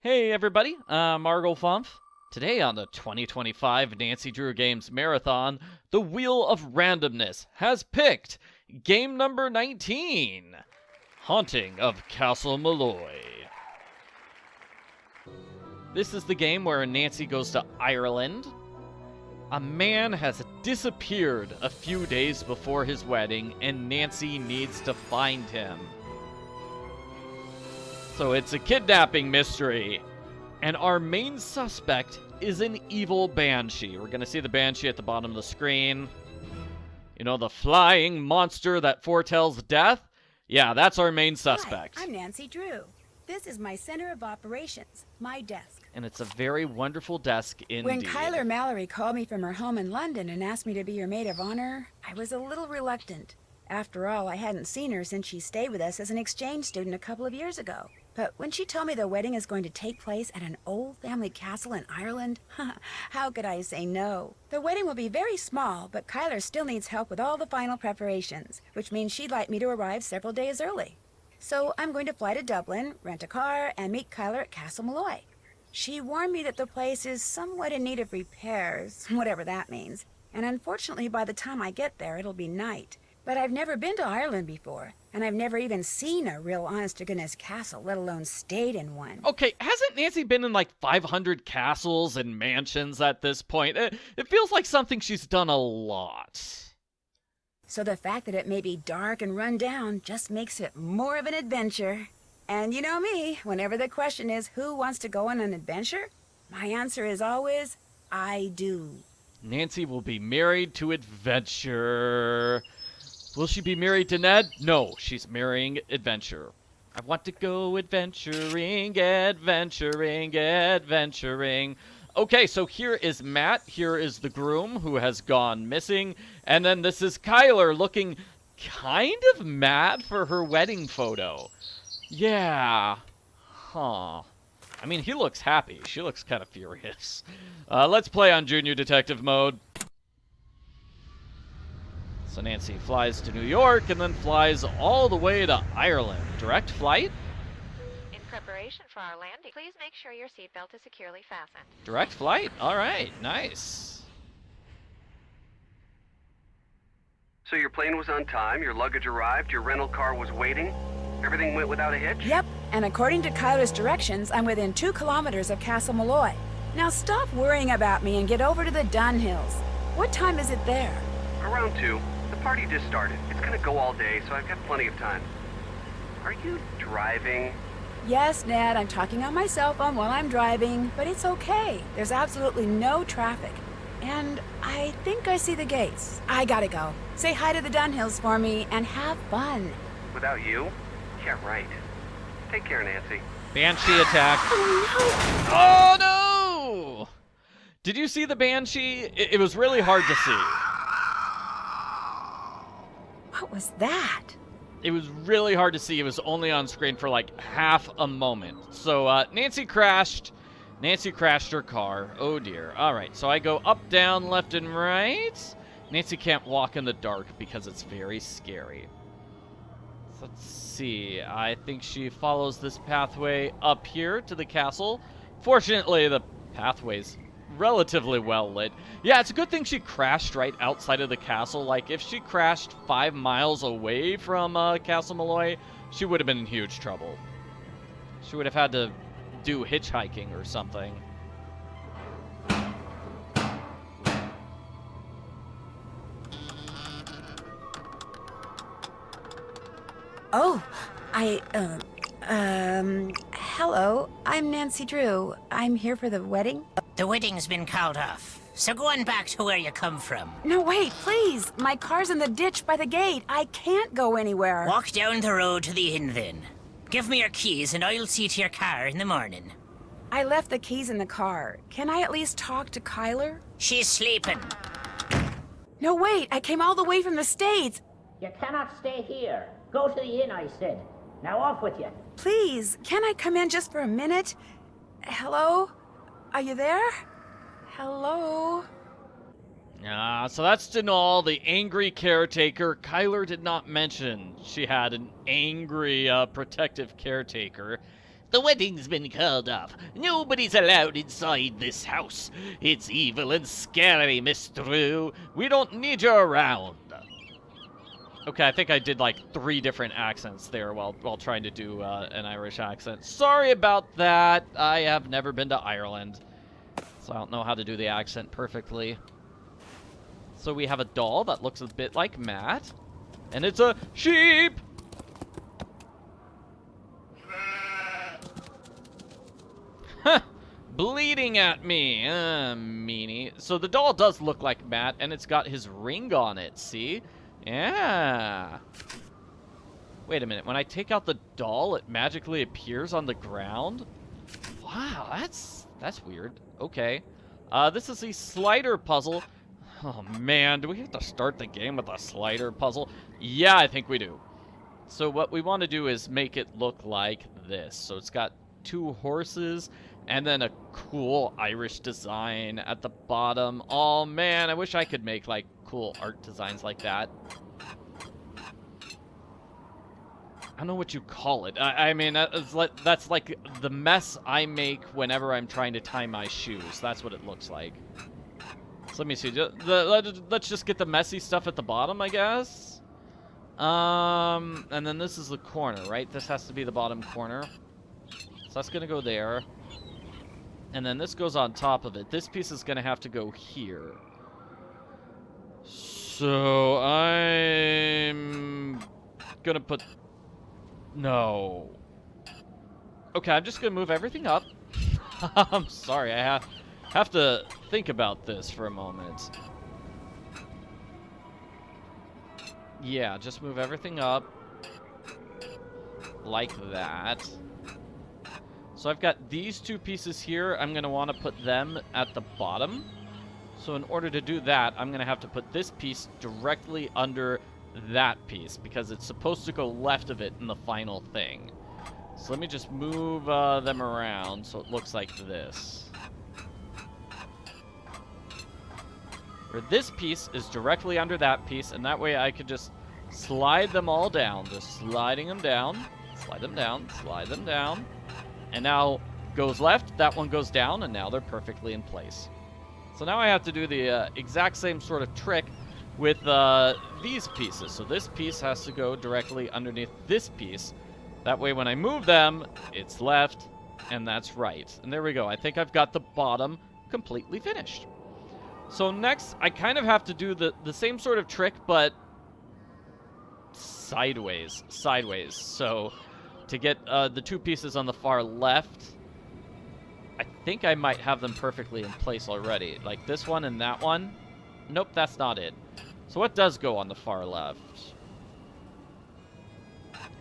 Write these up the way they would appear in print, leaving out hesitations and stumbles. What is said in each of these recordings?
Hey everybody, I'm Margle Fumf. Today on the 2025 Nancy Drew Games Marathon, the Wheel of Randomness has picked game number 19, Haunting of Castle Malloy. This is the game where Nancy goes to Ireland. A man has disappeared a few days before his wedding, and Nancy needs to find him. So it's a kidnapping mystery. And our main suspect is an evil banshee. We're going to see the banshee at the bottom of the screen. You know, the flying monster that foretells death? Yeah, that's our main suspect. Hi, I'm Nancy Drew. This is my center of operations, my desk. And it's a very wonderful desk indeed. When Kyler Mallory called me from her home in London and asked me to be her maid of honor, I was a little reluctant. After all, I hadn't seen her since she stayed with us as an exchange student a couple of years ago. But when she told me the wedding is going to take place at an old family castle in Ireland, how could I say no? The wedding will be very small, but Kyler still needs help with all the final preparations, which means she'd like me to arrive several days early. So I'm going to fly to Dublin, rent a car, and meet Kyler at Castle Malloy. She warned me that the place is somewhat in need of repairs, whatever that means. And unfortunately, by the time I get there, it'll be night. But I've never been to Ireland before, and I've never even seen a real honest-to-goodness castle, let alone stayed in one. Okay, hasn't Nancy been in like 500 castles and mansions at this point? It feels like something she's done a lot. So the fact that it may be dark and run down just makes it more of an adventure. And you know me, whenever the question is who wants to go on an adventure, my answer is always, I do. Nancy will be married to adventure. Will she be married to Ned? No, she's marrying adventure. I want to go adventuring, adventuring, adventuring. Okay, so here is Matt. Here is the groom who has gone missing. And then this is Kyler looking kind of mad for her wedding photo. Yeah. Huh. I mean, he looks happy. She looks kind of furious. Let's play on Junior Detective mode. So Nancy flies to New York and then flies all the way to Ireland. Direct flight? In preparation for our landing, please make sure your seatbelt is securely fastened. Direct flight? All right, nice. So your plane was on time, your luggage arrived, your rental car was waiting, everything went without a hitch? Yep, and according to Kyler's directions, I'm within 2 kilometers of Castle Malloy. Now stop worrying about me and get over to the Dunhills. What time is it there? Around 2. The party just started. It's gonna go all day, so I've got plenty of time. Are you driving? Yes, Ned, I'm talking on my cell phone while I'm driving, but it's okay. There's absolutely no traffic. And I think I see the gates. I gotta go. Say hi to the Dunhills for me and have fun. Without you? Yeah, right. Take care, Nancy. Banshee attack. Oh, Oh, no! Did you see the Banshee? It was really hard to see. no! What was that? It was really hard to see. It was only on screen for like half a moment. So Nancy crashed. Nancy crashed her car. Oh dear. All right, so I go up, down, left, and right. Nancy can't walk in the dark because it's very scary. So let's see. I think she follows this pathway up here to the castle. Fortunately, the pathway's relatively well lit. Yeah, it's a good thing she crashed right outside of the castle. Like, if she crashed 5 miles away from Castle Malloy, she would have been in huge trouble. She would have had to do hitchhiking or something. Oh, hello. I'm Nancy Drew. I'm here for the wedding. The wedding's been called off, so go on back to where you come from. No, wait, please. My car's in the ditch by the gate. I can't go anywhere. Walk down the road to the inn then. Give me your keys and I'll see to your car in the morning. I left the keys in the car. Can I at least talk to Kyler? She's sleeping. No, wait. I came all the way from the States. You cannot stay here. Go to the inn, I said. Now off with you. Please, can I come in just for a minute? Hello? Are you there? Hello? So that's Denal, the angry caretaker. Kyler did not mention she had an angry protective caretaker. The wedding's been called off. Nobody's allowed inside this house. It's evil and scary, Miss Drew. We don't need you around. Okay, I think I did like 3 different accents there while trying to do an Irish accent. Sorry about that. I have never been to Ireland, so I don't know how to do the accent perfectly. So we have a doll that looks a bit like Matt, and it's a sheep! Bleeding at me, meanie. So the doll does look like Matt, and it's got his ring on it, see? Yeah. Wait a minute, when I take out the doll, it magically appears on the ground? Wow, that's weird. Okay. This is the slider puzzle. Oh man, do we have to start the game with a slider puzzle? Yeah, I think we do. So what we want to do is make it look like this. So it's got 2 horses, and then a cool Irish design at the bottom. Oh man, I wish I could make like cool art designs like that. I don't know what you call it. I mean, that's like the mess I make whenever I'm trying to tie my shoes. That's what it looks like. So let me see. Let's just get the messy stuff at the bottom, I guess. And then this is the corner, right? This has to be the bottom corner. So that's going to go there. And then this goes on top of it. This piece is going to have to go here. So I'm going to put... No. Okay, I'm just going to move everything up. I'm sorry, I have to think about this for a moment. Yeah, just move everything up. Like that. So I've got these 2 pieces here. I'm going to want to put them at the bottom. So in order to do that, I'm going to have to put this piece directly under that piece, because it's supposed to go left of it in the final thing. So let me just move them around so it looks like this. Where this piece is directly under that piece, and that way I could just slide them all down. Just sliding them down, slide them down, slide them down. And now goes left, that one goes down, and now they're perfectly in place. So now I have to do the exact same sort of trick with these pieces. So this piece has to go directly underneath this piece. That way when I move them, it's left, and that's right. And there we go. I think I've got the bottom completely finished. So next, I kind of have to do the same sort of trick, but sideways. So to get the 2 pieces on the far left, I think I might have them perfectly in place already. Like this one and that one. Nope, that's not it. So what does go on the far left?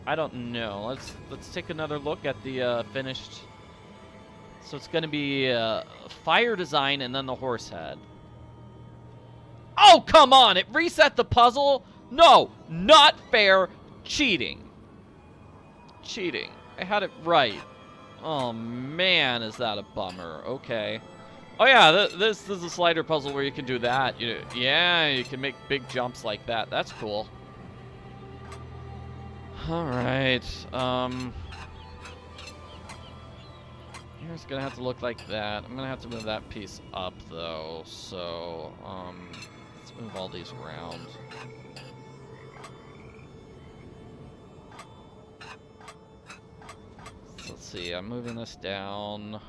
I don't know. Let's take another look at the finished. So it's going to be fire design and then the horse head. Oh, come on! It reset the puzzle? No, not fair. Cheating. Cheating. I had it right. Oh man, is that a bummer? Okay. Oh yeah, this is a slider puzzle where you can do that. Yeah, you can make big jumps like that. That's cool. Alright, here's gonna have to look like that. I'm gonna have to move that piece up though, so, let's move all these around. So let's see, I'm moving this down.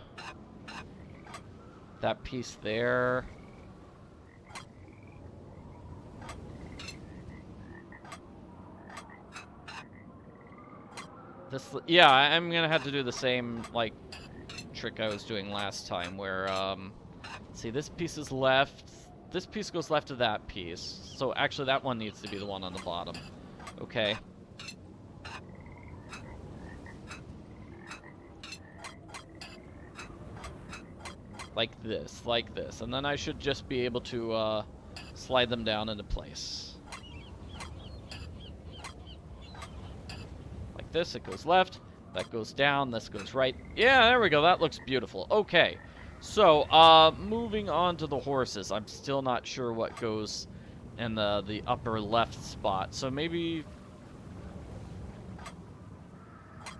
That piece there. Yeah, I'm gonna have to do the same, like, trick I was doing last time, where, see, this piece is left, this piece goes left of that piece, so actually that one needs to be the one on the bottom. Okay. Like this, and then I should just be able to, slide them down into place. This, it goes left, that goes down, this goes right. Yeah, there we go, that looks beautiful. Okay, so, moving on to the horses. I'm still not sure what goes in the upper left spot, so maybe...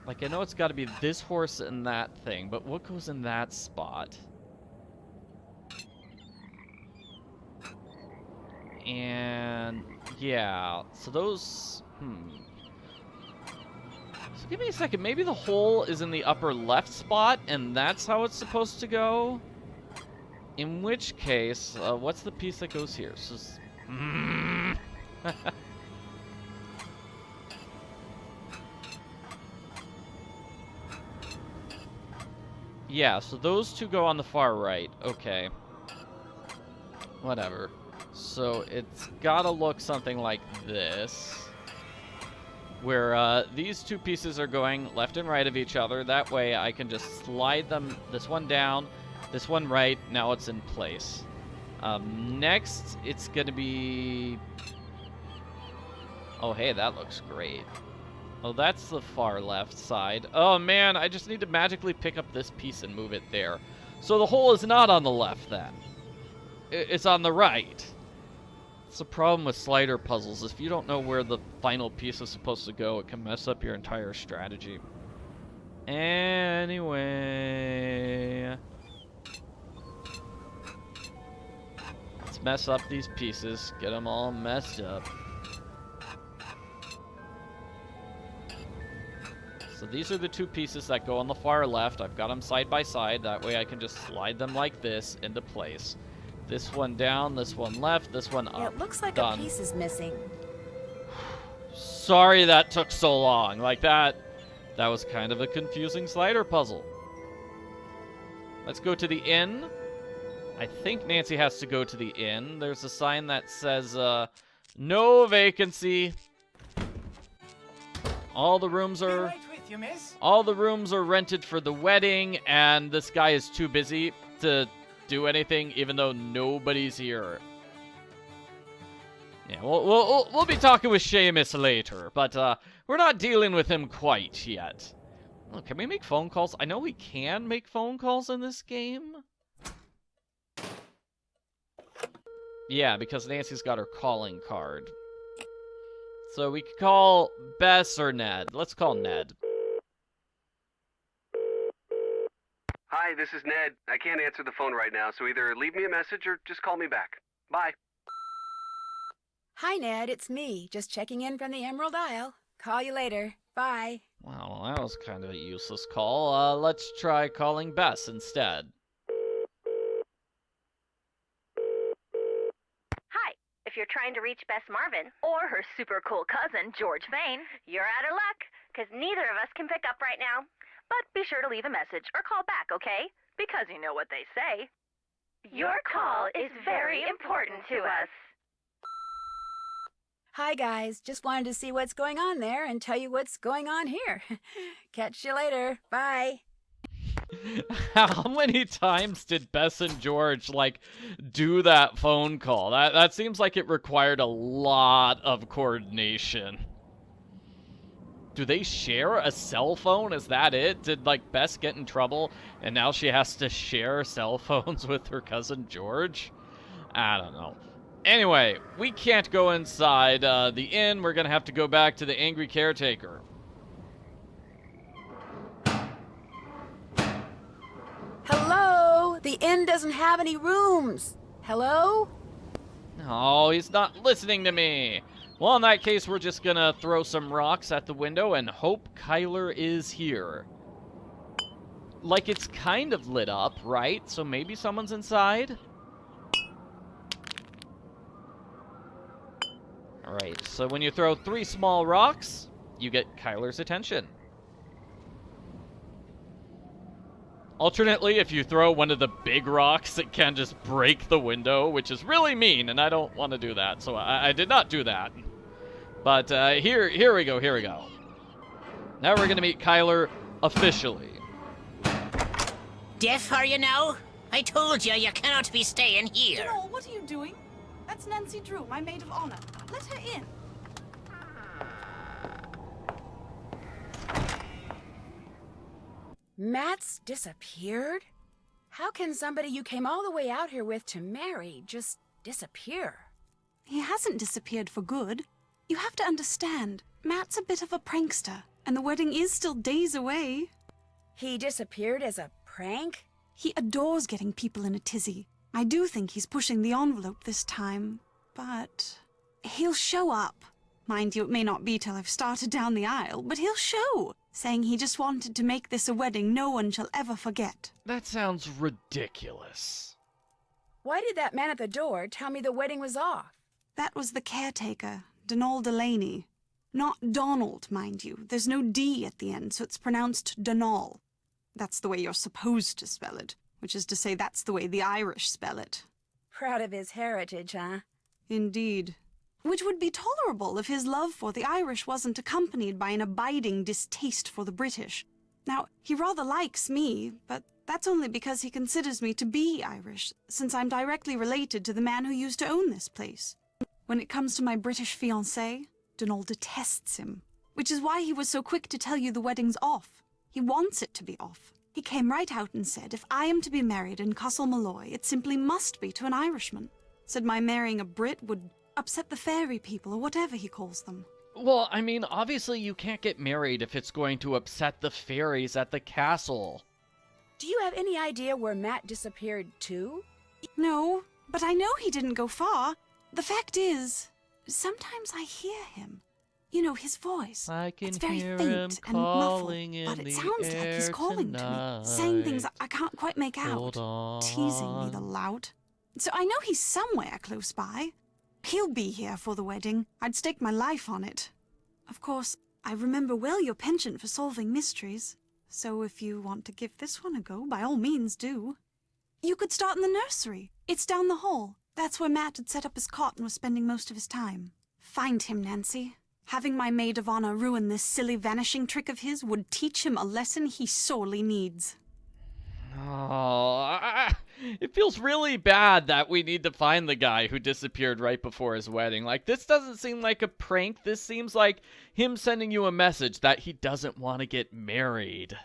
Like, I know it's got to be this horse and that thing, but what goes in that spot? And, yeah, so those, So give me a second, maybe the hole is in the upper left spot, and that's how it's supposed to go? In which case, what's the piece that goes here? So, yeah, so those two go on the far right. Okay. Whatever. So it's gotta look something like this. Where these two pieces are going left and right of each other. That way I can just slide them, this one down, this one right. Now it's in place. Next, it's gonna be... Oh, hey, that looks great. Oh, that's the far left side. Oh, man, I just need to magically pick up this piece and move it there. So the hole is not on the left, then. It's on the right. It's the problem with slider puzzles. If you don't know where the final piece is supposed to go, it can mess up your entire strategy. Anyway... Let's mess up these pieces. Get them all messed up. So these are the two pieces that go on the far left. I've got them side by side. That way I can just slide them like this into place. This one down, this one left, this one up. Yeah, it looks like Done. a piece is missing. Sorry that took so long. Like that was kind of a confusing slider puzzle. Let's go to the inn. I think Nancy has to go to the inn. There's a sign that says, no vacancy. All the rooms are... All the rooms are rented for the wedding, and this guy is too busy to do anything, even though nobody's here. Yeah, we'll be talking with Seamus later, but we're not dealing with him quite yet. Oh, can we make phone calls? I know we can make phone calls in this game. Yeah, because Nancy's got her calling card. So we could call Bess or Ned. Let's call Ned. Hi, this is Ned. I can't answer the phone right now, so either leave me a message or just call me back. Bye. Hi, Ned. It's me. Just checking in from the Emerald Isle. Call you later. Bye. Wow, that was kind of a useless call. Let's try calling Bess instead. Hi. If you're trying to reach Bess Marvin or her super cool cousin, George Vane, you're out of luck, because neither of us can pick up right now. But be sure to leave a message or call back, okay? Because you know what they say. Your call is very important to us. Hi, guys. Just wanted to see what's going on there and tell you what's going on here. Catch you later. Bye. How many times did Bess and George, like, do that phone call? That seems like it required a lot of coordination. Do they share a cell phone? Is that it? Did, like, Bess get in trouble and now she has to share cell phones with her cousin George? I don't know. Anyway, we can't go inside the inn. We're going to have to go back to the angry caretaker. Hello? The inn doesn't have any rooms. Hello? Oh, he's not listening to me. Well, in that case, we're just gonna throw some rocks at the window and hope Kyler is here. Like, it's kind of lit up, right? So maybe someone's inside? Alright, so when you throw 3 small rocks, you get Kyler's attention. Alternately, if you throw one of the big rocks, it can just break the window, which is really mean, and I don't want to do that, so I did not do that. But here we go. Now we're going to meet Kyler officially. Deaf are you now? I told you cannot be staying here. Joel, what are you doing? That's Nancy Drew, my maid of honor. Let her in. Matt's disappeared? How can somebody you came all the way out here with to marry just disappear? He hasn't disappeared for good. You have to understand, Matt's a bit of a prankster. And the wedding is still days away. He disappeared as a prank? He adores getting people in a tizzy. I do think he's pushing the envelope this time, but he'll show up. Mind you, it may not be till I've started down the aisle, but he'll show, saying he just wanted to make this a wedding no one shall ever forget. That sounds ridiculous. Why did that man at the door tell me the wedding was off? That was the caretaker, Donald Delaney. Not Donald, mind you. There's no D at the end, so it's pronounced Donal. That's the way you're supposed to spell it, which is to say that's the way the Irish spell it. Proud of his heritage, huh? Indeed. Which would be tolerable if his love for the Irish wasn't accompanied by an abiding distaste for the British. Now, he rather likes me, but that's only because he considers me to be Irish, since I'm directly related to the man who used to own this place. When it comes to my British fiancé, Donal detests him, which is why he was so quick to tell you the wedding's off. He wants it to be off. He came right out and said, if I am to be married in Castle Malloy, it simply must be to an Irishman. Said my marrying a Brit would upset the fairy people, or whatever he calls them. Well, I mean, obviously you can't get married if it's going to upset the fairies at the castle. Do you have any idea where Matt disappeared to? No, but I know he didn't go far. The fact is, sometimes I hear him. You know, his voice. I can it's very hear faint him and muffled, calling but in it the sounds like he's air calling to tonight. me, saying things I can't quite make out. Hold on. Teasing me, the lout. So I know he's somewhere close by. He'll be here for the wedding. I'd stake my life on it. Of course, I remember well your penchant for solving mysteries. So if you want to give this one a go, by all means do. You could start in the nursery. It's down the hall. That's where Matt had set up his cot and was spending most of his time. Find him, Nancy. Having my maid of honor ruin this silly vanishing trick of his would teach him a lesson he sorely needs. Oh, it feels really bad that we need to find the guy who disappeared right before his wedding. Like, this doesn't seem like a prank. This seems like him sending you a message that he doesn't want to get married.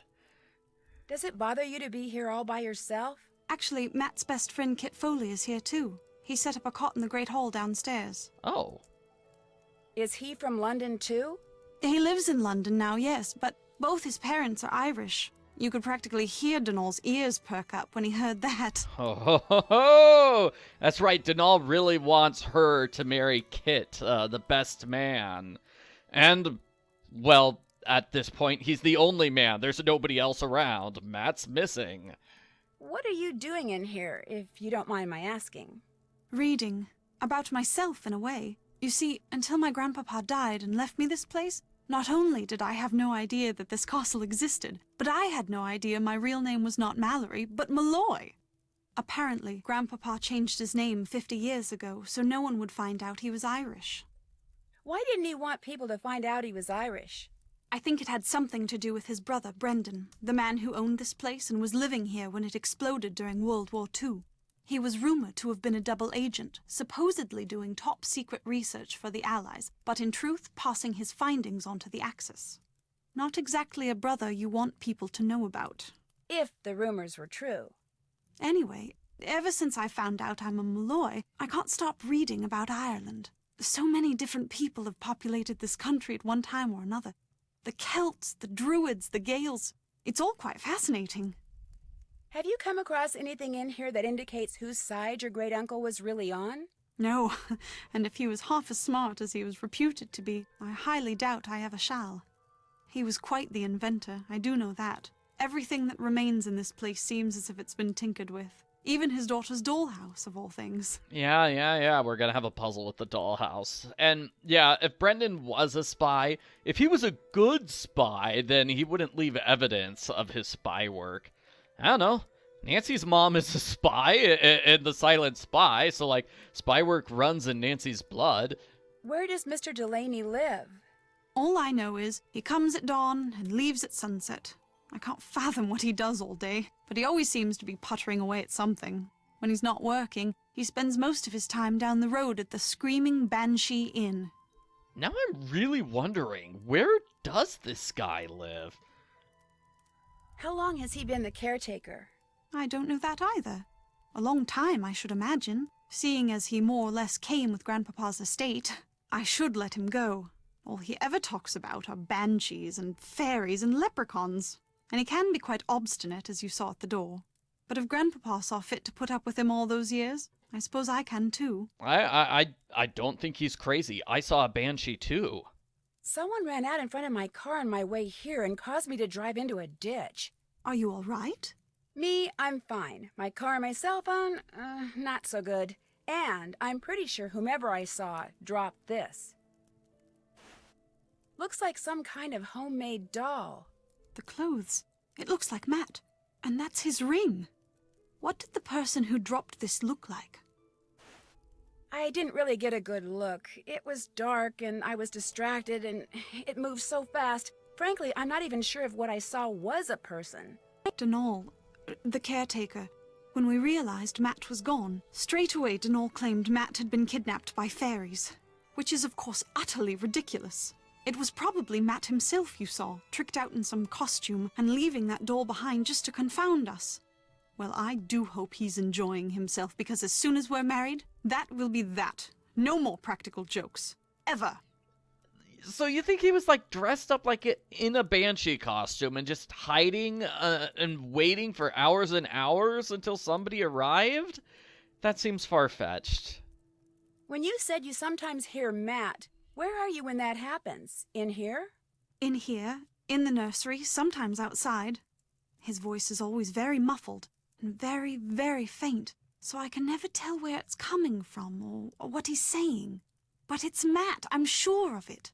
Does it bother you to be here all by yourself? Actually, Matt's best friend Kit Foley is here too. He set up a cot in the great hall downstairs. Oh. Is he from London too? He lives in London now, yes, but both his parents are Irish. You could practically hear Donal's ears perk up when he heard that. Ho, ho, ho, ho! That's right, Donal really wants her to marry Kit, the best man. And, well, at this point, he's the only man. There's nobody else around. Matt's missing. What are you doing in here, if you don't mind my asking? Reading. About myself, in a way. You see, until my grandpapa died and left me this place, not only did I have no idea that this castle existed, but I had no idea my real name was not Mallory, but Malloy. Apparently, Grandpapa changed his name 50 years ago, so no one would find out he was Irish. Why didn't he want people to find out he was Irish? I think it had something to do with his brother, Brendan, the man who owned this place and was living here when it exploded during World War II. He was rumored to have been a double agent, supposedly doing top-secret research for the Allies, but in truth passing his findings on to the Axis. Not exactly a brother you want people to know about. If the rumors were true. Anyway, ever since I found out I'm a Malloy, I can't stop reading about Ireland. So many different people have populated this country at one time or another. The Celts, the Druids, the Gaels. It's all quite fascinating. Have you come across anything in here that indicates whose side your great-uncle was really on? No, and if he was half as smart as he was reputed to be, I highly doubt I ever shall. He was quite the inventor, I do know that. Everything that remains in this place seems as if it's been tinkered with. Even his daughter's dollhouse, of all things. Yeah, we're gonna have a puzzle with the dollhouse. And yeah, if Brendan was a spy, if he was a good spy, then he wouldn't leave evidence of his spy work. I don't know. Nancy's mom is a spy and the silent spy, so like spy work runs in Nancy's blood. Where does Mr. Delaney live? All I know is he comes at dawn and leaves at sunset. I can't fathom what he does all day, but he always seems to be puttering away at something. When he's not working, he spends most of his time down the road at the Screaming Banshee Inn. Now I'm really wondering, where does this guy live? How long has he been the caretaker? I don't know that either. A long time, I should imagine. Seeing as he more or less came with Grandpapa's estate, I should let him go. All he ever talks about are banshees and fairies and leprechauns. And he can be quite obstinate, as you saw at the door. But if Grandpapa saw fit to put up with him all those years, I suppose I can too. I don't think he's crazy. I saw a banshee too. Someone ran out in front of my car on my way here and caused me to drive into a ditch. Are you all right? Me, I'm fine. My car and my cell phone, not so good. And I'm pretty sure whomever I saw dropped this. Looks like some kind of homemade doll. The clothes. It looks like Matt. And that's his ring. What did the person who dropped this look like? I didn't really get a good look. It was dark and I was distracted and it moved so fast. Frankly, I'm not even sure if what I saw was a person. Donal, the caretaker. When we realized Matt was gone, straight away Donal claimed Matt had been kidnapped by fairies. Which is of course utterly ridiculous. It was probably Matt himself you saw, tricked out in some costume and leaving that doll behind just to confound us. Well, I do hope he's enjoying himself, because as soon as we're married, that will be that. No more practical jokes. Ever. So you think he was, like, dressed up like in a banshee costume and just hiding and waiting for hours and hours until somebody arrived? That seems far-fetched. When you said you sometimes hear Matt, where are you when that happens? In here? In here, in the nursery, sometimes outside. His voice is always very muffled and very, very faint, so I can never tell where it's coming from or what he's saying. But it's Matt, I'm sure of it.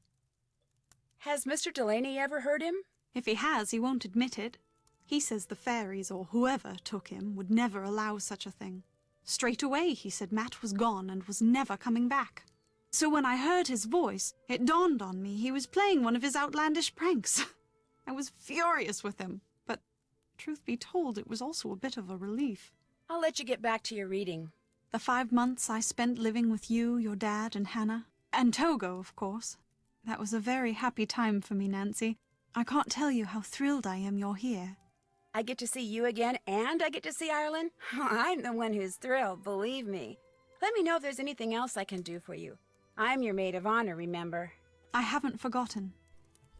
Has Mr. Delaney ever heard him? If he has, he won't admit it. He says the fairies or whoever took him would never allow such a thing. Straight away, he said Matt was gone and was never coming back. So when I heard his voice, it dawned on me he was playing one of his outlandish pranks. I was furious with him, but truth be told, it was also a bit of a relief. I'll let you get back to your reading. The 5 months I spent living with you, your dad, and Hannah, and Togo, of course. That was a very happy time for me, Nancy. I can't tell you how thrilled I am you're here. I get to see you again, and I get to see Ireland? I'm the one who's thrilled, believe me. Let me know if there's anything else I can do for you. I'm your maid of honor, remember? I haven't forgotten.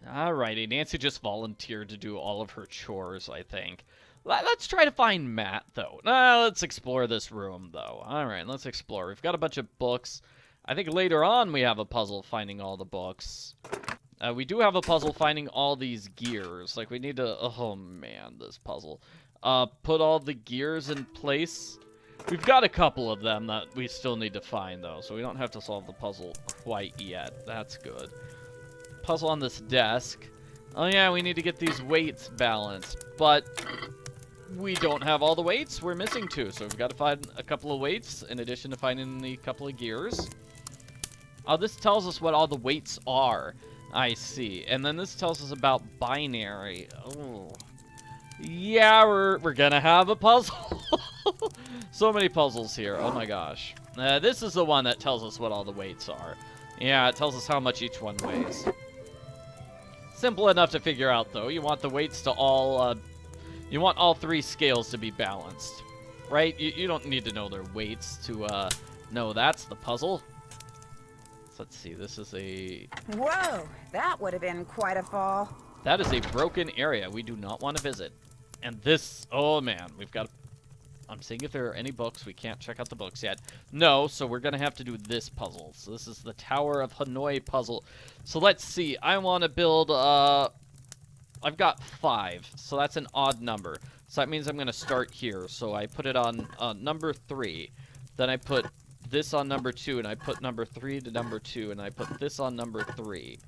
Alrighty, Nancy just volunteered to do all of her chores, I think. Let's try to find Matt, though. Let's explore this room, though. Alright, let's explore. We've got a bunch of books. I think later on we have a puzzle finding all the books. We do have a puzzle finding all these gears. Like, we need to... Oh, man, this puzzle. Put all the gears in place. We've got a couple of them that we still need to find, though, so we don't have to solve the puzzle quite yet. That's good. Puzzle on this desk. Oh, yeah, we need to get these weights balanced, but we don't have all the weights. We're missing 2, so we've got to find a couple of weights in addition to finding the couple of gears. Oh, this tells us what all the weights are. I see. And then this tells us about binary. Oh. Yeah, we're gonna have a puzzle. So many puzzles here. Oh my gosh. This is the one that tells us what all the weights are. Yeah, it tells us how much each one weighs. Simple enough to figure out, though. You want the weights to all, you want all 3 scales to be balanced. Right? You don't need to know their weights to, know that's the puzzle. So let's see, this is a... Whoa, that would have been quite a fall. That is a broken area we do not want to visit. And this, oh man, we've got... I'm seeing if there are any books. We can't check out the books yet. No, so we're going to have to do this puzzle. So this is the Tower of Hanoi puzzle. So let's see. I want to build, I've got 5. So that's an odd number. So that means I'm going to start here. So I put it on number 3. Then I put this on number 2. And I put number 3 to number 2. And I put this on number 3.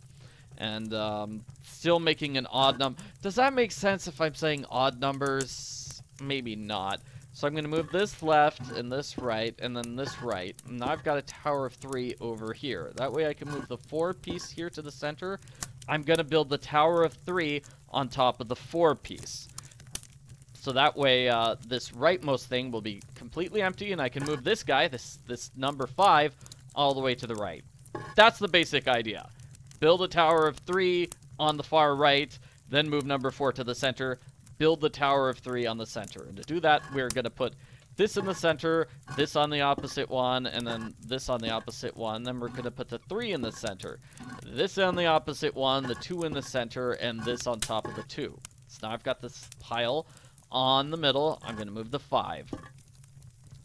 And still making an odd number. Does that make sense if I'm saying odd numbers? Maybe not. So I'm going to move this left and this right and then this right. And now I've got a tower of 3 over here. That way I can move the 4 piece here to the center. I'm going to build the tower of 3 on top of the 4 piece. So that way this rightmost thing will be completely empty and I can move this guy, this number 5, all the way to the right. That's the basic idea. Build a tower of 3 on the far right, then move number 4 to the center. Build the tower of 3 on the center. And to do that, we're going to put this in the center, this on the opposite one, and then this on the opposite one. Then we're going to put the 3 in the center. This on the opposite one, the 2 in the center, and this on top of the 2. So now I've got this pile on the middle. I'm going to move the 5.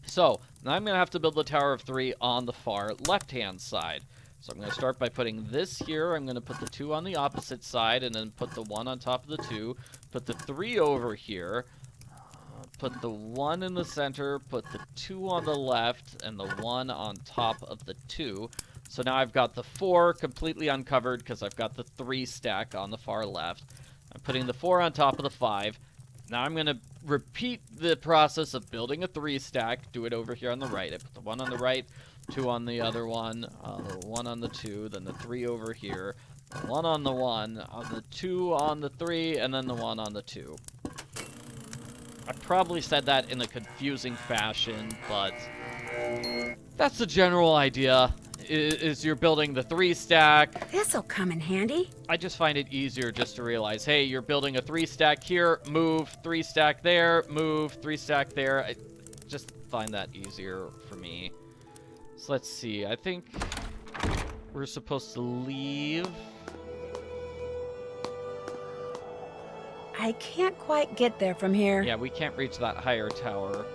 So now I'm going to have to build the Tower of 3 on the far left-hand side. So I'm going to start by putting this here. I'm going to put the 2 on the opposite side, and then put the 1 on top of the 2. Put the 3 over here. Put the 1 in the center. Put the 2 on the left, and the 1 on top of the 2. So now I've got the 4 completely uncovered because I've got the 3 stack on the far left. I'm putting the 4 on top of the 5. Now I'm going to repeat the process of building a 3 stack. Do it over here on the right. I put the 1 on the right, 2 on the other one, the 1 on the 2, then the 3 over here, the 1 on the 1, the 2 on the 3, and then the 1 on the 2. I probably said that in a confusing fashion, but that's the general idea. Is you're building the 3 stack. This'll come in handy. I just find it easier just to realize, hey, you're building a 3 stack here, move, 3 stack there, move, 3 stack there. I just find that easier for me. So let's see, I think we're supposed to leave. I can't quite get there from here. Yeah, we can't reach that higher tower.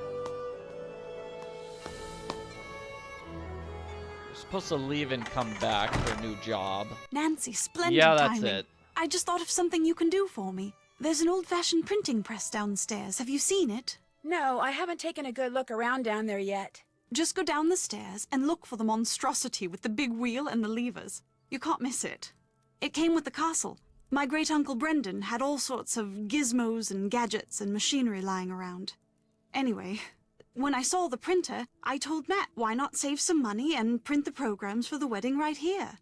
Supposed to leave and come back for a new job. Nancy, splendid Yeah, that's timing. it. I just thought of something you can do for me. There's an old-fashioned printing press downstairs. Have you seen it? No, I haven't taken a good look around down there yet. Just go down the stairs and look for the monstrosity with the big wheel and the levers. You can't miss it. It came with the castle. My great-uncle Brendan had all sorts of gizmos and gadgets and machinery lying around. Anyway, when I saw the printer, I told Matt why not save some money and print the programs for the wedding right here.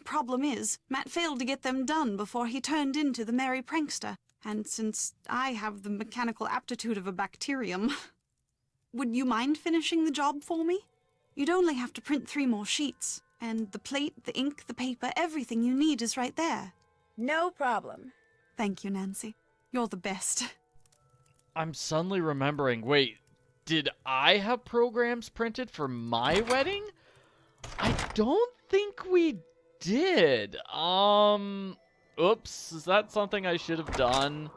Problem is, Matt failed to get them done before he turned into the merry prankster, and since I have the mechanical aptitude of a bacterium... Would you mind finishing the job for me? You'd only have to print 3 more sheets, and the plate, the ink, the paper, everything you need is right there. No problem. Thank you, Nancy. You're the best. I'm suddenly remembering, wait, did I have programs printed for my wedding? I don't think we did. Oops, is that something I should have done?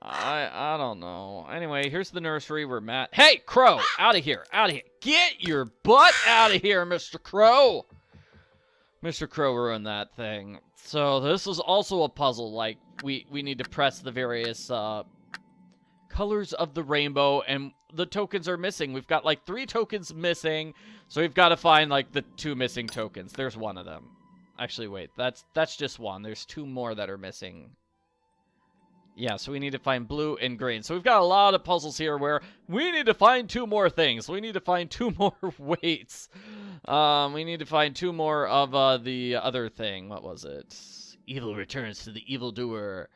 I don't know. Anyway, here's the nursery where Matt... Hey, Crow! Out of here! Out of here! Get your butt out of here, Mr. Crow! Mr. Crow ruined that thing. So this is also a puzzle. Like, we need to press the various colors of the rainbow, and the tokens are missing. We've got, like, 3 tokens missing, so we've got to find, like, the 2 missing tokens. There's one of them. Actually, wait. That's just one. There's 2 more that are missing. Yeah, so we need to find blue and green. So we've got a lot of puzzles here where we need to find 2 more things. We need to find 2 more weights. We need to find 2 more of the other thing. What was it? Evil returns to the evildoer.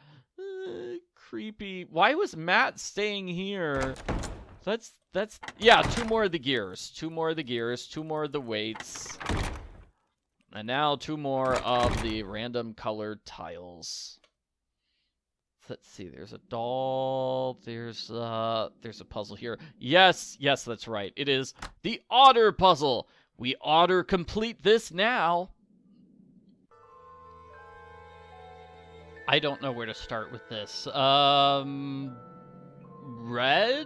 Creepy. Why was Matt staying here? That's yeah, 2 more of the gears. 2 more of the gears. 2 more of the weights. And now 2 more of the random colored tiles. Let's see, there's a doll, there's a puzzle here. Yes, that's right. It is the Otter puzzle. We Otter complete this now. I don't know where to start with this. Red?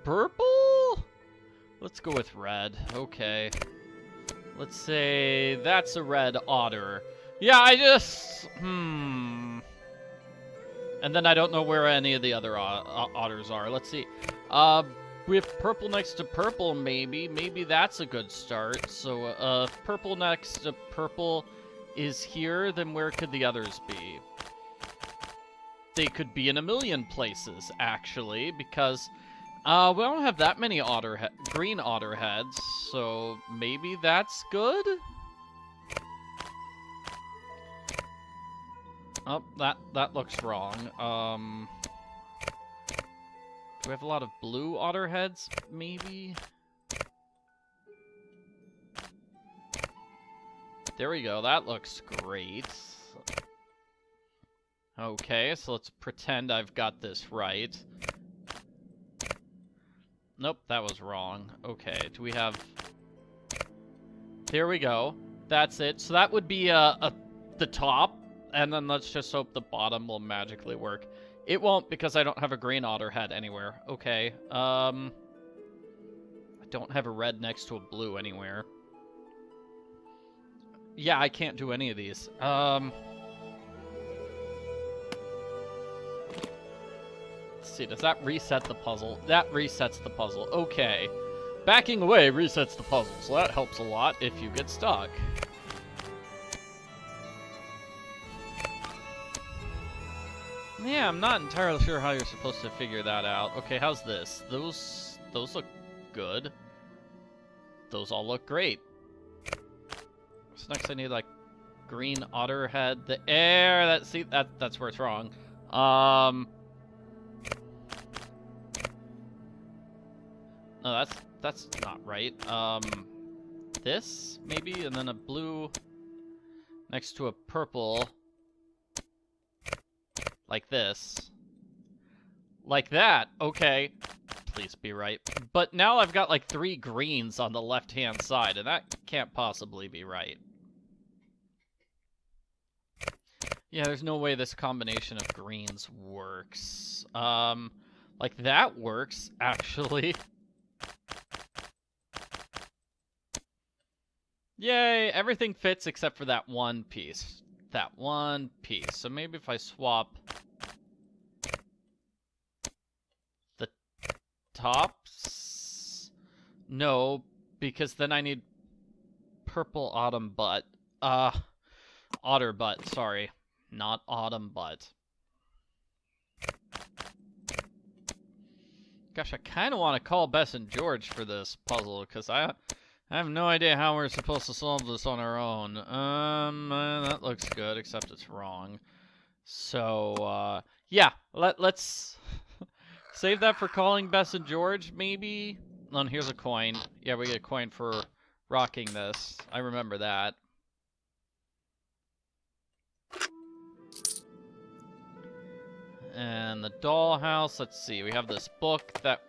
Purple? Let's go with red. Okay. Let's say that's a red otter. Yeah, And then I don't know where any of the other otters are. Let's see. With purple next to purple, maybe. Maybe that's a good start. So, if purple next to purple is here, then where could the others be? They could be in a million places, actually, because we don't have that many green otter heads, so maybe that's good? Oh, that looks wrong. Do we have a lot of blue otter heads, maybe? There we go, that looks great. Okay, so let's pretend I've got this right. Nope, that was wrong. Okay, do we have... There we go. That's it. So that would be the top, and then let's just hope the bottom will magically work. It won't because I don't have a green otter head anywhere. Okay, I don't have a red next to a blue anywhere. Yeah, I can't do any of these. Let's see, does that reset the puzzle? That resets the puzzle. Okay. Backing away resets the puzzle, so that helps a lot if you get stuck. Yeah, I'm not entirely sure how you're supposed to figure that out. Okay, how's this? Those look good. Those all look great. So next I need, like, green otter head. The air, that's where it's wrong. No, that's not right. This, maybe? And then a blue next to a purple. Like this. Like that. Okay. Please be right. But now I've got like 3 greens on the left-hand side, and that can't possibly be right. Yeah, there's no way this combination of greens works. Like that works, actually. Yay, everything fits except for that one piece. That one piece. So maybe if I swap the tops? No, because then I need purple autumn butt. Otter butt, sorry. Not autumn butt. Gosh, I kind of want to call Bess and George for this puzzle, because I have no idea how we're supposed to solve this on our own. That looks good, except it's wrong. So, yeah, let's save that for calling Bess and George, maybe? Oh, and here's a coin. Yeah, we get a coin for rocking this. I remember that. And the dollhouse, let's see, we have this book that...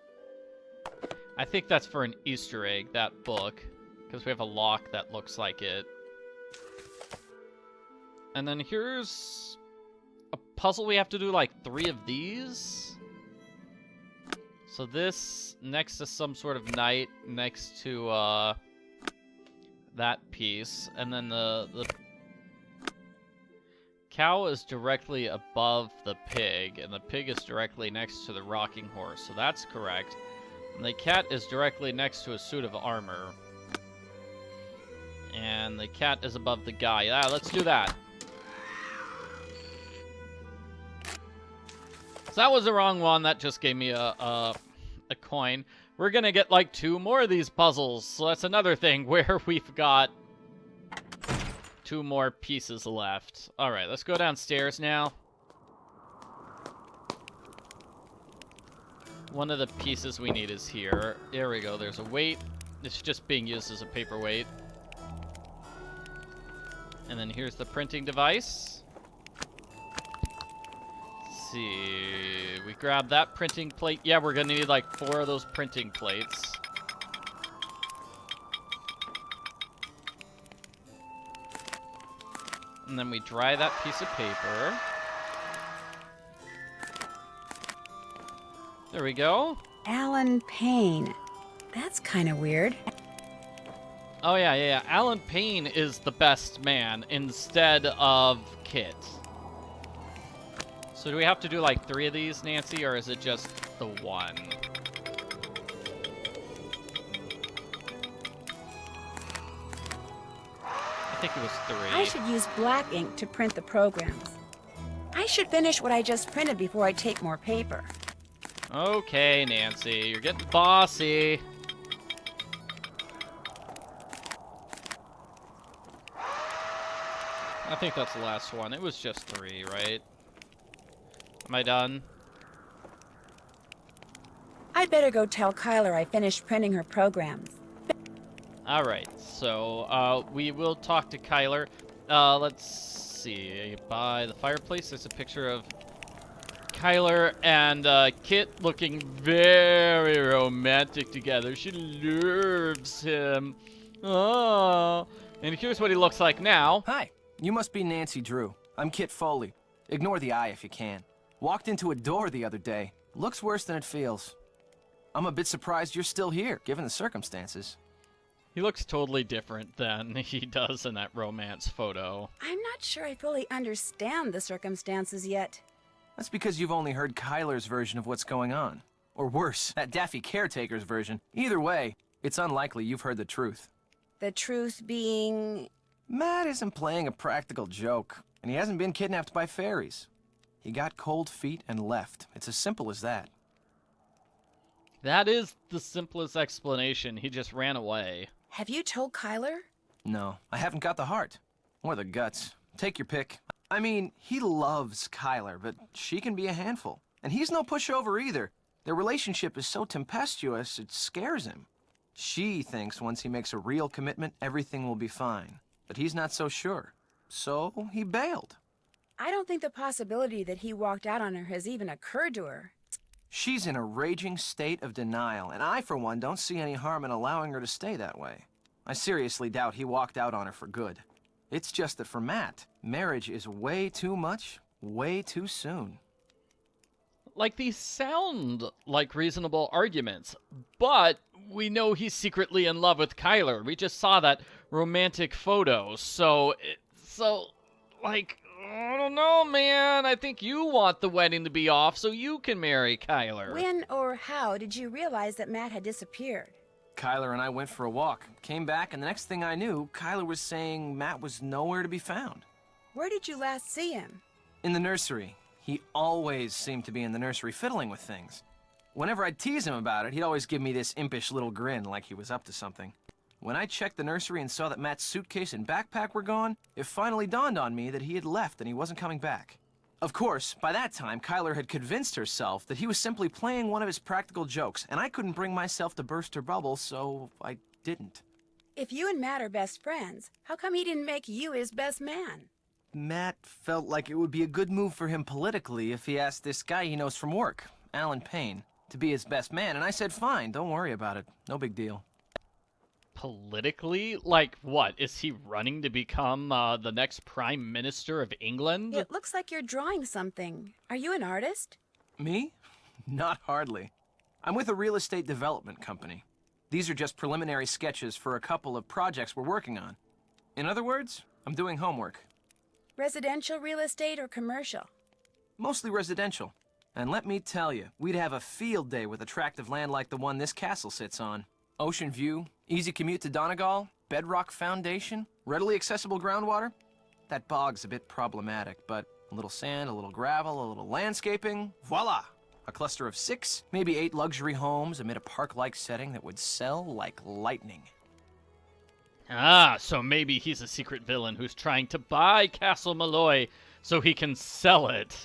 I think that's for an Easter egg, that book. Because we have a lock that looks like it. And then here's a puzzle we have to do like 3 of these. So this next to some sort of knight, next to that piece. And then the cow is directly above the pig, and the pig is directly next to the rocking horse, so that's correct. And the cat is directly next to a suit of armor. And the cat is above the guy. Yeah, let's do that. So that was the wrong one. That just gave me a coin. We're gonna get like 2 more of these puzzles, so that's another thing where we've got 2 more pieces left. Alright, let's go downstairs now. One of the pieces we need is here. There we go, there's a weight. It's just being used as a paperweight. And then here's the printing device. Let's see. We grab that printing plate. Yeah, we're gonna need like 4 of those printing plates. And then we dry that piece of paper. There we go. Alan Payne. That's kind of weird. Oh, yeah. Alan Payne is the best man instead of Kit. So do we have to do like 3 of these, Nancy, or is it just the 1? I think it was 3. I should use black ink to print the programs. I should finish what I just printed before I take more paper. Okay, Nancy, you're getting bossy. I think that's the last one. It was just 3, right? Am I done? I'd better go tell Kyler I finished printing her programs. Alright, so we will talk to Kyler. Let's see. By the fireplace, there's a picture of Kyler and Kit looking very romantic together. She loves him. Oh. And here's what he looks like now. Hi, you must be Nancy Drew. I'm Kit Foley. Ignore the eye if you can. Walked into a door the other day. Looks worse than it feels. I'm a bit surprised you're still here, given the circumstances. He looks totally different than he does in that romance photo. I'm not sure I fully understand the circumstances yet. That's because you've only heard Kyler's version of what's going on. Or worse, that daffy caretaker's version. Either way, it's unlikely you've heard the truth. The truth being... Matt isn't playing a practical joke, and he hasn't been kidnapped by fairies. He got cold feet and left. It's as simple as that. That is the simplest explanation. He just ran away. Have you told Kyler? No, I haven't got the heart. Or the guts. Take your pick. I mean, he loves Kyler, but she can be a handful. And he's no pushover either. Their relationship is so tempestuous, it scares him. She thinks once he makes a real commitment, everything will be fine. But he's not so sure. So he bailed. I don't think the possibility that he walked out on her has even occurred to her. She's in a raging state of denial, and I, for one, don't see any harm in allowing her to stay that way. I seriously doubt he walked out on her for good. It's just that for Matt, marriage is way too much, way too soon. Like, these sound like reasonable arguments, but we know he's secretly in love with Kyler. We just saw that romantic photo, so, like, I don't know, man. I think you want the wedding to be off so you can marry Kyler. When or how did you realize that Matt had disappeared? Kyler and I went for a walk, came back, and the next thing I knew, Kyler was saying Matt was nowhere to be found. Where did you last see him? In the nursery. He always seemed to be in the nursery fiddling with things. Whenever I'd tease him about it, he'd always give me this impish little grin like he was up to something. When I checked the nursery and saw that Matt's suitcase and backpack were gone, it finally dawned on me that he had left and he wasn't coming back. Of course, by that time, Kyler had convinced herself that he was simply playing one of his practical jokes, and I couldn't bring myself to burst her bubble, so I didn't. If you and Matt are best friends, how come he didn't make you his best man? Matt felt like it would be a good move for him politically if he asked this guy he knows from work, Alan Payne, to be his best man, and I said fine, don't worry about it, no big deal. Politically? Like what? Is he running to become the next Prime Minister of England? It looks like you're drawing something. Are you an artist? Me? Not hardly. I'm with a real estate development company. These are just preliminary sketches for a couple of projects we're working on. In other words, I'm doing homework. Residential real estate or commercial? Mostly residential. And let me tell you, we'd have a field day with attractive land like the one this castle sits on. Ocean view, easy commute to Donegal, bedrock foundation, readily accessible groundwater. That bog's a bit problematic, but a little sand, a little gravel, a little landscaping, voila! A cluster of 6, maybe 8 luxury homes amid a park-like setting that would sell like lightning. Ah, so maybe he's a secret villain who's trying to buy Castle Malloy so he can sell it.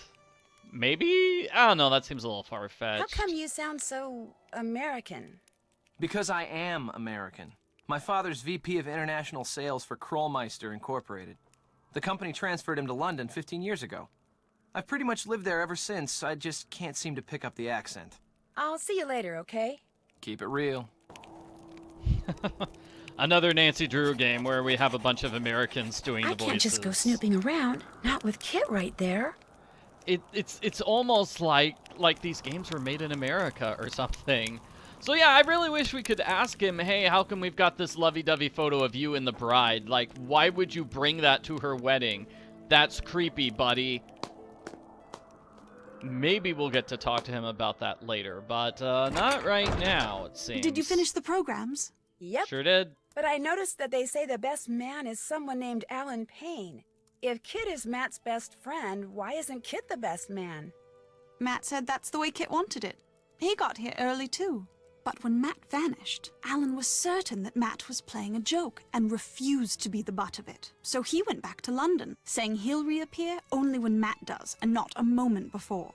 Maybe? I don't know, that seems a little far-fetched. How come you sound so American? Because I am American. My father's VP of International Sales for Krollmeister Incorporated. The company transferred him to London 15 years ago. I've pretty much lived there ever since, I just can't seem to pick up the accent. I'll see you later, okay? Keep it real. Another Nancy Drew game where we have a bunch of Americans doing the I voices. can't just go snooping around, not with Kit right there. It's almost like these games were made in America or something. So yeah, I really wish we could ask him, hey, how come we've got this lovey-dovey photo of you and the bride? Like, why would you bring that to her wedding? That's creepy, buddy. Maybe we'll get to talk to him about that later, but not right now, it seems. Did you finish the programs? Yep. Sure did. But I noticed that they say the best man is someone named Alan Payne. If Kit is Matt's best friend, why isn't Kit the best man? Matt said that's the way Kit wanted it. He got here early, too. But when Matt vanished, Alan was certain that Matt was playing a joke and refused to be the butt of it. So he went back to London, saying he'll reappear only when Matt does, and not a moment before.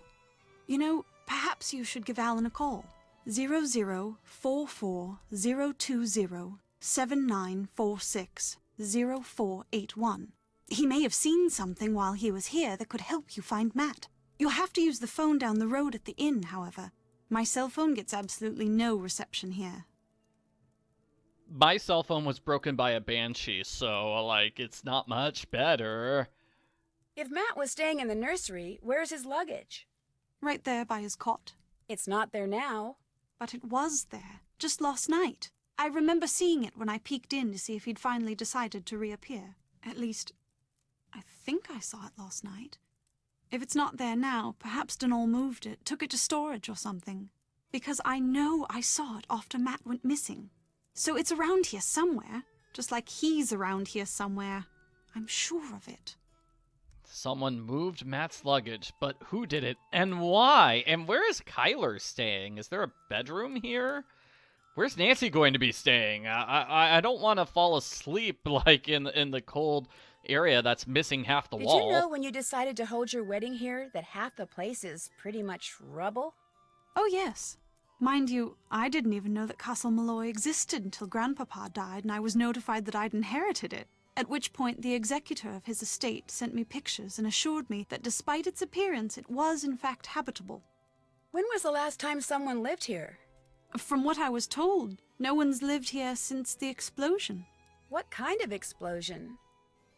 You know, perhaps you should give Alan a call. 0044-020-7946-0481. He may have seen something while he was here that could help you find Matt. You'll have to use the phone down the road at the inn, however. My cell phone gets absolutely no reception here. My cell phone was broken by a banshee, so, like, it's not much better. If Matt was staying in the nursery, where's his luggage? Right there by his cot. It's not there now. But it was there, just last night. I remember seeing it when I peeked in to see if he'd finally decided to reappear. At least, I think I saw it last night. If it's not there now, perhaps Donal moved it, took it to storage or something. Because I know I saw it after Matt went missing. So it's around here somewhere, just like he's around here somewhere. I'm sure of it. Someone moved Matt's luggage, but who did it and why? And where is Kyler staying? Is there a bedroom here? Where's Nancy going to be staying? I don't want to fall asleep like in the cold area that's missing half the wall. Did you know when you decided to hold your wedding here that half the place is pretty much rubble? Oh, yes. Mind you, I didn't even know that Castle Malloy existed until Grandpapa died and I was notified that I'd inherited it. At which point the executor of his estate sent me pictures and assured me that despite its appearance, it was in fact habitable. When was the last time someone lived here? From what I was told, no one's lived here since the explosion. What kind of explosion?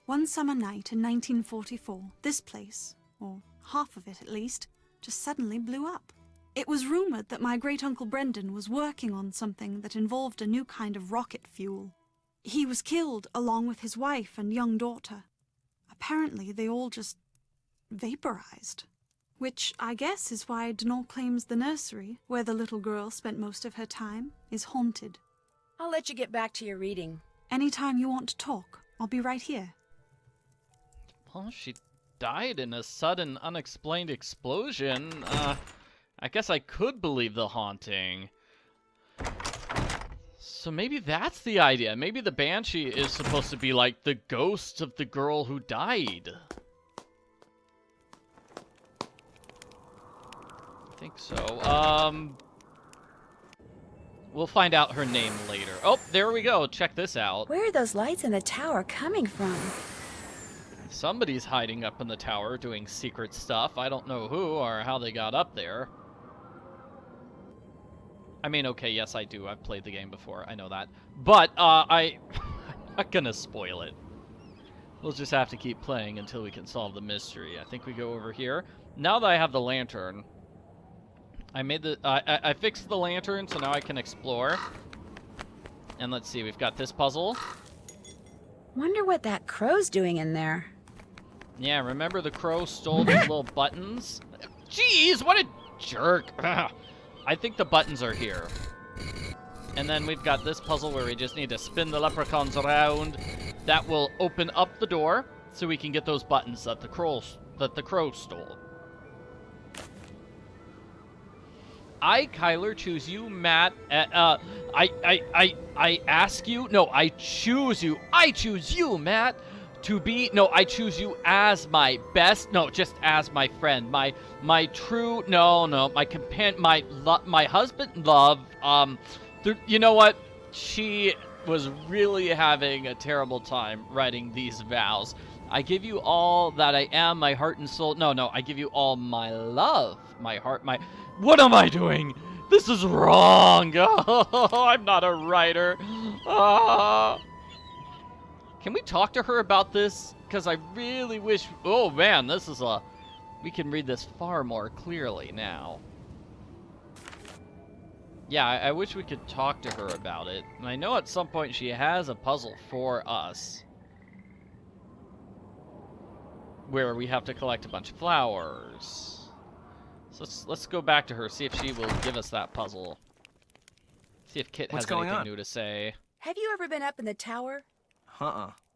One summer night in 1944, this place, or half of it at least, just suddenly blew up. It was rumored that my great-uncle Brendan was working on something that involved a new kind of rocket fuel. He was killed along with his wife and young daughter. Apparently, they all just vaporized. Which, I guess, is why Donal claims the nursery, where the little girl spent most of her time, is haunted. I'll let you get back to your reading. Anytime you want to talk, I'll be right here. Well, she died in a sudden, unexplained explosion. I guess I could believe the haunting. So maybe that's the idea. Maybe the Banshee is supposed to be like the ghost of the girl who died. I think so. We'll find out her name later. Oh, there we go. Check this out. Where are those lights in the tower coming from? Somebody's hiding up in the tower doing secret stuff. I don't know who or how they got up there. I mean, okay, yes, I do. I've played the game before. I know that. But, I'm not gonna spoil it. We'll just have to keep playing until we can solve the mystery. I think we go over here. Now that I have the lantern, I fixed the lantern, so now I can explore. And let's see, we've got this puzzle. Wonder what that crow's doing in there. Yeah, remember the crow stole these little buttons? Jeez, what a jerk. I think the buttons are here. And then we've got this puzzle where we just need to spin the leprechauns around. That will open up the door so we can get those buttons that the crow stole. I, Kyler, choose you, Matt. I ask you. No, I choose you. I choose you, Matt. To be, no, I choose you as my best, no, just as my friend, my true, my companion, my husband, love. You know what? She was really having a terrible time writing these vows. I give you all that I am, my heart and soul. No, I give you all my love, my heart, what am I doing? This is wrong. Oh, I'm not a writer. Can we talk to her about this? Because I really wish... Oh, man, this is a... We can read this far more clearly now. Yeah, I wish we could talk to her about it. And I know at some point she has a puzzle for us. Where we have to collect a bunch of flowers. So let's go back to her, see if she will give us that puzzle. See if Kit has anything new to say. Have you ever been up in the tower?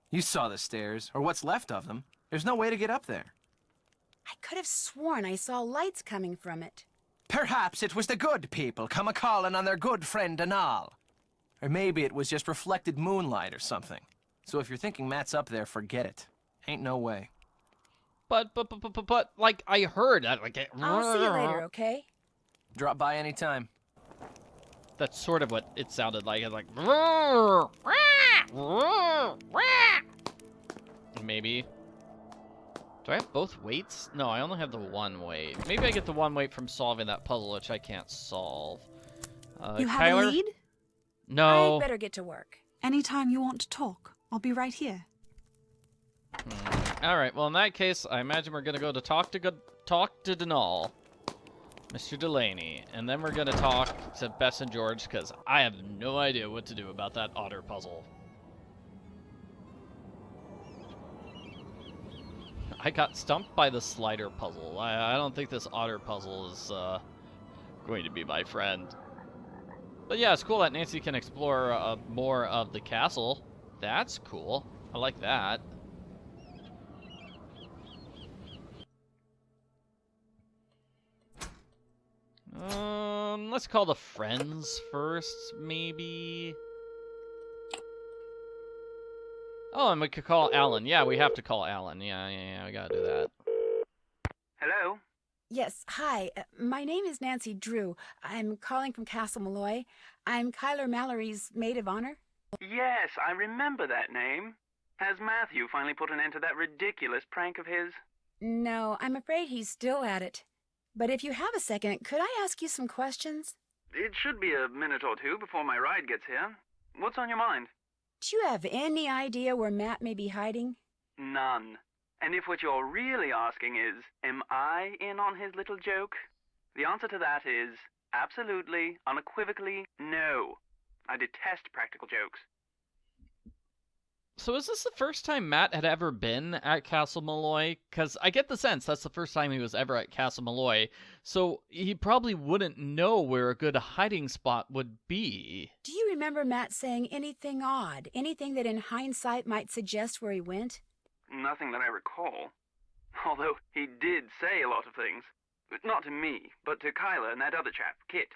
You saw the stairs, or what's left of them. There's no way to get up there. I could have sworn I saw lights coming from it. Perhaps it was the good people come a-calling on their good friend Donal. Or maybe it was just reflected moonlight or something. So if you're thinking Matt's up there, forget it. Ain't no way. But, like, I heard that, like... I'll see you later, okay? Drop by anytime. That's sort of what it sounded like. It's like... Maybe. Do I have both weights? No, I only have the one weight. Maybe I get the one weight from solving that puzzle, which I can't solve. You have Kyler? a lead? No. I'd better get to work. Anytime you want to talk, I'll be right here. All right. Well, in that case, I imagine we're gonna go to talk to Denal, Mr. Delaney, and then we're gonna talk to Bess and George because I have no idea what to do about that Otter puzzle. I got stumped by the slider puzzle. I don't think this Otter puzzle is going to be my friend. But yeah, it's cool that Nancy can explore more of the castle. That's cool. I like that. Let's call the friends first, maybe. Oh, and we could call Alan. Yeah, we have to call Alan. Yeah, we gotta do that. Hello? Yes, hi. My name is Nancy Drew. I'm calling from Castle Malloy. I'm Kyler Mallory's maid of honor. Yes, I remember that name. Has Matthew finally put an end to that ridiculous prank of his? No, I'm afraid he's still at it. But if you have a second, could I ask you some questions? It should be a minute or two before my ride gets here. What's on your mind? Do you have any idea where Matt may be hiding? None. And if what you're really asking is, am I in on his little joke? The answer to that is absolutely, unequivocally, no. I detest practical jokes. So is this the first time Matt had ever been at Castle Malloy? Because I get the sense that's the first time he was ever at Castle Malloy, so he probably wouldn't know where a good hiding spot would be. Do you remember Matt saying anything odd? Anything that in hindsight might suggest where he went? Nothing that I recall. Although he did say a lot of things. Not to me, but to Kyler and that other chap, Kit.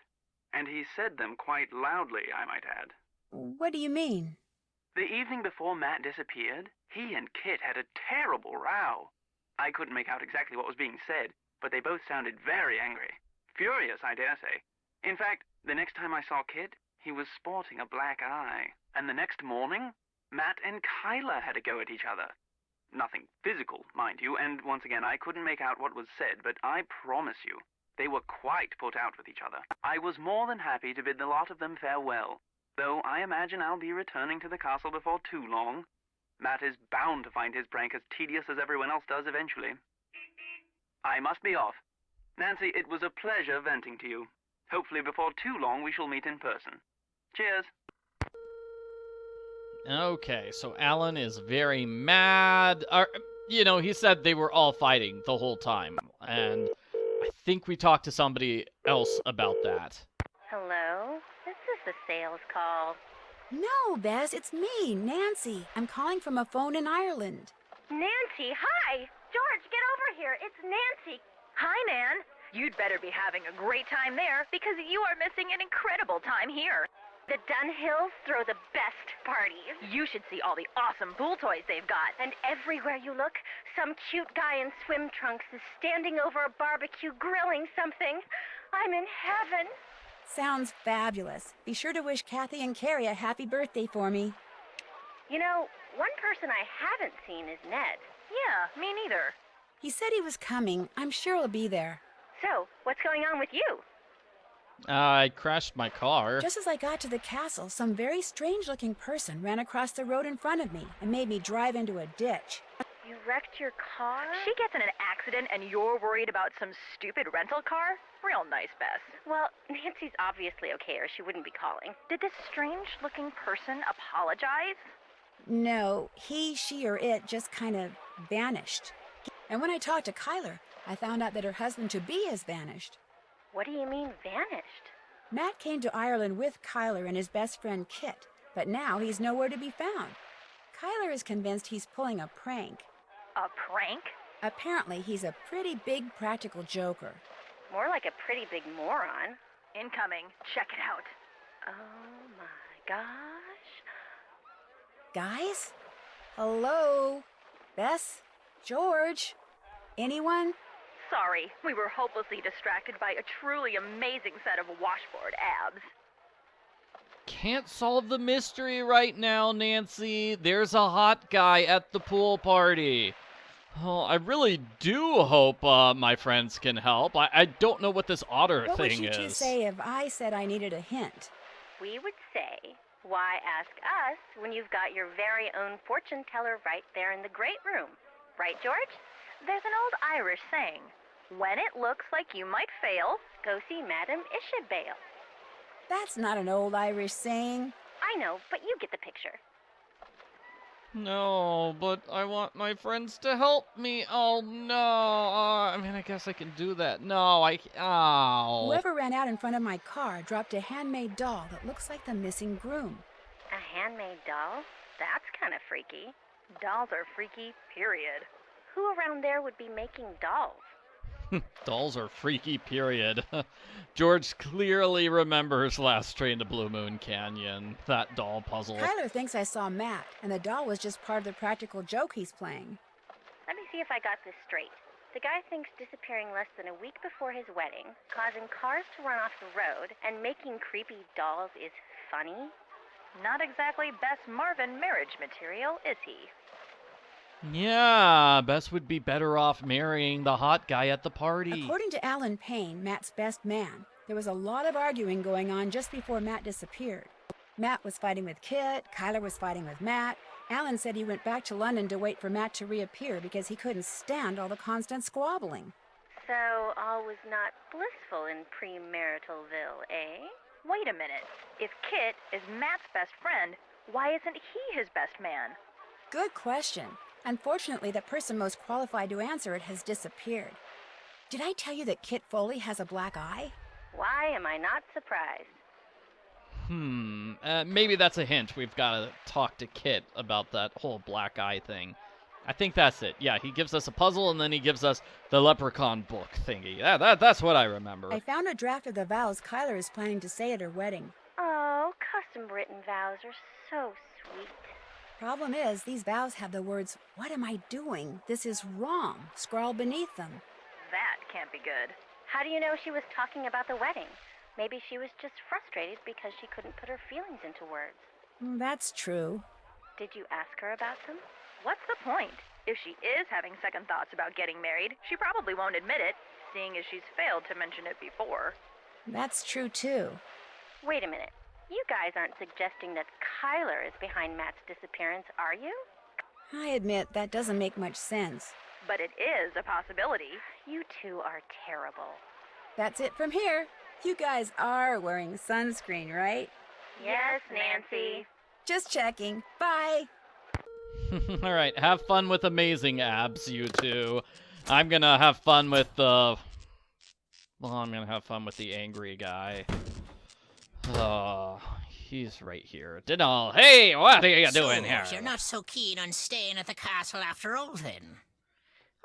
And he said them quite loudly, I might add. What do you mean? The evening before Matt disappeared, he and Kit had a terrible row. I couldn't make out exactly what was being said, but they both sounded very angry. Furious, I dare say. In fact, the next time I saw Kit, he was sporting a black eye. And the next morning, Matt and Kyler had a go at each other. Nothing physical, mind you, and once again, I couldn't make out what was said, but I promise you, they were quite put out with each other. I was more than happy to bid the lot of them farewell, though I imagine I'll be returning to the castle before too long. Matt is bound to find his prank as tedious as everyone else does eventually. I must be off. Nancy, it was a pleasure venting to you. Hopefully before too long we shall meet in person. Cheers. Okay, so Alan is very mad. He said they were all fighting the whole time, and I think we talked to somebody else about that. Hello? This is the sales call. No, Bess, it's me, Nancy. I'm calling from a phone in Ireland. Nancy, hi! George, get over here. It's Nancy. Hi, Nan. You'd better be having a great time there because you are missing an incredible time here. The Dunhills throw the best parties. You should see all the awesome pool toys they've got. And everywhere you look, some cute guy in swim trunks is standing over a barbecue grilling something. I'm in heaven. Sounds fabulous. Be sure to wish Kathy and Carrie a happy birthday for me. You know, one person I haven't seen is Ned. Yeah, me neither. He said he was coming. I'm sure he'll be there. So, what's going on with you? I crashed my car. Just as I got to the castle, some very strange-looking person ran across the road in front of me and made me drive into a ditch. You wrecked your car? She gets in an accident and you're worried about some stupid rental car? Real nice, Bess. Well, Nancy's obviously okay or she wouldn't be calling. Did this strange-looking person apologize? No, he, she, or it just kind of vanished. And when I talked to Kyler, I found out that her husband-to-be has vanished. What do you mean, vanished? Matt came to Ireland with Kyler and his best friend Kit, but now he's nowhere to be found. Kyler is convinced he's pulling a prank. A prank? Apparently, he's a pretty big practical joker. More like a pretty big moron. Incoming. Check it out. Oh my gosh. Guys? Hello? Bess? George? Anyone? Sorry, we were hopelessly distracted by a truly amazing set of washboard abs. Can't solve the mystery right now, Nancy. There's a hot guy at the pool party. Oh, I really do hope my friends can help. I don't know what this otter What would thing you two is. say if I said I needed a hint? We would say, why ask us when you've got your very own fortune teller right there in the great room? Right, George? There's an old Irish saying, when it looks like you might fail, go see Madame Ishabelle. That's not an old Irish saying. I know, but you get the picture. No, but I want my friends to help me. Oh, no. I mean, I guess I can do that. No, Ow. Whoever ran out in front of my car dropped a handmade doll that looks like the missing groom. A handmade doll? That's kind of freaky. Dolls are freaky, period. Who around there would be making dolls? Dolls are freaky, period. George clearly remembers Last Train to Blue Moon Canyon, that doll puzzle. Kyler thinks I saw Matt, and the doll was just part of the practical joke he's playing. Let me see if I got this straight. The guy thinks disappearing less than a week before his wedding, causing cars to run off the road, and making creepy dolls is funny? Not exactly Bess Marvin marriage material, is he? Yeah, Bess would be better off marrying the hot guy at the party. According to Alan Payne, Matt's best man, there was a lot of arguing going on just before Matt disappeared. Matt was fighting with Kit, Kyler was fighting with Matt. Alan said he went back to London to wait for Matt to reappear because he couldn't stand all the constant squabbling. So all was not blissful in premaritalville, eh? Wait a minute. If Kit is Matt's best friend, why isn't he his best man? Good question. Unfortunately, the person most qualified to answer it has disappeared. Did I tell you that Kit Foley has a black eye? Why am I not surprised? Maybe that's a hint. We've got to talk to Kit about that whole black eye thing. I think that's it. Yeah, he gives us a puzzle, and then he gives us the leprechaun book thingy. That's what I remember. I found a draft of the vows Kyler is planning to say at her wedding. Oh, custom-written vows are so sweet. Problem is, these vows have the words, "What am I doing? This is wrong," scrawled beneath them. That can't be good. How do you know she was talking about the wedding? Maybe she was just frustrated because she couldn't put her feelings into words. That's true. Did you ask her about them? What's the point? If she is having second thoughts about getting married, she probably won't admit it, seeing as she's failed to mention it before. That's true, too. Wait a minute. You guys aren't suggesting that Kyler is behind Matt's disappearance, are you? I admit that doesn't make much sense. But it is a possibility. You two are terrible. That's it from here. You guys are wearing sunscreen, right? Yes, Nancy. Just checking. Bye. All right, have fun with amazing abs, you two. I'm gonna have fun with the... Well, I'm gonna have fun with the angry guy. He's right here. Diddle. Hey, what are you doing here? You're not so keen on staying at the castle after all, then?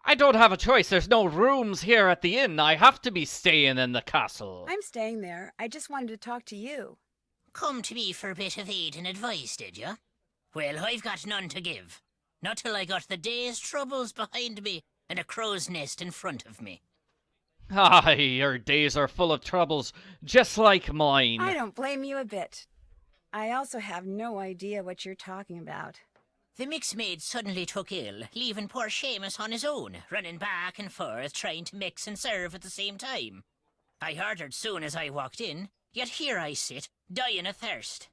I don't have a choice. There's no rooms here at the inn. I have to be staying in the castle. I'm staying there. I just wanted to talk to you. Come to me for a bit of aid and advice, did you? Well, I've got none to give. Not till I got the day's troubles behind me and a crow's nest in front of me. Ah, your days are full of troubles, just like mine. I don't blame you a bit. I also have no idea what you're talking about. The mixmaid suddenly took ill, leaving poor Seamus on his own, running back and forth trying to mix and serve at the same time. I heard her soon as I walked in, yet here I sit, dying of thirst.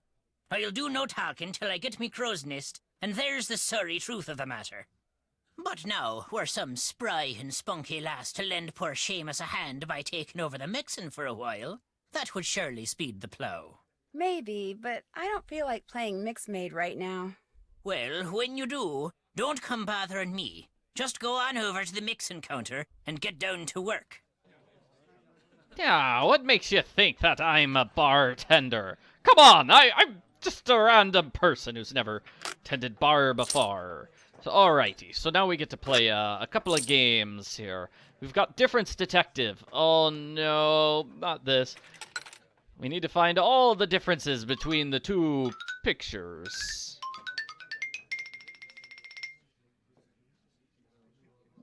I'll do no talking till I get me crow's nest, and there's the sorry truth of the matter. But now, were some spry and spunky lass to lend poor Seamus a hand by taking over the mixing for a while, that would surely speed the plough. Maybe, but I don't feel like playing mixmaid right now. Well, when you do, don't come bothering me. Just go on over to the mixing counter and get down to work. Yeah, what makes you think that I'm a bartender? Come on, I'm just a random person who's never tended bar before. So, alrighty, so now we get to play a couple of games here. We've got Difference Detective. Oh no, not this. We need to find all the differences between the two pictures.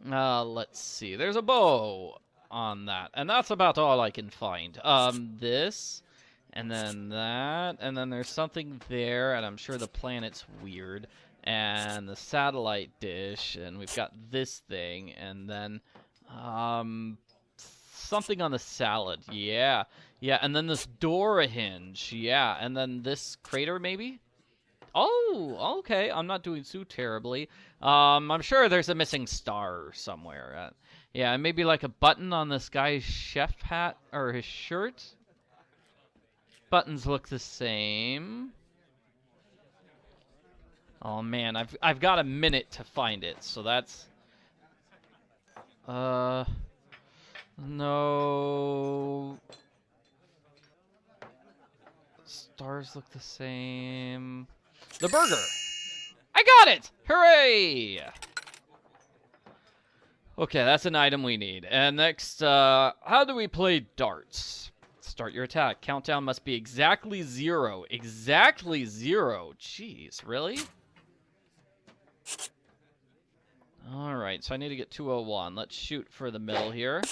Let's see. There's a bow on that, and that's about all I can find. This, and then that, and then there's something there, and I'm sure the planet's weird. and the satellite dish, and we've got this thing, and then something on the salad. Yeah, and then this door hinge. Yeah, and then this crater maybe. Oh, okay. I'm not doing too terribly. I'm sure there's a missing star somewhere. Yeah, and maybe like a button on this guy's chef hat or his shirt. Buttons look the same. Oh man, I've got a minute to find it, so that's no. Stars look the same. The burger! I got it! Hooray! Okay, that's an item we need. And next, how do we play darts? Start your attack. Countdown must be exactly 0. Exactly 0. Jeez, really? Alright, so I need to get 201. Let's shoot for the middle here.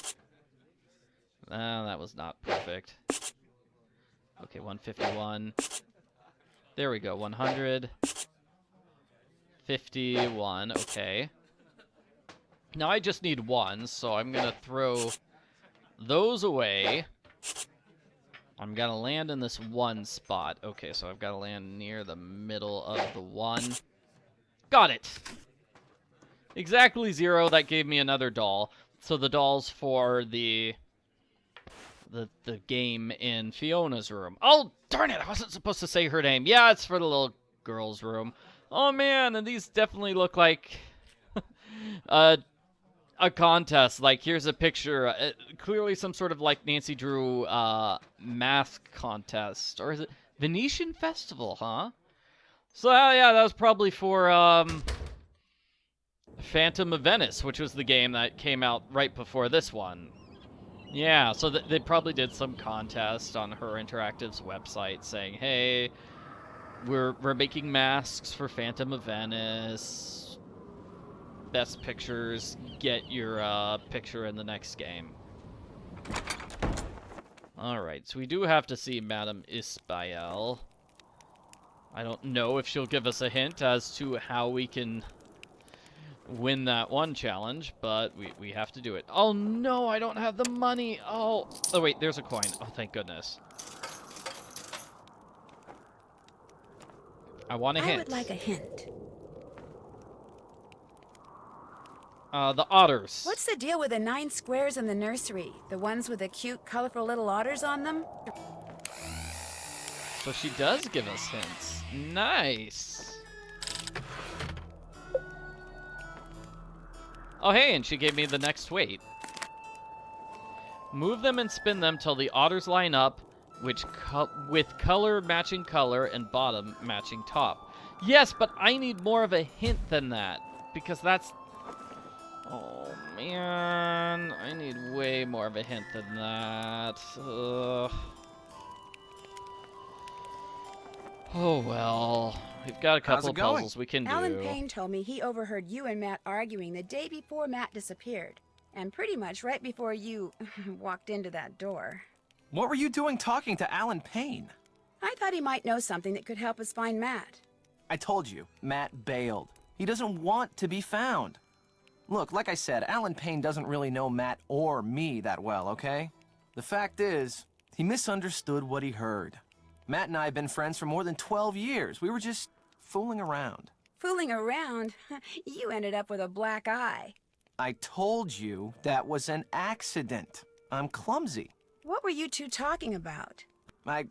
That was not perfect. Okay, 151. There we go, 100. 51, okay. Now I just need 1, so I'm gonna throw those away. I'm gonna land in this 1 spot. Okay, so I've gotta land near the middle of the 1. Got it! Exactly 0, that gave me another doll. So the doll's for the game in Fiona's room. Oh, darn it, I wasn't supposed to say her name. Yeah, it's for the little girl's room. Oh man, and these definitely look like a contest. Like, here's a picture. Clearly some sort of, like, Nancy Drew mask contest. Or is it Venetian Festival, huh? So, yeah, that was probably for Phantom of Venice, which was the game that came out right before this one. Yeah, so they probably did some contest on Her Interactive's website saying, hey, we're making masks for Phantom of Venice. Best pictures, get your picture in the next game. Alright, so we do have to see Madame Isbael. I don't know if she'll give us a hint as to how we can win that one challenge, but we have to do it. Oh no, I don't have the money. Oh wait, there's a coin. Oh, thank goodness. I want a hint. I would like a hint. The otters. What's the deal with the 9 squares in the nursery? The ones with the cute, colorful little otters on them? So she does give us hints. Nice. Oh, hey, and she gave me the next weight. Move them and spin them till the otters line up, with color matching color and bottom matching top. Yes, but I need more of a hint than that, because that's... Oh, man. I need way more of a hint than that. Ugh. Oh, well. We've got a couple of puzzles we can do. Alan Payne told me he overheard you and Matt arguing the day before Matt disappeared. And pretty much right before you walked into that door. What were you doing talking to Alan Payne? I thought he might know something that could help us find Matt. I told you, Matt bailed. He doesn't want to be found. Look, like I said, Alan Payne doesn't really know Matt or me that well, okay? The fact is, he misunderstood what he heard. Matt and I have been friends for more than 12 years. We were just fooling around. Fooling around? You ended up with a black eye. I told you that was an accident. I'm clumsy. What were you two talking about? I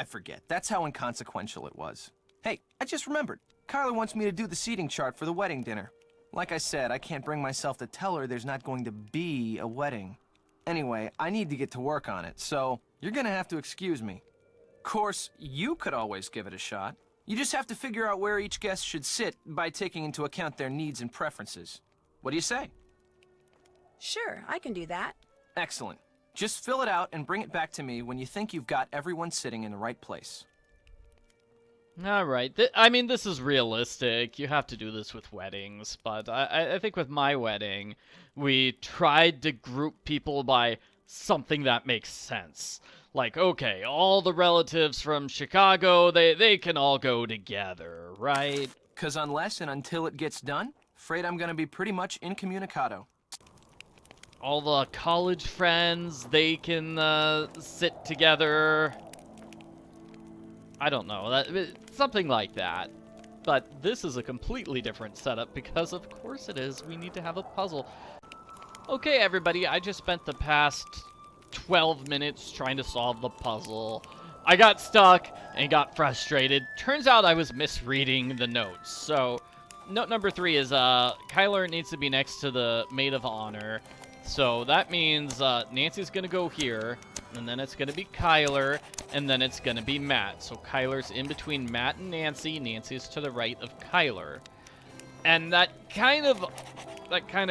forget. That's how inconsequential it was. Hey, I just remembered. Carla wants me to do the seating chart for the wedding dinner. Like I said, I can't bring myself to tell her there's not going to be a wedding. Anyway, I need to get to work on it, so you're gonna have to excuse me. Of course, you could always give it a shot. You just have to figure out where each guest should sit by taking into account their needs and preferences. What do you say? Sure, I can do that. Excellent. Just fill it out and bring it back to me when you think you've got everyone sitting in the right place. All right. I mean, this is realistic. You have to do this with weddings. But I think with my wedding, we tried to group people by something that makes sense. Like, okay, all the relatives from Chicago, they can all go together, right? 'Cause unless and until it gets done, afraid I'm gonna be pretty much incommunicado. All the college friends, they can sit together. I don't know, something like that. But this is a completely different setup because of course it is. We need to have a puzzle. Okay, everybody, I just spent the past 12 minutes trying to solve the puzzle. I got stuck and got frustrated. Turns out I was misreading the notes. So, note number 3 is Kyler needs to be next to the maid of honor. So that means Nancy's gonna go here, and then it's gonna be Kyler, and then it's gonna be Matt. So Kyler's in between Matt and Nancy. Nancy's to the right of Kyler. And that kind of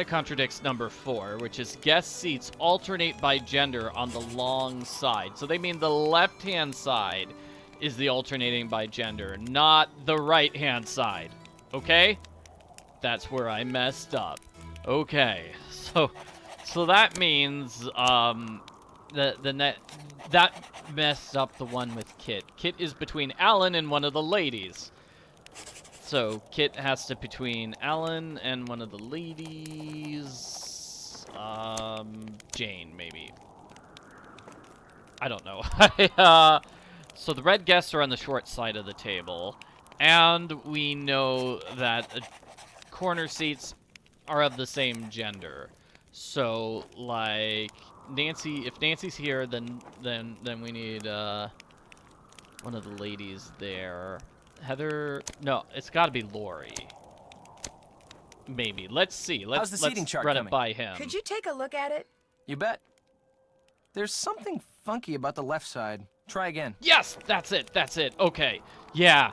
contradicts number 4, which is guest seats alternate by gender on the long side. So they mean the left-hand side is the alternating by gender, not the right-hand side. Okay? That's where I messed up. Okay, so that means that messed up the one with Kit. Kit is between Alan and one of the ladies. So Kit has to between Alan and one of the ladies. Jane, maybe. I don't know. So the red guests are on the short side of the table. And we know that corner seats are of the same gender. So, like, Nancy, if Nancy's here, then we need one of the ladies there. Heather, no, it's got to be Lori. Maybe. Let's see. How's the seating chart run coming? it by him. Could you take a look at it? You bet. There's something funky about the left side. Try again. Yes, that's it. That's it. Okay. Yeah.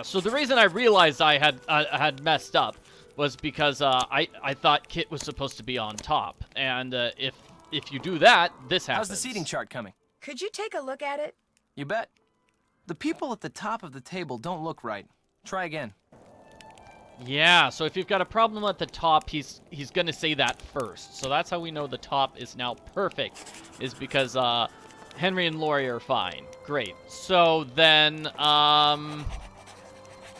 So the reason I realized I had messed up was because I thought Kit was supposed to be on top, and if you do that, this happens. How's the seating chart coming? Could you take a look at it? You bet. The people at the top of the table don't look right. Try again. Yeah, so if you've got a problem at the top, he's going to say that first. So that's how we know the top is now perfect, is because Henry and Lori are fine. Great. So then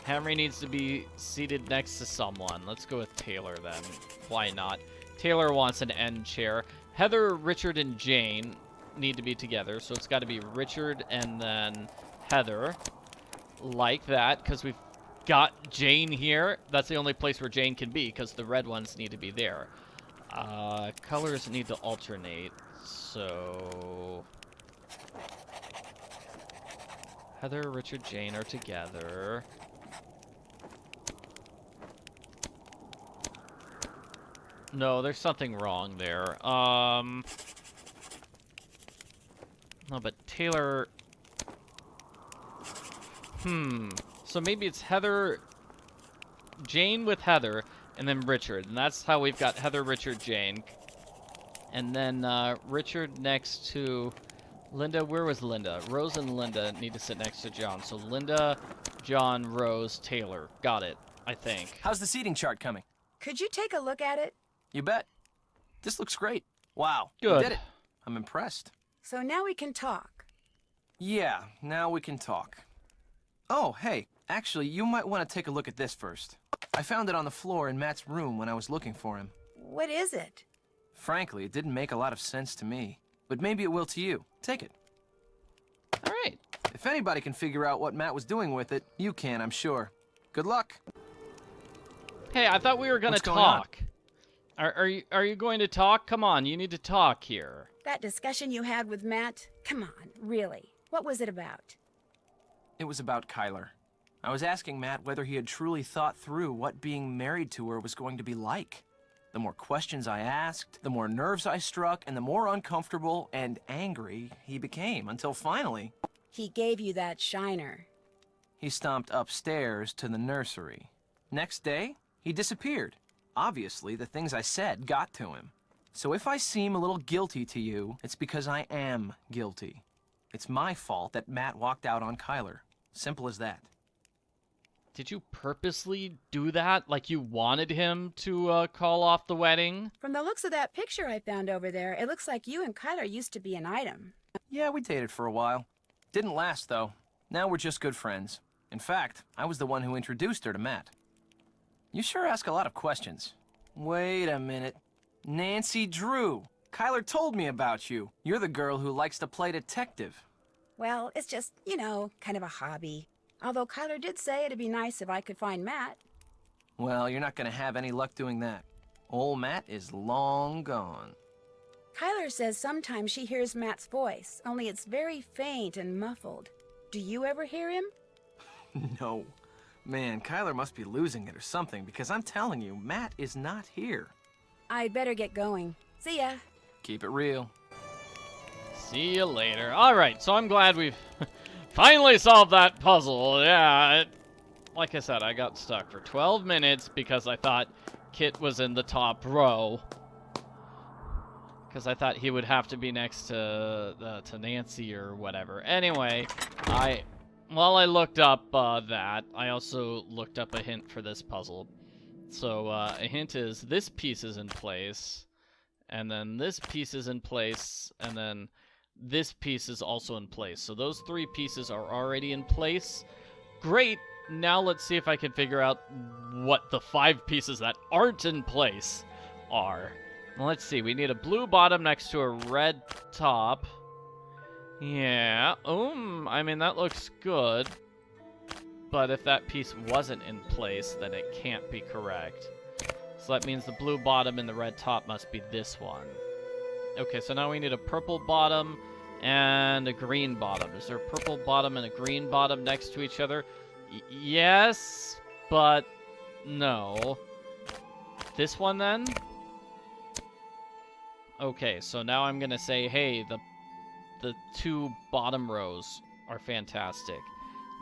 Henry needs to be seated next to someone. Let's go with Taylor then. Why not? Taylor wants an end chair. Heather, Richard, and Jane need to be together, so it's got to be Richard and then Heather. Like that, because we've got Jane here. That's the only place where Jane can be, because the red ones need to be there. Colors need to alternate, so Heather, Richard, Jane are together. No, there's something wrong there. No, but Taylor... So maybe it's Heather... Jane with Heather, and then Richard. And that's how we've got Heather, Richard, Jane. And then Richard next to... Linda, where was Linda? Rose and Linda need to sit next to John. So Linda, John, Rose, Taylor. Got it, I think. How's the seating chart coming? Could you take a look at it? You bet. This looks great. Wow. Good. You did it. I'm impressed. So now we can talk. Yeah, now we can talk. Oh, hey, actually, you might want to take a look at this first. I found it on the floor in Matt's room when I was looking for him. What is it? Frankly, it didn't make a lot of sense to me. But maybe it will to you. Take it. All right. If anybody can figure out what Matt was doing with it, you can, I'm sure. Good luck. Hey, I thought we were going to talk. Are you going to talk? Come on, you need to talk here. That discussion you had with Matt? Come on, really. What was it about? It was about Kyler. I was asking Matt whether he had truly thought through what being married to her was going to be like. The more questions I asked, the more nerves I struck, and the more uncomfortable and angry he became, until finally... He gave you that shiner. He stomped upstairs to the nursery. Next day, he disappeared. Obviously, the things I said got to him. So if I seem a little guilty to you, it's because I am guilty. It's my fault that Matt walked out on Kyler. Simple as that. Did you purposely do that? Like you wanted him to call off the wedding? From the looks of that picture I found over there, it looks like you and Kyler used to be an item. Yeah, we dated for a while. Didn't last, though. Now we're just good friends. In fact, I was the one who introduced her to Matt. You sure ask a lot of questions. Wait a minute. Nancy Drew. Kyler told me about you. You're the girl who likes to play detective. Well, it's just, you know, kind of a hobby. Although Kyler did say it'd be nice if I could find Matt. Well, you're not gonna have any luck doing that. Old Matt is long gone. Kyler says sometimes she hears Matt's voice, only it's very faint and muffled. Do you ever hear him? No. Man, Kyler must be losing it or something, because I'm telling you, Matt is not here. I'd better get going. See ya. Keep it real. See you later. Alright, so I'm glad we've finally solved that puzzle. Yeah, like I said, I got stuck for 12 minutes because I thought Kit was in the top row. Because I thought he would have to be next to Nancy or whatever. Anyway, while I looked up that, I also looked up a hint for this puzzle. So a hint is this piece is in place, and then this piece is in place, and then this piece is also in place. So those three pieces are already in place. Great. Now let's see if I can figure out what the 5 pieces that aren't in place are. Well, let's see. We need a blue bottom next to a red top. Yeah. I mean, that looks good. But if that piece wasn't in place, then it can't be correct. So that means the blue bottom and the red top must be this one. Okay, so now we need a purple bottom and a green bottom. Is there a purple bottom and a green bottom next to each other? Yes, but no. This one then? Okay, so now I'm gonna say, hey, the 2 bottom rows are fantastic.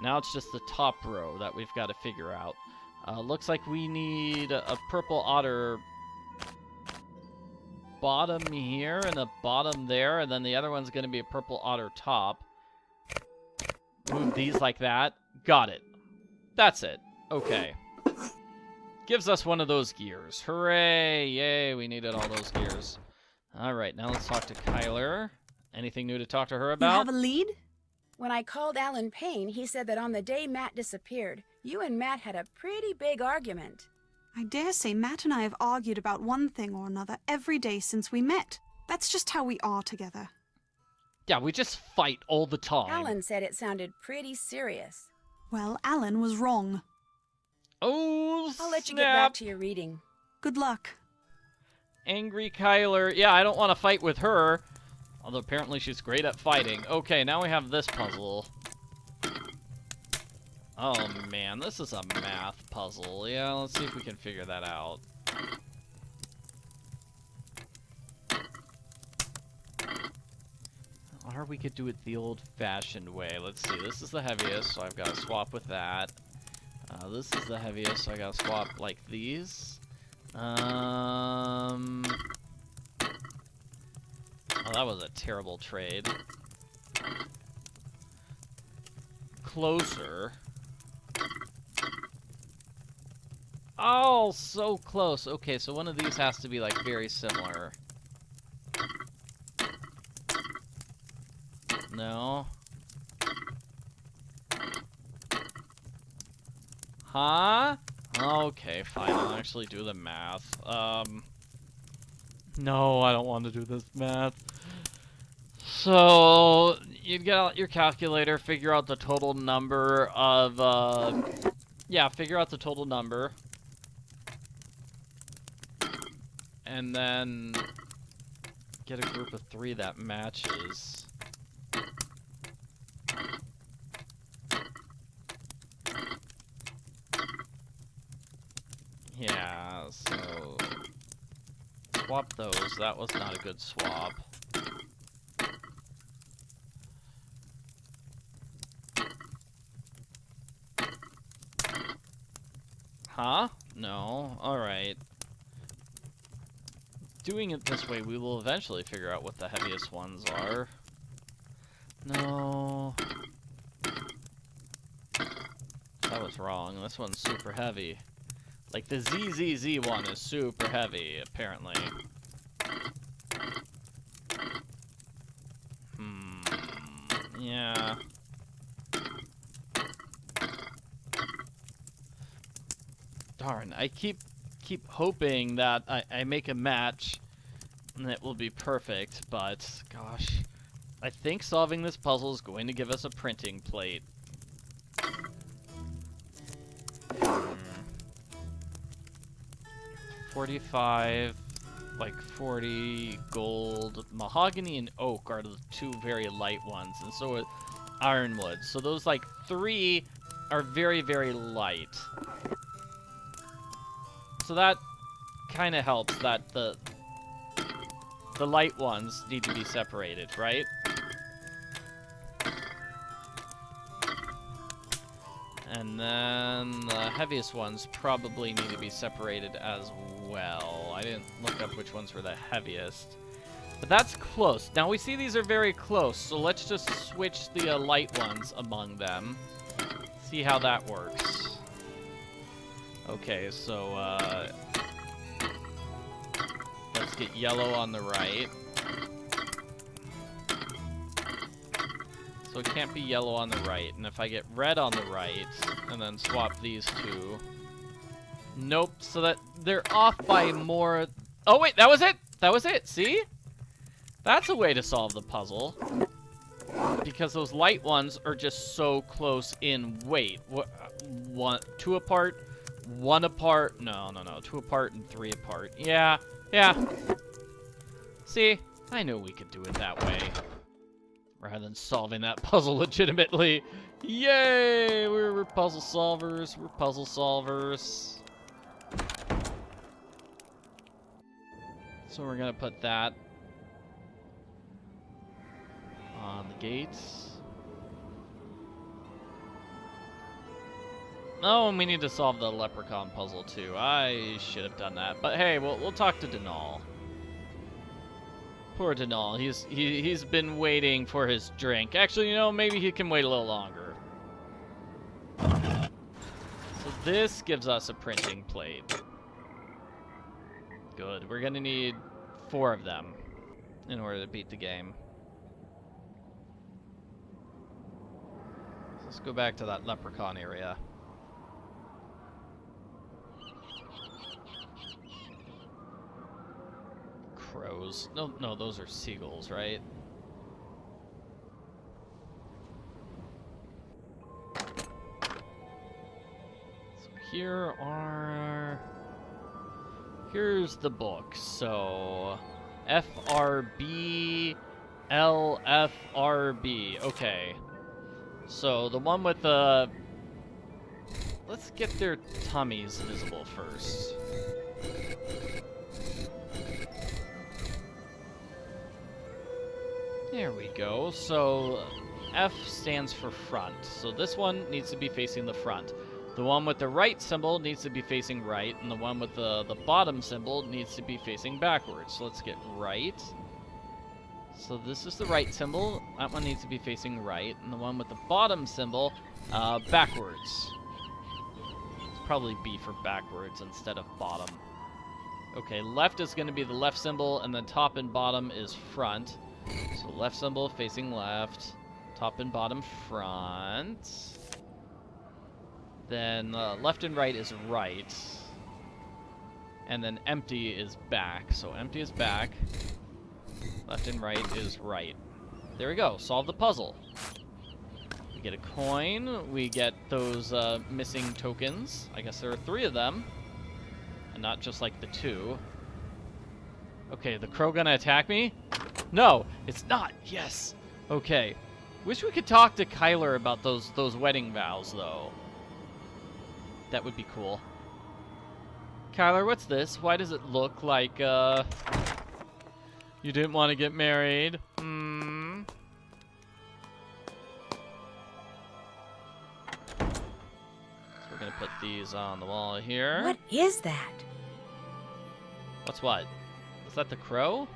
Now it's just the top row that we've got to figure out. Looks like we need a purple otter bottom here and a bottom there, and then the other one's going to be a purple otter top. Move these like that. Got it. That's it. Okay. Gives us one of those gears. Hooray! Yay, we needed all those gears. Alright, now let's talk to Kyler. Anything new to talk to her about? You have a lead? When I called Alan Payne, he said that on the day Matt disappeared, you and Matt had a pretty big argument. I dare say Matt and I have argued about one thing or another every day since we met. That's just how we are together. Yeah, we just fight all the time. Alan said it sounded pretty serious. Well, Alan was wrong. Oh, I'll let you get back to your reading. Good luck. Angry Kyler. Yeah, I don't want to fight with her. Although apparently she's great at fighting. Okay, now we have this puzzle. Oh man, this is a math puzzle. Yeah, let's see if we can figure that out. Or we could do it the old-fashioned way. Let's see, this is the heaviest, so I've got to swap with that. This is the heaviest, so I got to swap like these. Oh, that was a terrible trade. Closer. Oh, so close. Okay, so one of these has to be, like, very similar. No. Huh? Okay, fine. I'll actually do the math. No, I don't want to do this math. So, you'd get out your calculator, figure out the total number of, yeah, figure out the total number. And then get a group of 3 that matches. Yeah, so swap those. That was not a good swap. Huh? No. Alright. Doing it this way, we will eventually figure out what the heaviest ones are. No. That was wrong. This one's super heavy. Like, the ZZZ one is super heavy, apparently. Yeah. Darn, I keep hoping that I make a match and it will be perfect, but gosh, I think solving this puzzle is going to give us a printing plate. 45, like 40 gold. Mahogany and oak are the two very light ones, and so is ironwood. So those like 3 are very, very light. So that kind of helps that the light ones need to be separated, right? And then the heaviest ones probably need to be separated as well. I didn't look up which ones were the heaviest. But that's close. Now we see these are very close, so let's just switch the light ones among them. See how that works. Okay, so let's get yellow on the right. So it can't be yellow on the right. And if I get red on the right, and then swap these two. Nope, so that they're off by more. Oh wait, that was it! That was it, see? That's a way to solve the puzzle. Because those light ones are just so close in weight. What, 2 apart, 1 apart. No, 2 apart and 3 apart. Yeah. See, I knew we could do it that way. Rather than solving that puzzle legitimately. Yay! We're puzzle solvers. We're puzzle solvers. So we're gonna put that on the gates. Oh, and we need to solve the leprechaun puzzle too. I should have done that. But hey, we'll talk to Denal. Poor Denal. He's been waiting for his drink. Actually, you know, maybe he can wait a little longer. So this gives us a printing plate. Good. We're gonna need 4 of them in order to beat the game. Let's go back to that leprechaun area. Crows. No, those are seagulls, right? So here's the book. So FRB, LFRB. Okay. So the one with the... Let's get their tummies visible first. There we go. So F stands for front. So this one needs to be facing the front. The one with the right symbol needs to be facing right, and the one with the bottom symbol needs to be facing backwards. So let's get right. So this is the right symbol. That one needs to be facing right, and the one with the bottom symbol, backwards. It's probably B for backwards instead of bottom. Okay, left is going to be the left symbol, and then top and bottom is front. So left symbol facing left, top and bottom front. Then left and right is right. And then empty is back. So empty is back. Left and right is right. There we go. Solve the puzzle. We get a coin. We get those missing tokens. I guess there are 3 of them. And not just like the 2. Okay, the crow gonna attack me? No, it's not. Yes. Okay. Wish we could talk to Kyler about those wedding vows, though. That would be cool. Kyler, what's this? Why does it look like, you didn't want to get married? So we're gonna put these on the wall here. What is that? What's what? Is that the crow?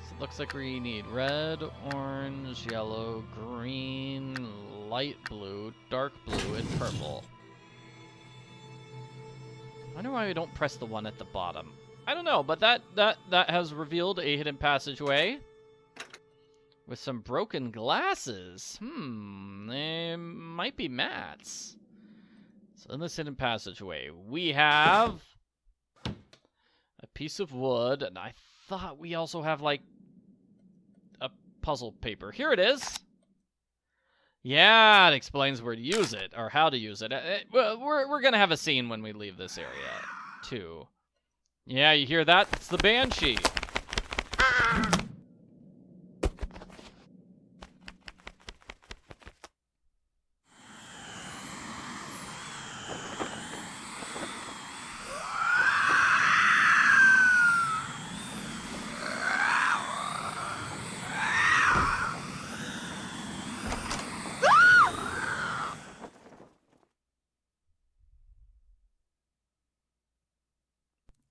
So it looks like we need red, orange, yellow, green, light blue, dark blue, and purple. I wonder why we don't press the one at the bottom. I don't know, but that has revealed a hidden passageway. with some broken glasses. They might be Matt's. So in this hidden passageway, we have a piece of wood, and I thought we also have, like, a puzzle paper. Here it is. Yeah, it explains where to use it, or how to use it. Well, we're gonna have a scene when we leave this area, too. Yeah, you hear that? It's the Banshee.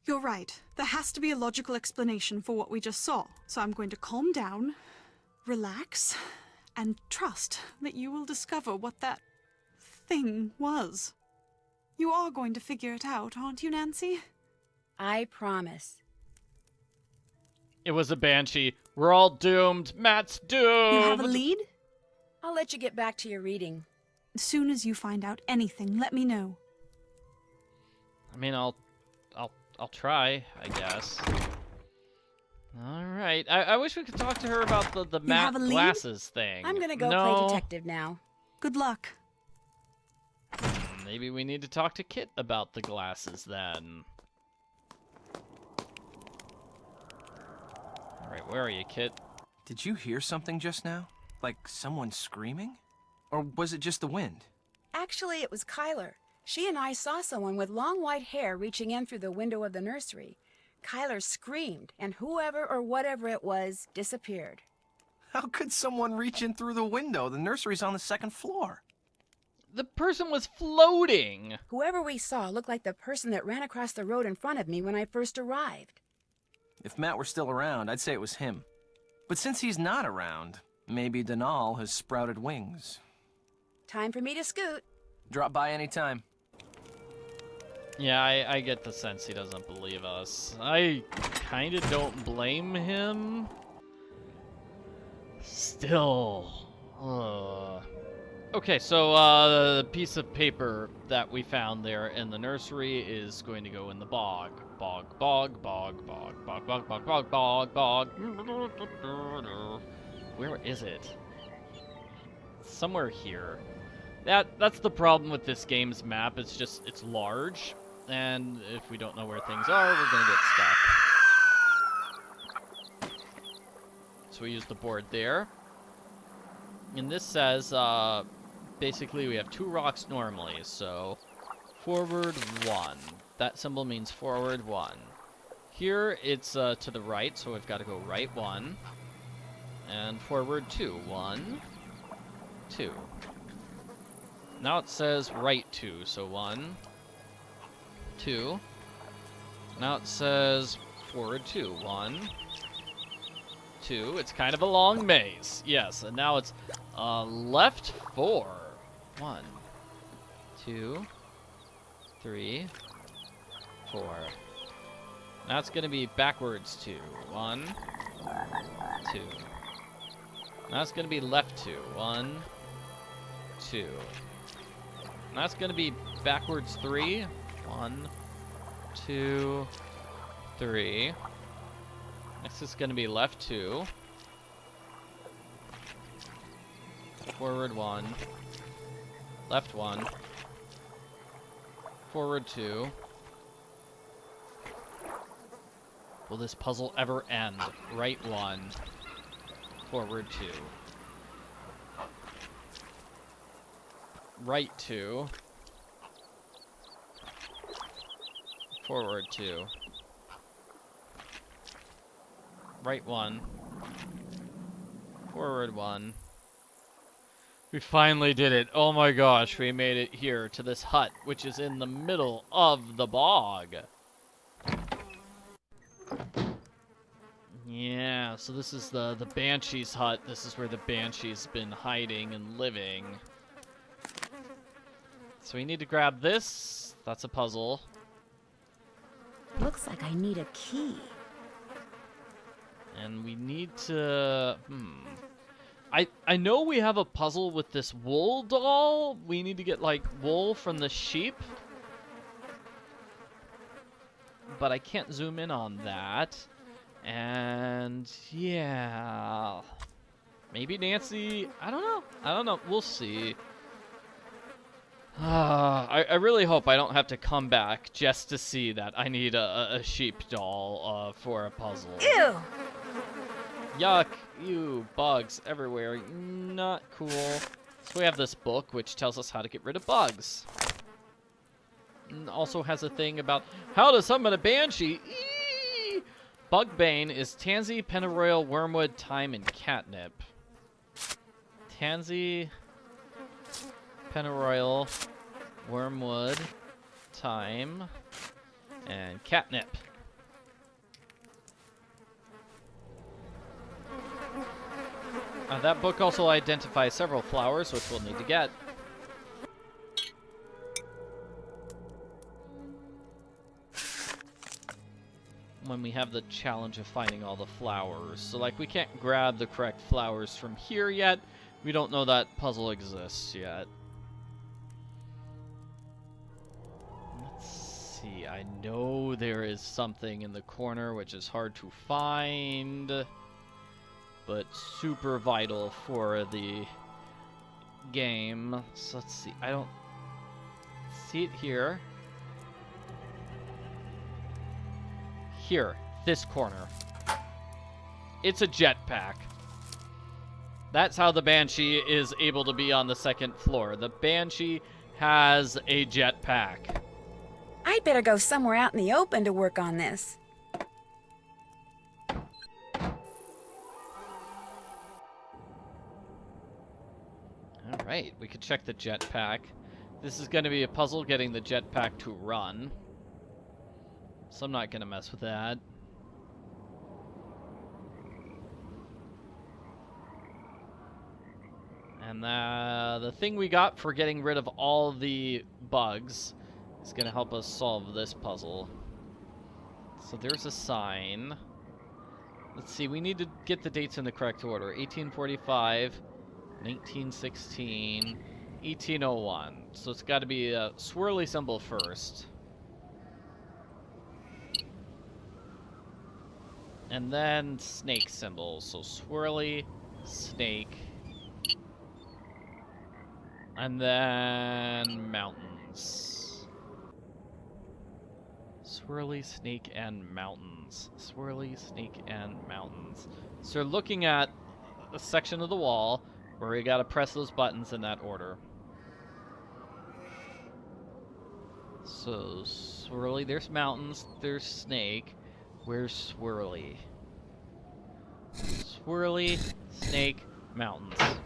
You're right. There has to be a logical explanation for what we just saw. So I'm going to calm down, relax, and trust that you will discover what that thing was. You are going to figure it out, aren't you, Nancy? I promise. It was a Banshee. We're all doomed. Matt's doomed. You have a lead? I'll let you get back to your reading. As soon as you find out anything, let me know. I mean, I'll try, I guess. All right. I wish we could talk to her about the Matt glasses thing. I'm gonna go play detective now. Good luck. Maybe we need to talk to Kit about the glasses then. All right, where are you, Kit? Did you hear something just now? Like someone screaming? Or was it just the wind? Actually, it was Kyler. She and I saw someone with long white hair reaching in through the window of the nursery. Kyler screamed, and whoever or whatever it was disappeared. How could someone reach in through the window? The nursery's on the second floor. The person was floating. Whoever we saw looked like the person that ran across the road in front of me when I first arrived. If Matt were still around, I'd say it was him. But since he's not around, maybe Denal has sprouted wings. Time for me to scoot. Drop by anytime. Yeah, I get the sense he doesn't believe us. I kind of don't blame him. Still. Okay, so the piece of paper that we found there in the nursery is going to go in the bog. Bog, bog, bog, bog, bog, bog, bog, bog, bog, bog. Where is it? Somewhere here. That's the problem with this game's map. It's large, and if we don't know where things are, we're gonna get stuck. So we use the board there. And this says, basically we have 2 rocks normally, so forward 1. That symbol means forward 1. Here it's to the right, so we've got to go right 1. And forward 2. 1, 2. Now it says right 2, so 1, 2. Now it says forward 2, 1, 2. It's kind of a long maze, yes. And now it's left 4, 1, 2, 3, 4. Now it's going to be backwards 2, 1, 2. Now it's going to be left 2, 1, 2. Now it's going to be backwards 3. 1, 2, 3. Next is going to be left 2. Forward 1. Left 1. Forward 2. Will this puzzle ever end? Right 1. Forward 2. Right 2. Forward 2. Right 1. Forward 1. We finally did it. Oh my gosh, we made it here to this hut, which is in the middle of the bog. Yeah, so this is the Banshee's hut. This is where the Banshee's been hiding and living. So we need to grab this. That's a puzzle. Looks like I need a key. And we need to... I know we have a puzzle with this wool doll. We need to get, like, wool from the sheep. But I can't zoom in on that. And, yeah. Maybe Nancy... I don't know. I don't know. We'll see. I really hope I don't have to come back just to see that I need a sheep doll for a puzzle. Ew! Yuck. Ew. Bugs everywhere. Not cool. So we have this book which tells us how to get rid of bugs. And also has a thing about how to summon a banshee. Eee! Bugbane is tansy, pennyroyal, wormwood, thyme, and catnip. Tansy, pennyroyal, wormwood, thyme, and catnip. That book also identifies several flowers, which we'll need to get. When we have the challenge of finding all the flowers. So, like, we can't grab the correct flowers from here yet. We don't know that puzzle exists yet. Let's see. I know there is something in the corner which is hard to find, but super vital for the game. So let's see. I don't see it here. Here, this corner. It's a jetpack. That's how the Banshee is able to be on the second floor. The Banshee has a jetpack. I'd better go somewhere out in the open to work on this. All right, we could check the jetpack. This is going to be a puzzle getting the jetpack to run. So I'm not going to mess with that. And the thing we got for getting rid of all the bugs is going to help us solve this puzzle. So there's a sign. Let's see, we need to get the dates in the correct order. 1845, 1916, 1801. So it's got to be a swirly symbol first. And then snake symbols. So swirly, snake, and then mountains. Swirly, snake, and mountains. Swirly, snake, and mountains. So we're looking at a section of the wall where we gotta press those buttons in that order. So swirly, there's mountains, there's snake. Where's swirly? Swirly, snake, mountains.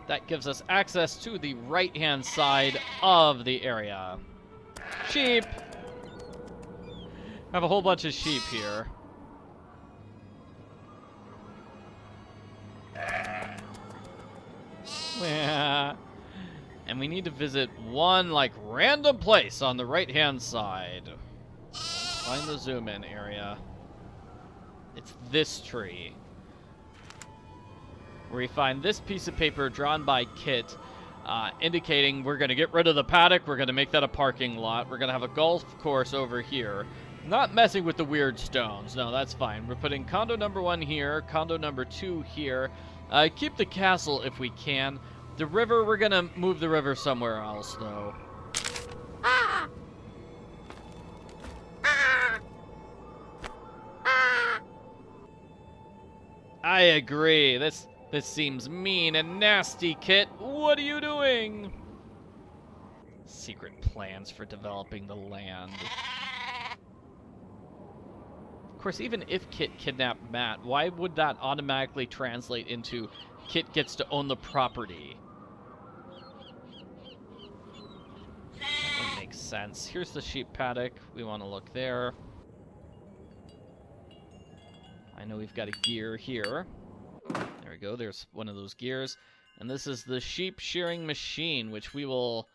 That gives us access to the right-hand side of the area. Sheep! I have a whole bunch of sheep here. Yeah. And we need to visit one, like, random place on the right-hand side. Find the zoom-in area. It's this tree. Where we find this piece of paper drawn by Kit, indicating we're going to get rid of the paddock, we're going to make that a parking lot, we're going to have a golf course over here. Not messing with the weird stones. No, that's fine. We're putting condo number 1 here, condo number 2 here. Keep the castle if we can. The river, we're going to move the river somewhere else, though. I agree. This seems mean and nasty, Kit. What are you doing? Secret plans for developing the land. Of course, even if Kit kidnapped Matt, why would that automatically translate into Kit gets to own the property? That would make sense. Here's the sheep paddock. We want to look there. I know we've got a gear here. There we go. There's one of those gears. And this is the sheep shearing machine, which we will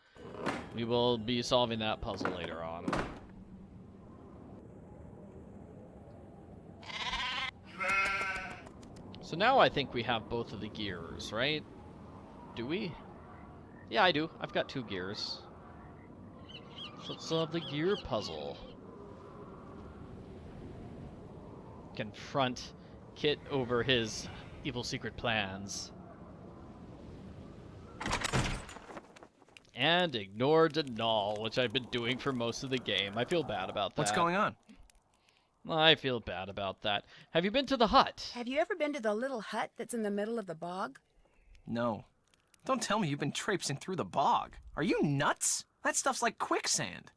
be solving that puzzle later on. So now I think we have both of the gears, right? Do we? Yeah, I do. I've got 2 gears. So let's solve the gear puzzle. Confront Kit over his evil secret plans. And ignore Denal, which I've been doing for most of the game. I feel bad about that. What's going on? I feel bad about that. Have you been to the hut? Have you ever been to the little hut that's in the middle of the bog? No. Don't tell me you've been traipsing through the bog. Are you nuts? That stuff's like quicksand.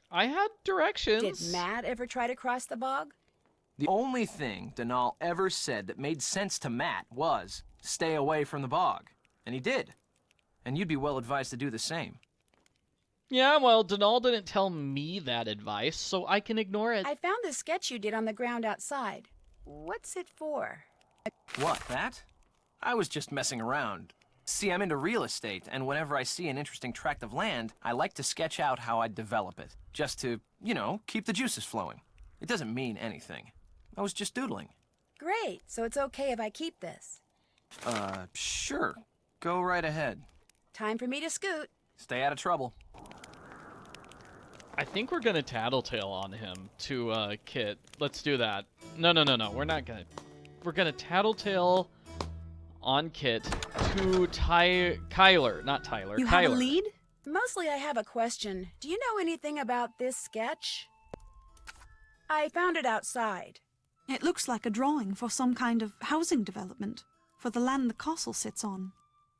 I had directions. Did Matt ever try to cross the bog? The only thing Denal ever said that made sense to Matt was, stay away from the bog. And he did. And you'd be well advised to do the same. Yeah, well, Denal didn't tell me that advice, so I can ignore it. I found the sketch you did on the ground outside. What's it for? What, that? I was just messing around. See, I'm into real estate, and whenever I see an interesting tract of land, I like to sketch out how I'd develop it. Just to, you know, keep the juices flowing. It doesn't mean anything. I was just doodling. Great, so it's okay if I keep this. Sure. Go right ahead. Time for me to scoot. Stay out of trouble. I think we're gonna tattletale on him to Kit. Let's do that. No. We're not gonna. We're gonna tattletale on Kit to Kyler, not Tyler. You Kyler. have a lead? Mostly I have a question. Do you know anything about this sketch? I found it outside. It looks like a drawing for some kind of housing development, for the land the castle sits on.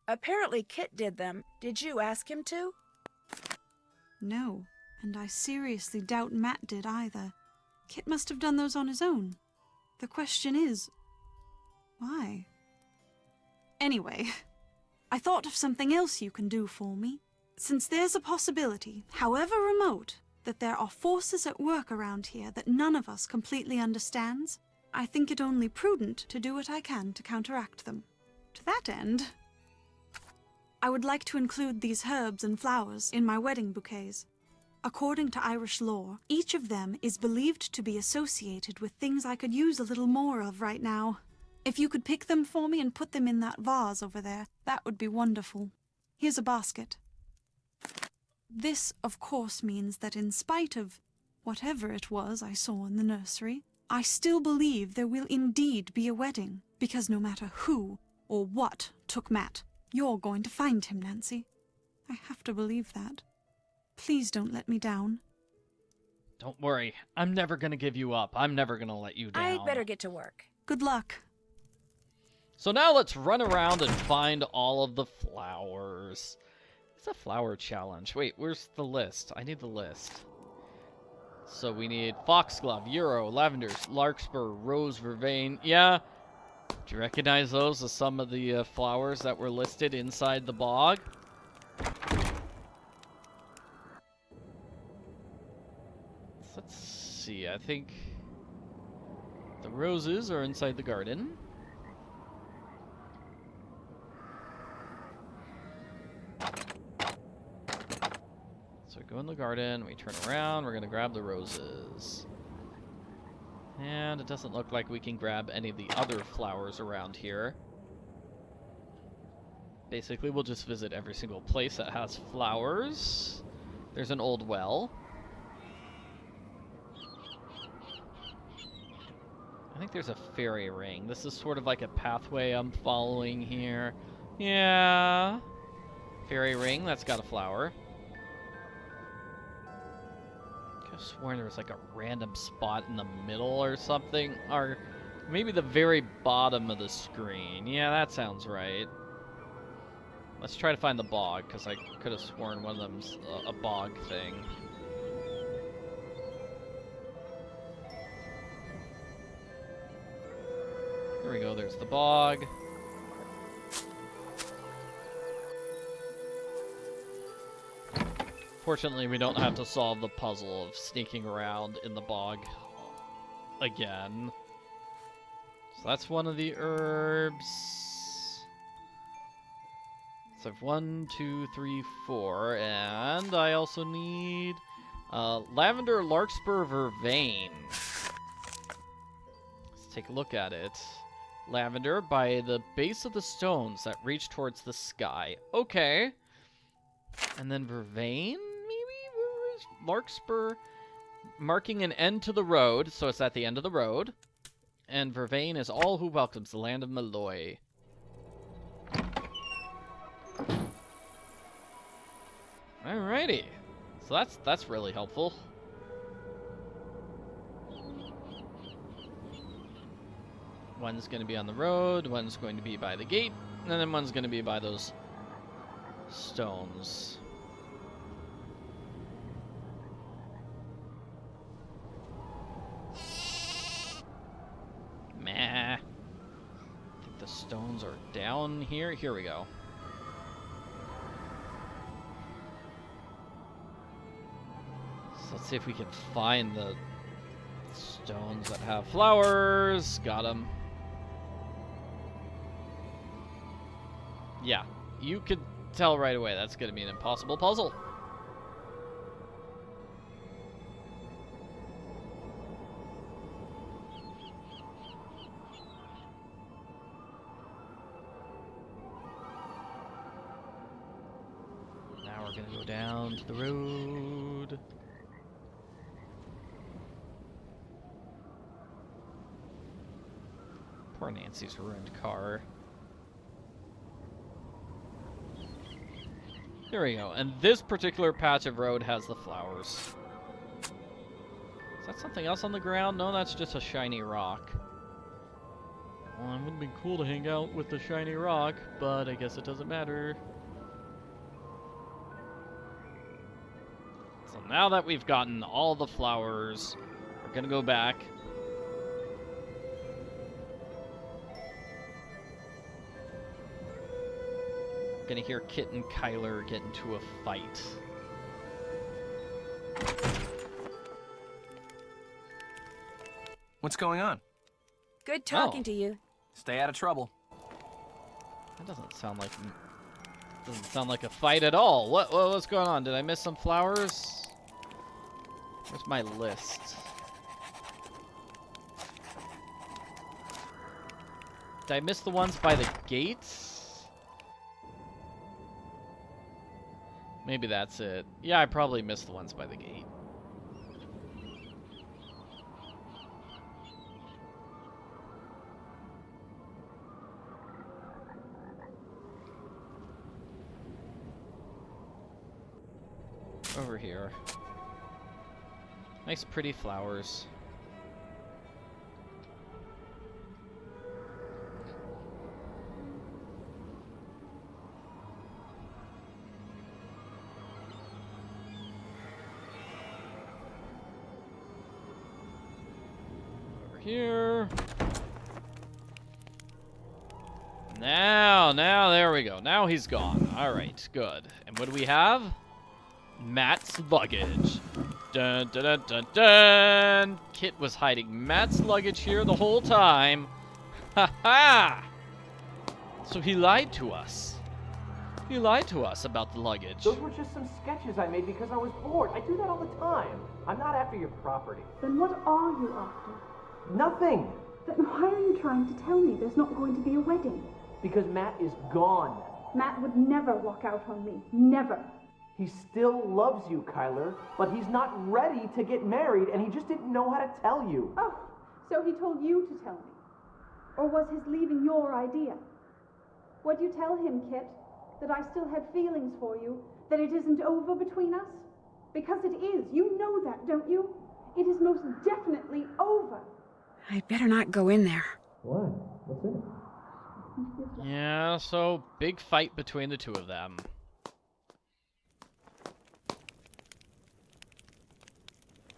Apparently Kit did them. Did you ask him to? No, and I seriously doubt Matt did either. Kit must have done those on his own. The question is, why? Anyway, I thought of something else you can do for me. Since there's a possibility, however remote, that there are forces at work around here that none of us completely understands, I think it only prudent to do what I can to counteract them. To that end, I would like to include these herbs and flowers in my wedding bouquets. According to Irish lore, each of them is believed to be associated with things I could use a little more of right now. If you could pick them for me and put them in that vase over there, that would be wonderful. Here's a basket. This, of course, means that in spite of whatever it was I saw in the nursery, I still believe there will indeed be a wedding, because no matter who or what took Matt, you're going to find him, Nancy. I have to believe that. Please don't let me down. Don't worry. I'm never gonna give you up. I'm never gonna let you down. I'd better get to work. Good luck. So now let's run around and find all of the flowers. It's a flower challenge. Wait, where's the list? I need the list. So we need foxglove, euro, lavender, larkspur, rose, vervain. Yeah. Do you recognize those as some of the flowers that were listed inside the bog? Let's see. I think the roses are inside the garden. So we go in the garden, we turn around, we're gonna grab the roses. And it doesn't look like we can grab any of the other flowers around here. Basically, we'll just visit every single place that has flowers. There's an old well. I think there's a fairy ring. This is sort of like a pathway I'm following here. Yeah. Fairy ring, that's got a flower. I could have sworn there was like a random spot in the middle or something. Or maybe the very bottom of the screen. Yeah, that sounds right. Let's try to find the bog, because I could have sworn one of them's a bog thing. There we go, there's the bog. Fortunately, we don't have to solve the puzzle of sneaking around in the bog again. So that's one of the herbs. So I have 1, 2, 3, 4, and I also need lavender, larkspur, vervain. Let's take a look at it. lavender by the base of the stones that reach towards the sky. Okay. And then vervain, maybe? Larkspur, marking an end to the road, so it's at the end of the road. And vervain is all who welcomes the land of Malloy. Alrighty. So that's really helpful. One's going to be on the road, one's going to be by the gate, and then one's going to be by those stones. Meh. I think the stones are down here. Here we go. So let's see if we can find the stones that have flowers. Got them. Yeah, you could tell right away that's going to be an impossible puzzle. Now we're going to go down to the road. Poor Nancy's ruined car. Here we go. And this particular patch of road has the flowers. Is that something else on the ground? No, that's just a shiny rock. Well, it would have been cool to hang out with the shiny rock, but I guess it doesn't matter. So now that we've gotten all the flowers, we're gonna go back. Gonna hear Kit and Kyler get into a fight. What's going on? Good talking to you. Stay out of trouble. That doesn't sound like a fight at all. What's going on? Did I miss some flowers? Where's my list? Did I miss the ones by the gates? Maybe that's it. Yeah, I probably missed the ones by the gate. Over here. Nice pretty flowers. Here. Now, there we go. Now he's gone. All right, good. And what do we have? Matt's luggage. Dun, dun, dun, dun, dun. Kit was hiding Matt's luggage here the whole time. Ha ha! So he lied to us. He lied to us about the luggage. Those were just some sketches I made because I was bored. I do that all the time. I'm not after your property. Then what are you after? Nothing. Then why are you trying to tell me there's not going to be a wedding? Because Matt is gone. Matt would never walk out on me. Never. He still loves you, Kyler, but he's not ready to get married, and he just didn't know how to tell you. Oh, so he told you to tell me? Or was his leaving your idea? What'd you tell him, Kit? That I still had feelings for you? That it isn't over between us? Because it is. You know that, don't you? It is most definitely over. I'd better not go in there. What? What's in it? Yeah, so big fight between the two of them.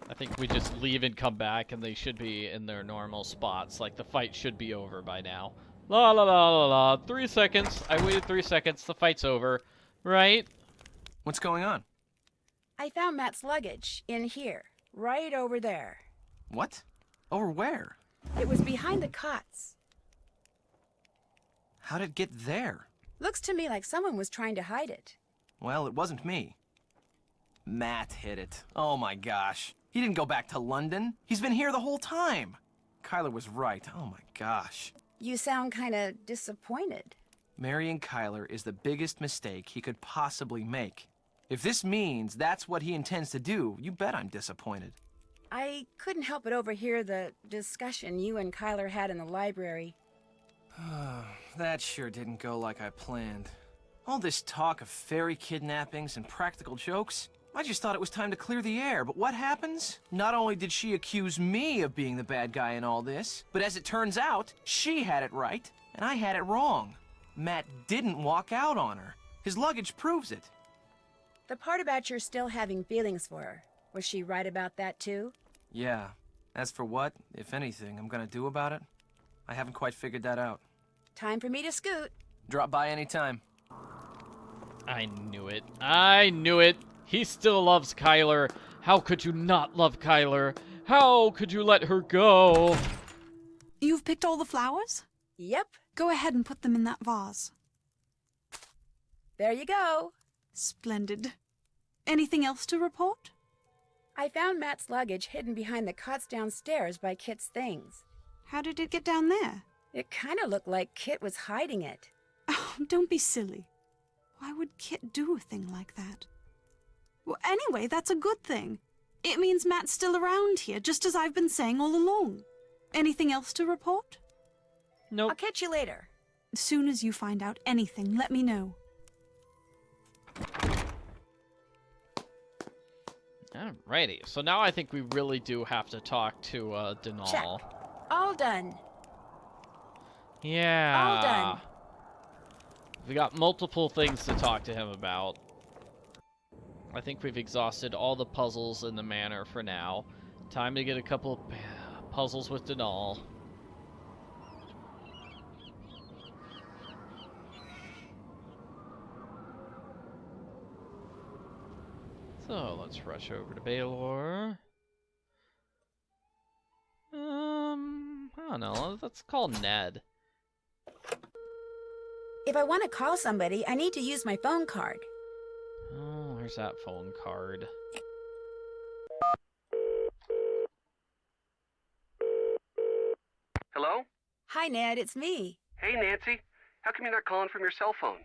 I think we just leave and come back and they should be in their normal spots. Like, the fight should be over by now. La la la la la. 3 seconds. I waited 3 seconds. The fight's over. Right? What's going on? I found Matt's luggage in here, right over there. What? Over where? It was behind the cots. How'd it get there? Looks to me like someone was trying to hide it. Well, it wasn't me. Matt hid it. Oh my gosh. He didn't go back to London. He's been here the whole time. Kyler was right. Oh my gosh. You sound kinda disappointed. Marrying Kyler is the biggest mistake he could possibly make. If this means that's what he intends to do, you bet I'm disappointed. I couldn't help but overhear the discussion you and Kyler had in the library. That sure didn't go like I planned. All this talk of fairy kidnappings and practical jokes, I just thought it was time to clear the air, but what happens? Not only did she accuse me of being the bad guy in all this, but as it turns out, she had it right, and I had it wrong. Matt didn't walk out on her. His luggage proves it. The part about your still having feelings for her, was she right about that too? Yeah. As for what, if anything, I'm gonna do about it, I haven't quite figured that out. Time for me to scoot. Drop by anytime. I knew it. I knew it. He still loves Kyler. How could you not love Kyler? How could you let her go? You've picked all the flowers? Yep. Go ahead and put them in that vase. There you go. Splendid. Anything else to report? I found Matt's luggage hidden behind the cots downstairs by Kit's things. How did it get down there? It kind of looked like Kit was hiding it. Oh, don't be silly. Why would Kit do a thing like that? Well, anyway, that's a good thing. It means Matt's still around here, just as I've been saying all along. Anything else to report? Nope. I'll catch you later. As soon as you find out anything, let me know. Alrighty, so now I think we really do have to talk to Denal. Check. All done. Yeah. All done. We got multiple things to talk to him about. I think we've exhausted all the puzzles in the manor for now. Time to get a couple puzzles with Denal. So let's rush over to Baylor. I don't know. Let's call Ned. If I want to call somebody, I need to use my phone card. Oh, there's that phone card. Hello? Hi, Ned. It's me. Hey, Nancy. How come you're not calling from your cell phone?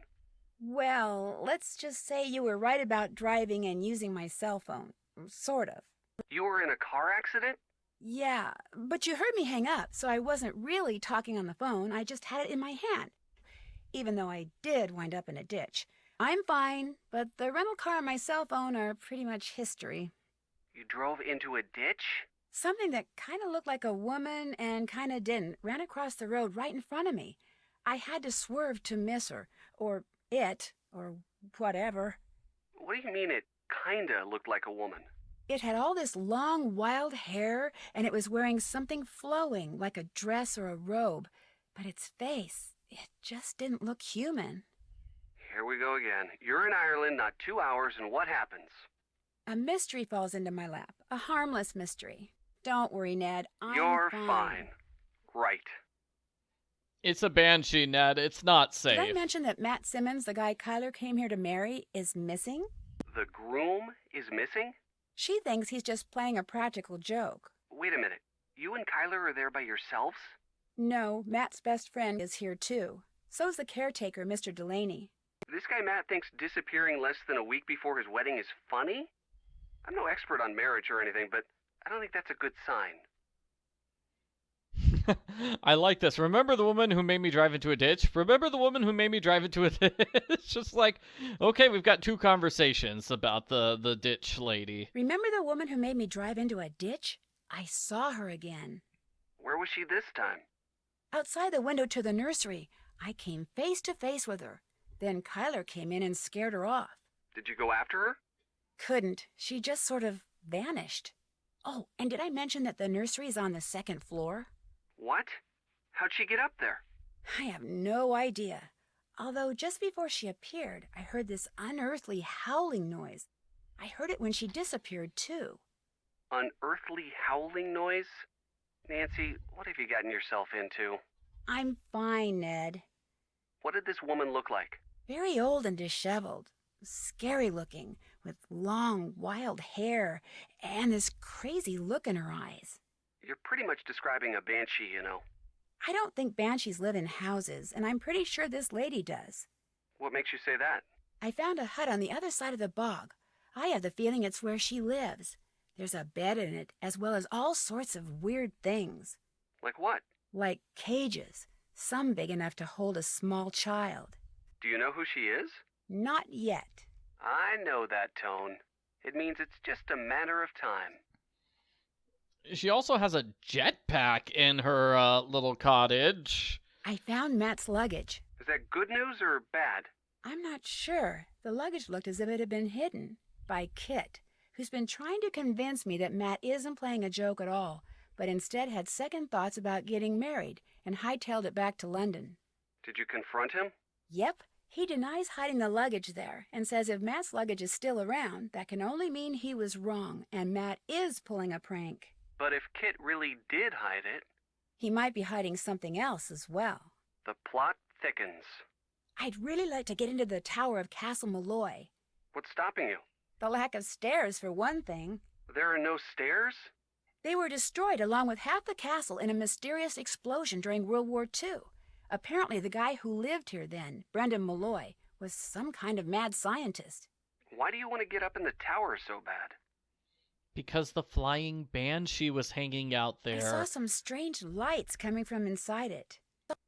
Well, let's just say you were right about driving and using my cell phone. Sort of. You were in a car accident? Yeah, but you heard me hang up, so I wasn't really talking on the phone. I just had it in my hand. Even though I did wind up in a ditch. I'm fine, but the rental car and my cell phone are pretty much history. You drove into a ditch? Something that kind of looked like a woman and kind of didn't ran across the road right in front of me. I had to swerve to miss her, or it, or whatever. What do you mean it kinda looked like a woman? It had all this long, wild hair, and it was wearing something flowing, like a dress or a robe. But its face, it just didn't look human. Here we go again. You're in Ireland, not 2 hours, and what happens? A mystery falls into my lap. A harmless mystery. Don't worry, Ned. You're fine. Right. It's a banshee, Ned. It's not safe. Did I mention that Matt Simmons, the guy Kyler came here to marry, is missing? The groom is missing? She thinks he's just playing a practical joke. Wait a minute. You and Kyler are there by yourselves? No, Matt's best friend is here too. So's the caretaker, Mr. Delaney. This guy Matt thinks disappearing less than a week before his wedding is funny? I'm no expert on marriage or anything, but I don't think that's a good sign. I like this. Remember the woman who made me drive into a ditch? Remember the woman who made me drive into a ditch? It's just like, okay, we've got two conversations about the ditch lady. Remember the woman who made me drive into a ditch? I saw her again. Where was she this time? Outside the window to the nursery. I came face to face with her. Then Kyler came in and scared her off. Did you go after her? Couldn't. She just sort of vanished. Oh, and did I mention that the nursery is on the second floor? What? How'd she get up there? I have no idea. Although just before she appeared, I heard this unearthly howling noise. I heard it when she disappeared, too. Unearthly howling noise? Nancy, what have you gotten yourself into? I'm fine, Ned. What did this woman look like? Very old and disheveled. Scary looking, with long, wild hair, and this crazy look in her eyes. You're pretty much describing a banshee, you know. I don't think banshees live in houses, and I'm pretty sure this lady does. What makes you say that? I found a hut on the other side of the bog. I have the feeling it's where she lives. There's a bed in it, as well as all sorts of weird things. Like what? Like cages, some big enough to hold a small child. Do you know who she is? Not yet. I know that tone. It means it's just a matter of time. She also has a jetpack in her little cottage. I found Matt's luggage. Is that good news or bad? I'm not sure. The luggage looked as if it had been hidden by Kit, who's been trying to convince me that Matt isn't playing a joke at all, but instead had second thoughts about getting married and hightailed it back to London. Did you confront him? Yep. He denies hiding the luggage there and says if Matt's luggage is still around, that can only mean he was wrong and Matt is pulling a prank. But if Kit really did hide it... He might be hiding something else as well. The plot thickens. I'd really like to get into the tower of Castle Malloy. What's stopping you? The lack of stairs, for one thing. There are no stairs? They were destroyed along with half the castle in a mysterious explosion during World War II. Apparently the guy who lived here then, Brendan Malloy, was some kind of mad scientist. Why do you want to get up in the tower so bad? Because the flying banshee was hanging out there. I saw some strange lights coming from inside it.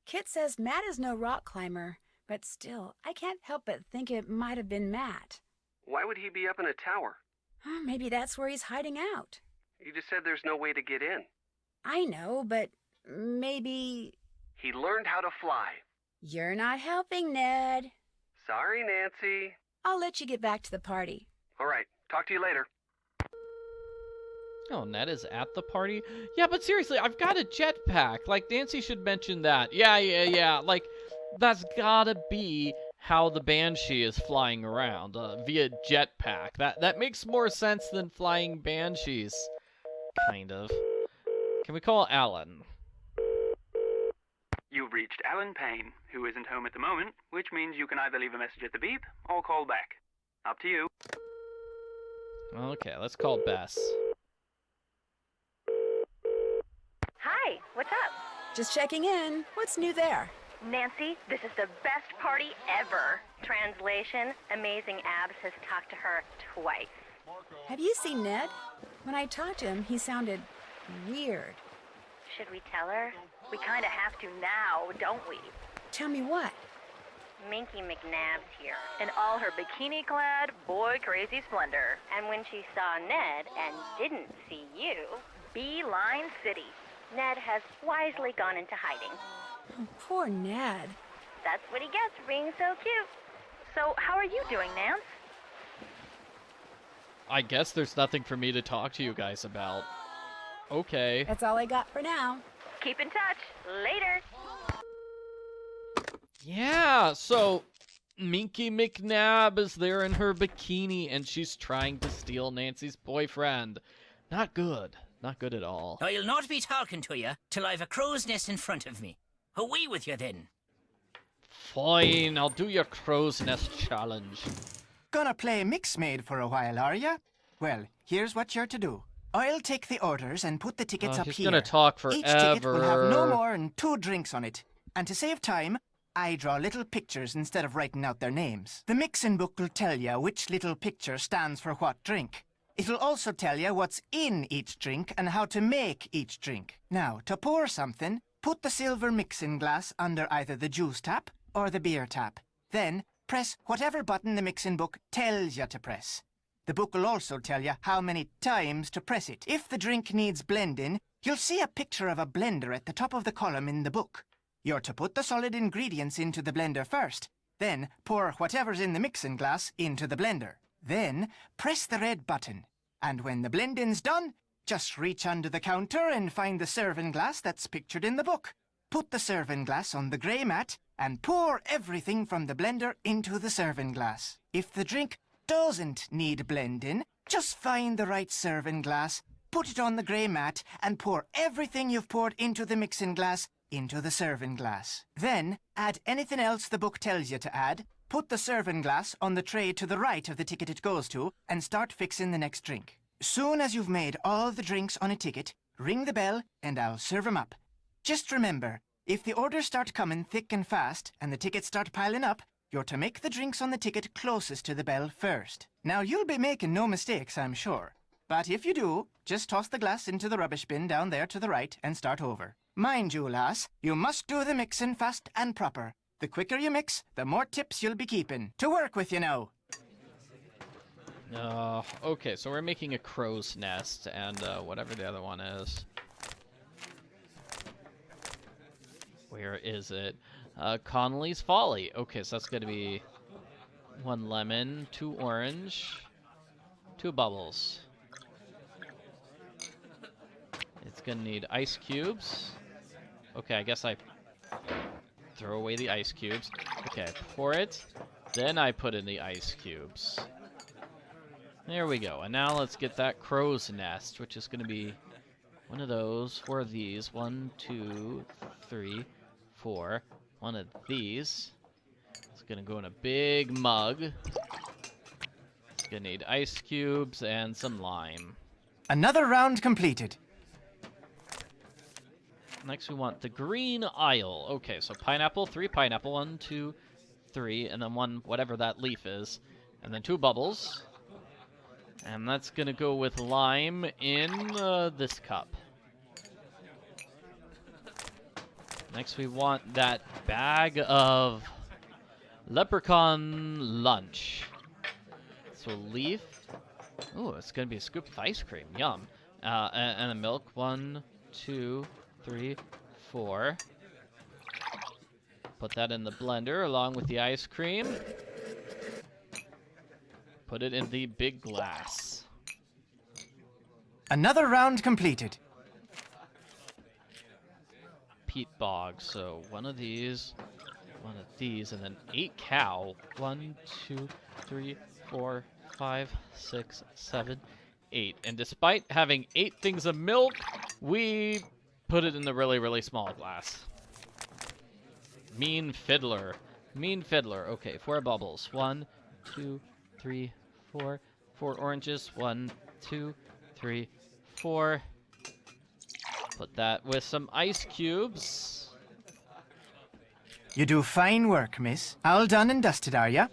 Kit says Matt is no rock climber, but still, I can't help but think it might have been Matt. Why would he be up in a tower? Maybe that's where he's hiding out. You just said there's no way to get in. I know, but maybe... He learned how to fly. You're not helping, Ned. Sorry, Nancy. I'll let you get back to the party. All right, talk to you later. Oh, Ned is at the party? Yeah, but seriously, I've got a jetpack. Like, Nancy should mention that. Yeah. Like, that's gotta be how the Banshee is flying around, via jetpack. That makes more sense than flying banshees. Kind of. Can we call Alan? You've reached Alan Payne, who isn't home at the moment, which means you can either leave a message at the beep or call back. Up to you. Okay, let's call Bess. Hi, what's up? Just checking in. What's new there? Nancy, this is the best party ever. Translation, Amazing Abs has talked to her twice. Have you seen Ned? When I talked to him, he sounded weird. Should we tell her? We kind of have to now, don't we? Tell me what? Minky McNabb's here, in all her bikini-clad, boy-crazy splendor. And when she saw Ned and didn't see you, Beeline City. Ned has wisely gone into hiding. Oh, poor Ned. That's what he gets for being so cute. So, how are you doing, Nance? I guess there's nothing for me to talk to you guys about. Okay. That's all I got for now. Keep in touch. Later. Yeah, so Minky McNabb is there in her bikini and she's trying to steal Nancy's boyfriend. Not good. Not good at all. I'll not be talking to you till I've a crow's nest in front of me. Away with you then. Fine, I'll do your crow's nest challenge. Gonna play Mixmaid for a while, are ya? Well, here's what you're to do. I'll take the orders and put the tickets up he's here. gonna talk forever. Each ticket will have no more than 2 drinks on it. And to save time, I draw little pictures instead of writing out their names. The mixin' book will tell you which little picture stands for what drink. It'll also tell you what's in each drink and how to make each drink. Now, to pour something, put the silver mixing glass under either the juice tap or the beer tap. Then, press whatever button the mixing book tells you to press. The book will also tell you how many times to press it. If the drink needs blending, you'll see a picture of a blender at the top of the column in the book. You're to put the solid ingredients into the blender first, then pour whatever's in the mixing glass into the blender. Then, press the red button. And when the blending's done, just reach under the counter and find the serving glass that's pictured in the book. Put the serving glass on the grey mat and pour everything from the blender into the serving glass. If the drink doesn't need blending, just find the right serving glass, put it on the grey mat, and pour everything you've poured into the mixing glass into the serving glass. Then, add anything else the book tells you to add, put the serving glass on the tray to the right of the ticket it goes to, and start fixing the next drink. Soon as you've made all the drinks on a ticket, ring the bell and I'll serve 'em up. Just remember, If the orders start coming thick and fast, and the tickets start piling up, you're to make the drinks on the ticket closest to the bell first. Now, you'll be making no mistakes, I'm sure. But if you do, just toss the glass into the rubbish bin down there to the right and start over. Mind you, lass, you must do the mixing fast and proper. The quicker you mix, the more tips you'll be keeping. To work with you now. Okay, so we're making a crow's nest and whatever the other one is. Where is it? Connolly's Folly. Okay, so that's going to be 1 lemon, 2 orange, 2 bubbles. It's going to need ice cubes. Okay, I guess I throw away the ice cubes. Okay, I pour it. Then I put in the ice cubes. There we go. And now let's get that crow's nest, which is going to be one of those, 4 of these. 1, 2, 3, 4. One of these. It's going to go in a big mug. It's going to need ice cubes and some lime. Another round completed. Next we want the green aisle. Okay, so pineapple, 3 pineapple, 1, 2, 3, and then 1, whatever that leaf is. And then 2 bubbles. And that's going to go with lime in this cup. Next we want that bag of leprechaun lunch. So leaf. Ooh, it's going to be a scoop of ice cream. Yum. And the milk. 1, 2, 3, 4. Put that in the blender along with the ice cream. Put it in the big glass. Another round completed. Peat bog. So 1 of these, 1 of these, and then 8 cow. 1, 2, 3, 4, 5, 6, 7, 8. And despite having 8 things of milk, we put it in the really, really small glass. Mean fiddler. Mean fiddler. Okay, 4 bubbles. 1, 2, 3, 4. 4 oranges. 1, 2, 3, 4. Put that with some ice cubes. You do fine work, miss. All done and dusted, are ya?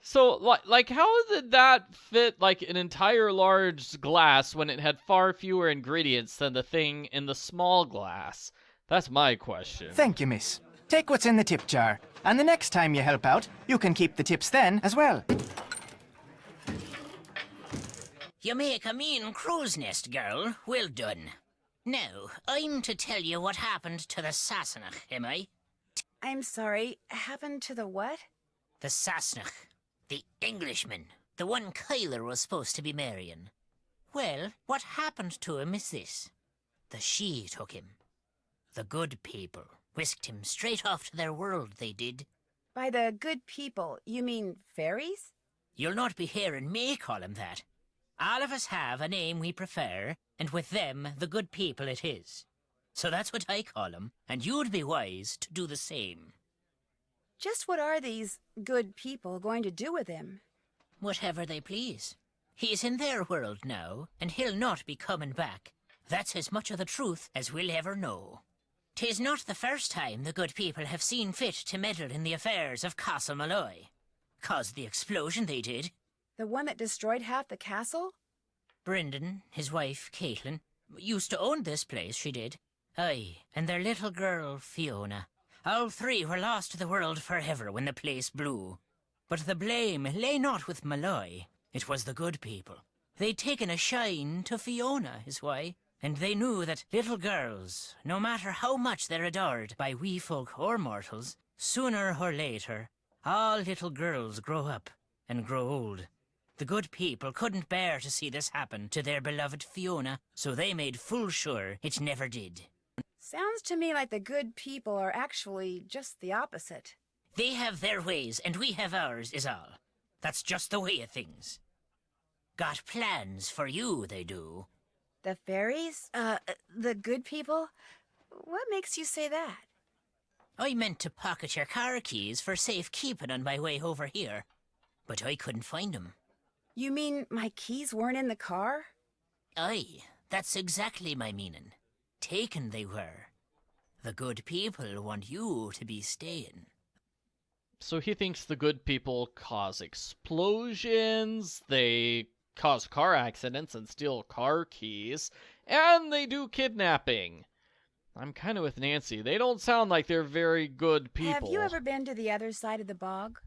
So, like, how did that fit, like, an entire large glass when it had far fewer ingredients than the thing in the small glass? That's my question. Thank you, miss. Take what's in the tip jar, and the next time you help out, you can keep the tips then as well. You make a mean crow's nest, girl. Well done. Now, I'm to tell you what happened to the Sassenach, am I? I'm sorry, happened to the what? The Sassenach. The Englishman. The one Kyler was supposed to be marrying. Well, what happened to him is this. The she took him. The good people whisked him straight off to their world, they did. By the good people, you mean fairies? You'll not be hearing me call him that. All of us have a name we prefer, and with them, the good people it is. So that's what I call him, and you'd be wise to do the same. Just what are these good people going to do with him? Whatever they please. He's in their world now, and he'll not be coming back. That's as much of the truth as we'll ever know. 'Tis not the first time the good people have seen fit to meddle in the affairs of Castle Malloy. Caused the explosion they did. The one that destroyed half the castle? Brendan, his wife, Caitlin, used to own this place, she did. Aye, and their little girl, Fiona. All 3 were lost to the world forever when the place blew. But the blame lay not with Malloy. It was the good people. They'd taken a shine to Fiona, is why. And they knew that little girls, no matter how much they're adored by wee folk or mortals, sooner or later, all little girls grow up and grow old. The good people couldn't bear to see this happen to their beloved Fiona, so they made full sure it never did. Sounds to me like the good people are actually just the opposite. They have their ways, and we have ours, is all. That's just the way of things. Got plans for you, they do. The fairies? The good people? What makes you say that? I meant to pocket your car keys for safekeeping on my way over here, but I couldn't find 'em. You mean my keys weren't in the car? Aye, that's exactly my meaning. Taken they were. The good people want you to be staying. So he thinks the good people cause explosions, they cause car accidents and steal car keys, and they do kidnapping. I'm kind of with Nancy. They don't sound like they're very good people. Have you ever been to the other side of the bog?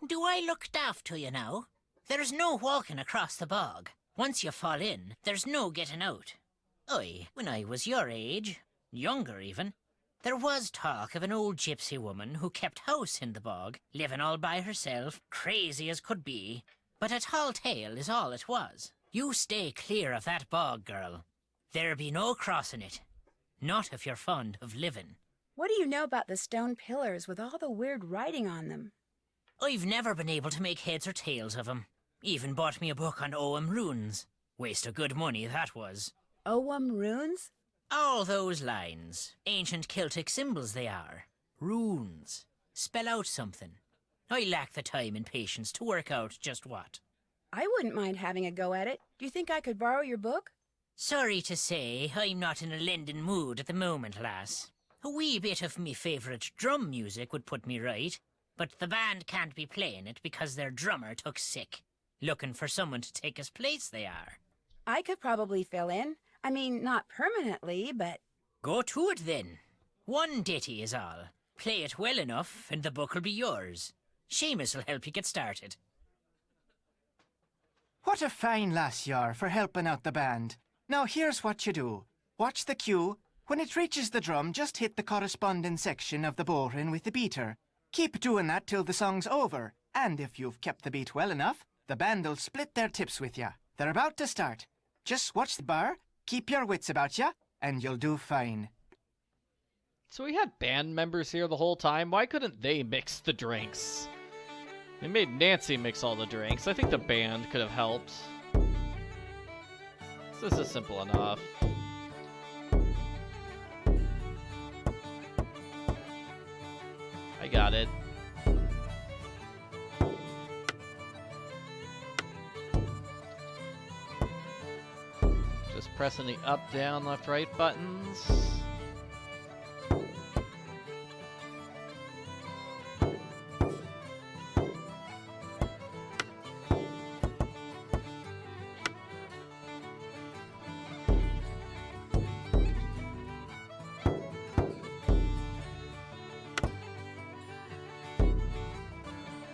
Do I look daft to you now? There's no walking across the bog. Once you fall in, there's no getting out. When I was your age, younger even, there was talk of an old gypsy woman who kept house in the bog, living all by herself, crazy as could be. But a tall tale is all it was. You stay clear of that bog, girl. There be no crossing it. Not if you're fond of living. What do you know about the stone pillars with all the weird writing on them? I've never been able to make heads or tails of 'em. Even bought me a book on Ogham runes. Waste of good money, that was. Ogham runes? All those lines. Ancient Celtic symbols they are. Runes. Spell out something. I lack the time and patience to work out just what. I wouldn't mind having a go at it. Do you think I could borrow your book? Sorry to say, I'm not in a lending mood at the moment, lass. A wee bit of me favourite drum music would put me right, but the band can't be playing it because their drummer took sick. Looking for someone to take his place, they are. I could probably fill in. I mean, not permanently, but... Go to it, then. One ditty is all. Play it well enough, and the book'll be yours. Seamus will help you get started. What a fine lass you are for helping out the band. Now here's what you do. Watch the cue. When it reaches the drum, just hit the corresponding section of the bowline with the beater. Keep doing that till the song's over, and if you've kept the beat well enough, the band'll split their tips with you. They're about to start. Just watch the bar, keep your wits about you, and you'll do fine. So we had band members here the whole time. Why couldn't they mix the drinks? They made Nancy mix all the drinks. I think the band could have helped. This is simple enough. I got it. Just pressing the up, down, left, right buttons.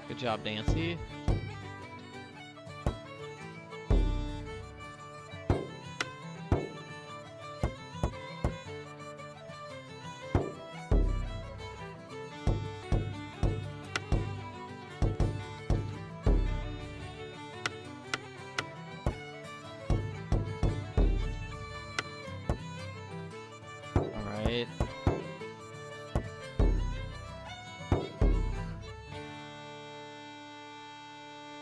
Good job, Nancy. All right.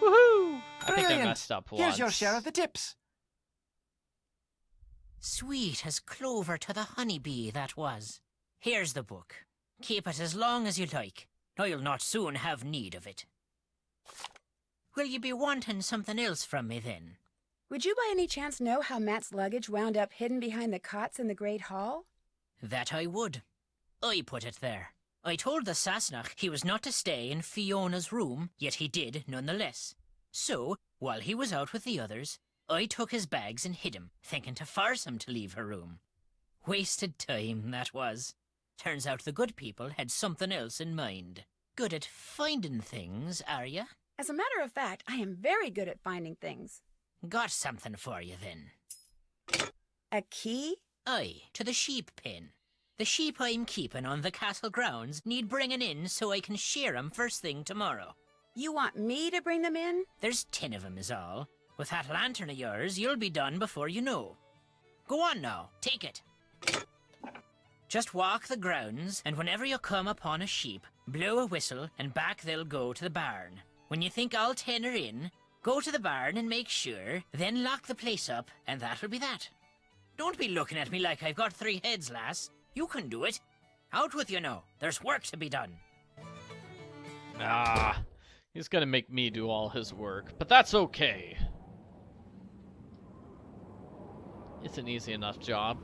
Woohoo! I think I messed up once. Here's your share of the tips. Sweet as clover to the honeybee, that was. Here's the book. Keep it as long as you like. I'll not soon have need of it. Will you be wanting something else from me, then? Would you by any chance know how Matt's luggage wound up hidden behind the cots in the Great Hall? That I would. I put it there. I told the Sassenach he was not to stay in Fiona's room, yet he did nonetheless. So, while he was out with the others, I took his bags and hid him, thinking to force him to leave her room. Wasted time, that was. Turns out the good people had something else in mind. Good at finding things, are you? As a matter of fact, I am very good at finding things. Got something for you, then. A key? Aye, to the sheep pen. The sheep I'm keeping on the castle grounds need bringing in so I can shear 'em first thing tomorrow. You want me to bring them in? There's 10 of 'em is all. With that lantern of yours, you'll be done before you know. Go on now, take it. Just walk the grounds, and whenever you come upon a sheep, blow a whistle, and back they'll go to the barn. When you think all 10 are in, go to the barn and make sure, then lock the place up, and that'll be that. Don't be looking at me like I've got 3 heads, lass. You can do it. Out with you now. There's work to be done. Ah, he's gonna make me do all his work, but that's okay. It's an easy enough job.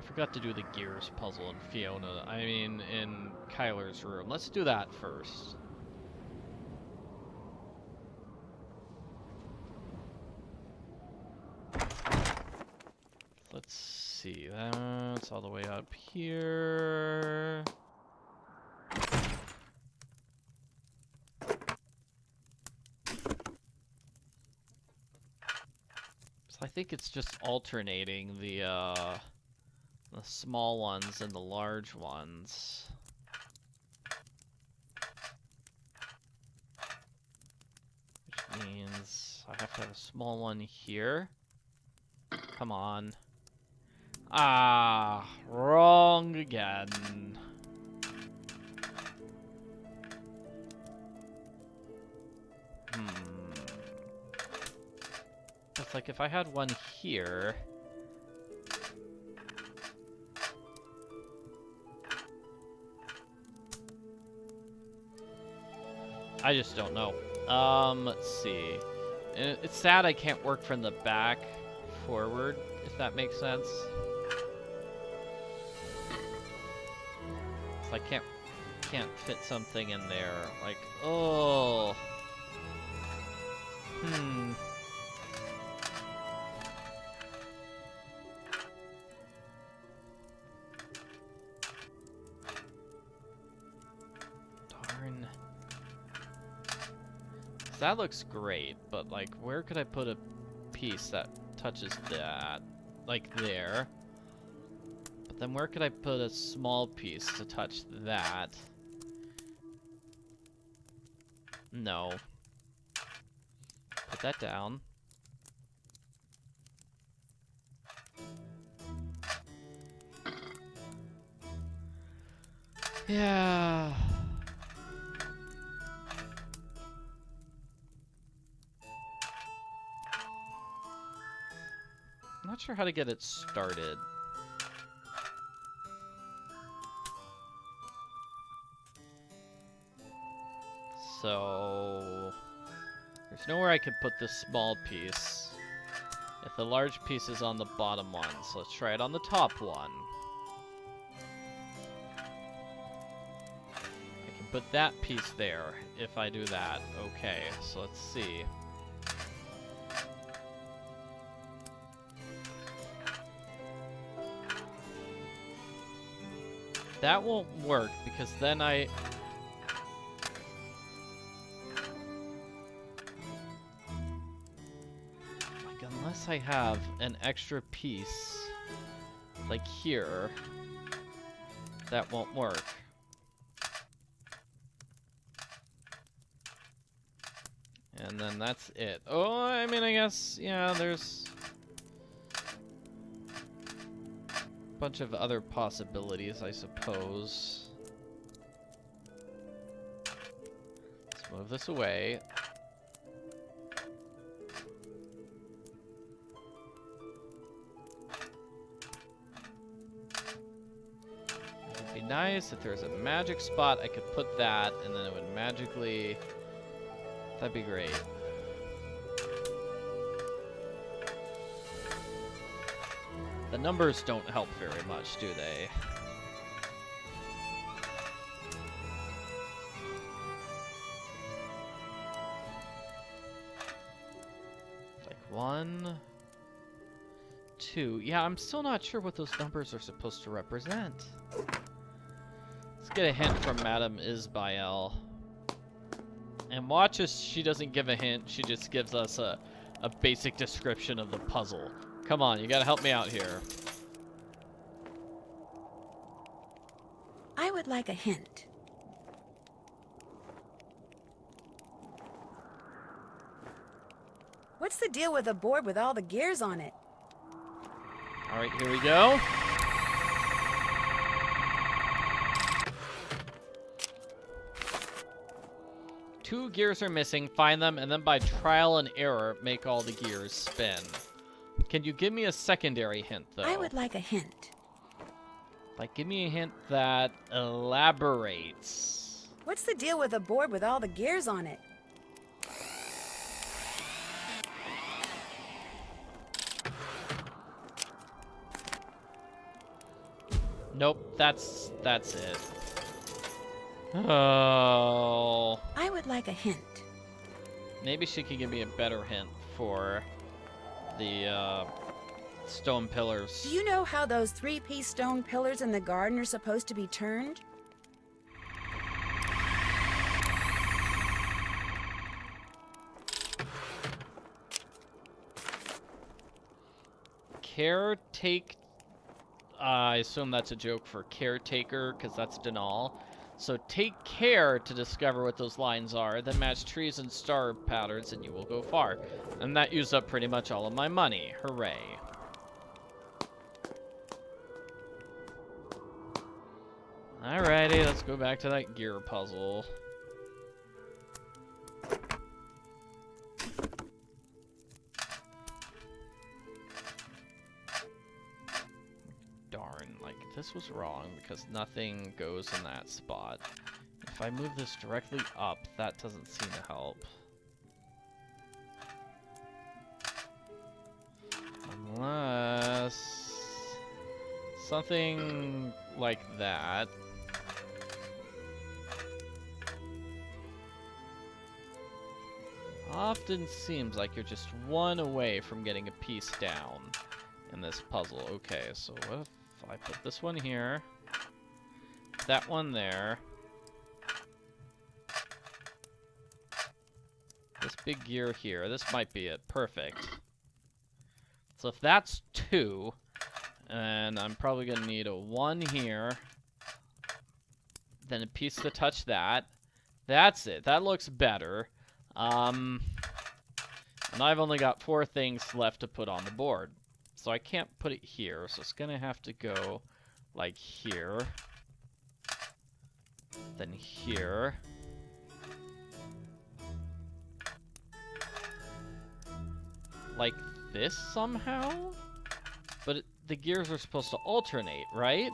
forgot to do the gears puzzle in Fiona. I mean, in Kyler's room. Let's do that first. Let's see. That's all the way up here. So I think it's just alternating the small ones and the large ones. Which means I have to have a small one here. Come on. Ah, wrong again. It's like if I had one here. I just don't know. Let's see. It's sad I can't work from the back forward, if that makes sense. So I can't fit something in there. Like, oh. Darn. That looks great, but like, where could I put a piece that touches that? Like there. But then where could I put a small piece to touch that? No. Put that down. Yeah. I'm not sure how to get it started. So there's nowhere I could put this small piece if the large piece is on the bottom one. So let's try it on the top one. I can put that piece there if I do that. Okay, so let's see. That won't work because then like unless I have an extra piece like here, that won't work. And then that's it. Oh, I mean, I guess, yeah, there's a bunch of other possibilities, I suppose. Let's move this away. It would be nice if there was a magic spot I could put that, and then it would magically... That'd be great. The numbers don't help very much, do they? Like 1, 2. Yeah, I'm still not sure what those numbers are supposed to represent. Let's get a hint from Madame Isbael. And watch as she doesn't give a hint, she just gives us a basic description of the puzzle. Come on, you gotta help me out here. I would like a hint. What's the deal with a board with all the gears on it? All right, here we go. Two gears are missing, find them, and then by trial and error, make all the gears spin. Can you give me a secondary hint, though? I would like a hint. Like, give me a hint that elaborates. What's the deal with a board with all the gears on it? Nope, that's it. Oh. I would like a hint. Maybe she could give me a better hint for the stone pillars. Do you know how those 3-piece stone pillars in the garden are supposed to be turned? Caretake. I assume that's a joke for caretaker, because that's Denal. So take care to discover what those lines are, then match trees and star patterns, and you will go far. And that used up pretty much all of my money. Hooray. Alrighty, let's go back to that gear puzzle. Darn, like, this was wrong because nothing goes in that spot. If I move this directly up, that doesn't seem to help. Unless something like that. Often seems like you're just one away from getting a piece down in this puzzle. Okay, so what if I put this one here, that one there, this big gear here, this might be it. Perfect. So if that's 2, and I'm probably going to need a 1 here, then a piece to touch that. That's it. That looks better. And I've only got 4 things left to put on the board. So I can't put it here, so it's going to have to go like here. Then here. Like this somehow? But the gears are supposed to alternate, right?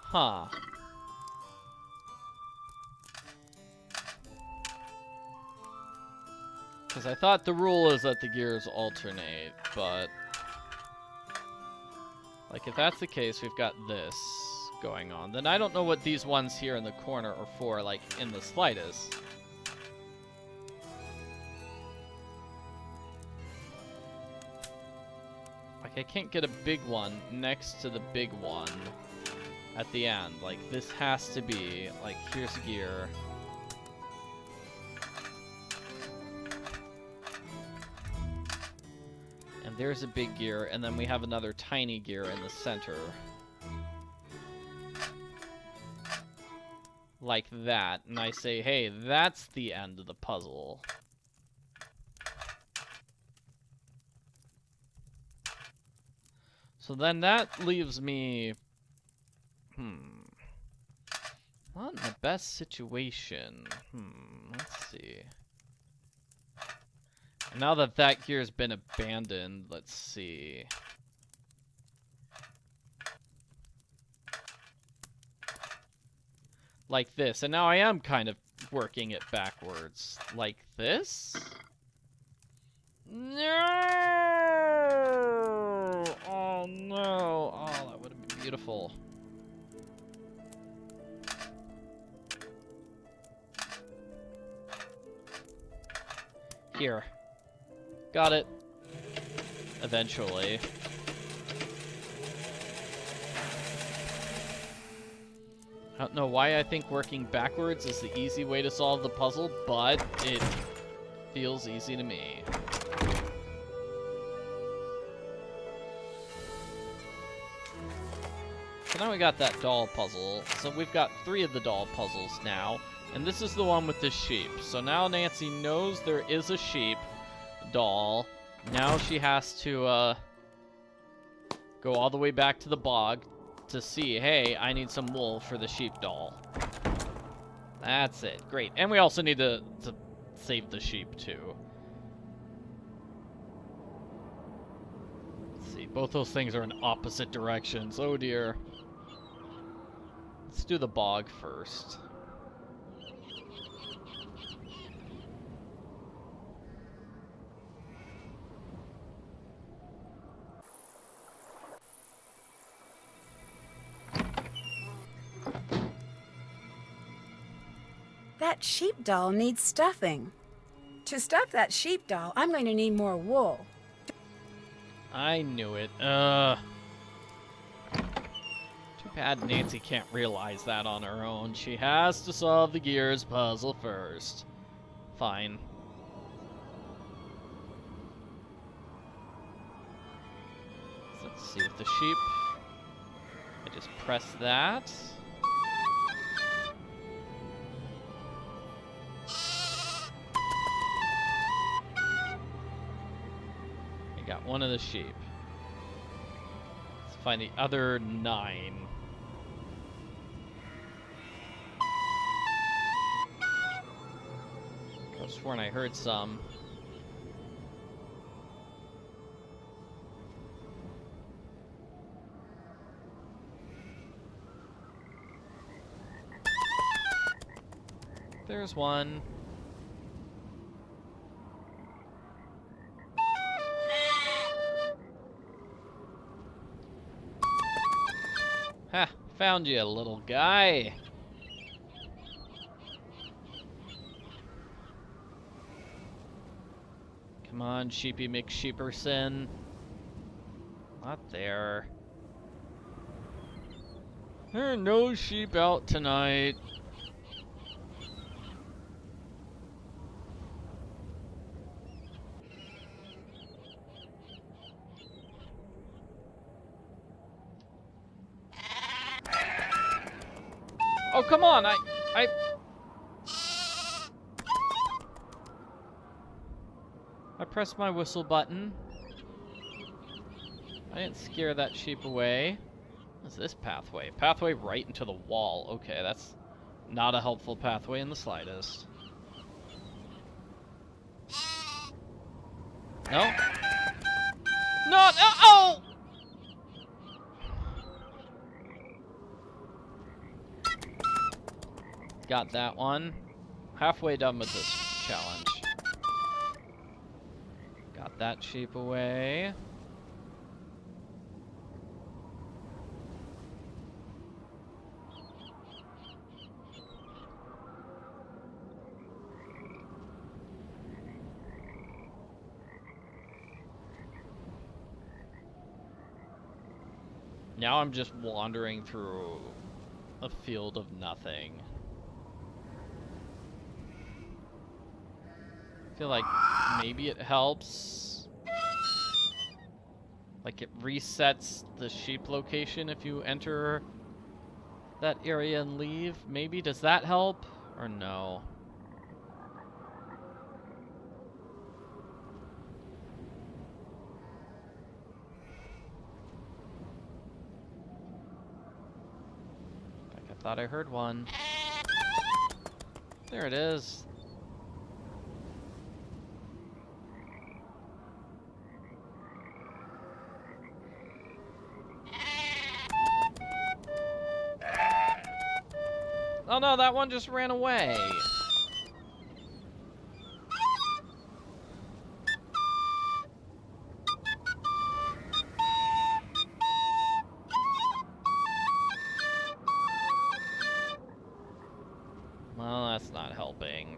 Huh. Because I thought the rule is that the gears alternate, but... like, if that's the case, we've got this going on. Then I don't know what these ones here in the corner are for, like, in the slightest. Like, I can't get a big one next to the big one at the end. Like, this has to be, like, here's gear. And there's a big gear, and then we have another tiny gear in the center. Like that. And I say, hey, that's the end of the puzzle. So then that leaves me... not in the best situation. Let's see. Now that that gear's been abandoned, let's see. Like this. And now I am kind of working it backwards. Like this? No! Oh, no. Oh, that would have been beautiful. Here. Got it. Eventually. I don't know why I think working backwards is the easy way to solve the puzzle, but it feels easy to me. So now we got that doll puzzle. So we've got 3 of the doll puzzles now. And this is the one with the sheep. So now Nancy knows there is a sheep doll. Now she has to go all the way back to the bog to see, hey, I need some wool for the sheep doll. That's it. Great. And we also need to save the sheep, too. Let's see. Both those things are in opposite directions. Oh, dear. Let's do the bog first. That sheep doll needs stuffing. To stuff that sheep doll, I'm going to need more wool. I knew it. Too bad Nancy can't realize that on her own. She has to solve the gears puzzle first. Fine. So let's see with the sheep. I just press that. I got one of the sheep. Let's find the other 9. I was sworn I heard some. There's one. Ha! Found you, little guy. Come on, Sheepy McSheeperson. Not there. There are no sheep out tonight. Oh, come on, I pressed my whistle button. I didn't scare that sheep away. What's this pathway? Pathway right into the wall. Okay, that's not a helpful pathway in the slightest. No? No, no, oh! Got that one. Halfway done with this challenge. Got that sheep away. Now I'm just wandering through a field of nothing. I feel like maybe it helps. Like it resets the sheep location if you enter that area and leave. Maybe, does that help? Or no? Like I thought I heard one. There it is. Oh no, that one just ran away. Well, that's not helping.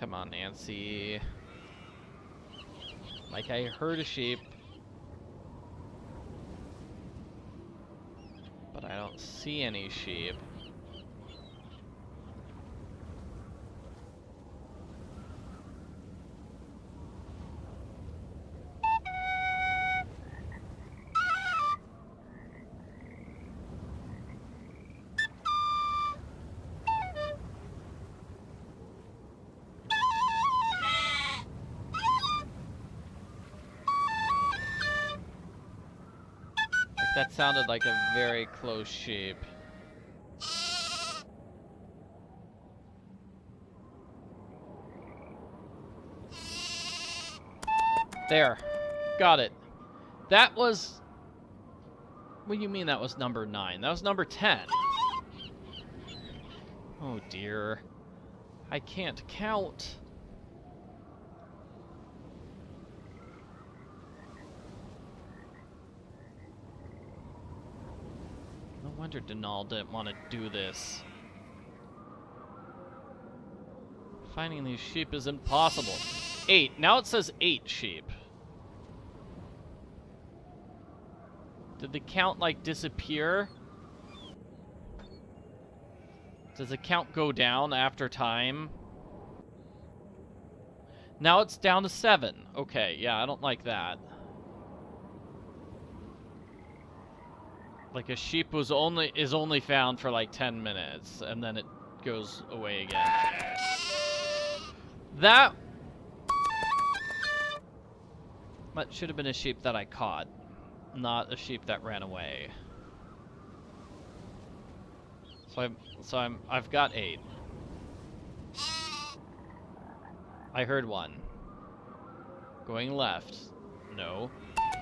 Come on, Nancy. Like I heard a sheep. But I don't see any sheep. That sounded like a very close sheep. There. Got it. That was... What do you mean that was number 9? That was number 10. Oh dear. I can't count. No wonder Denal didn't want to do this. Finding these sheep is impossible. 8. Now it says 8 sheep. Did the count, like, disappear? Does the count go down after time? Now it's down to 7. Okay, yeah, I don't like that. Like, a sheep is only found for like 10 minutes, and then it goes away again. That should have been a sheep that I caught, not a sheep that ran away. So I've got 8. I heard 1. Going left. No.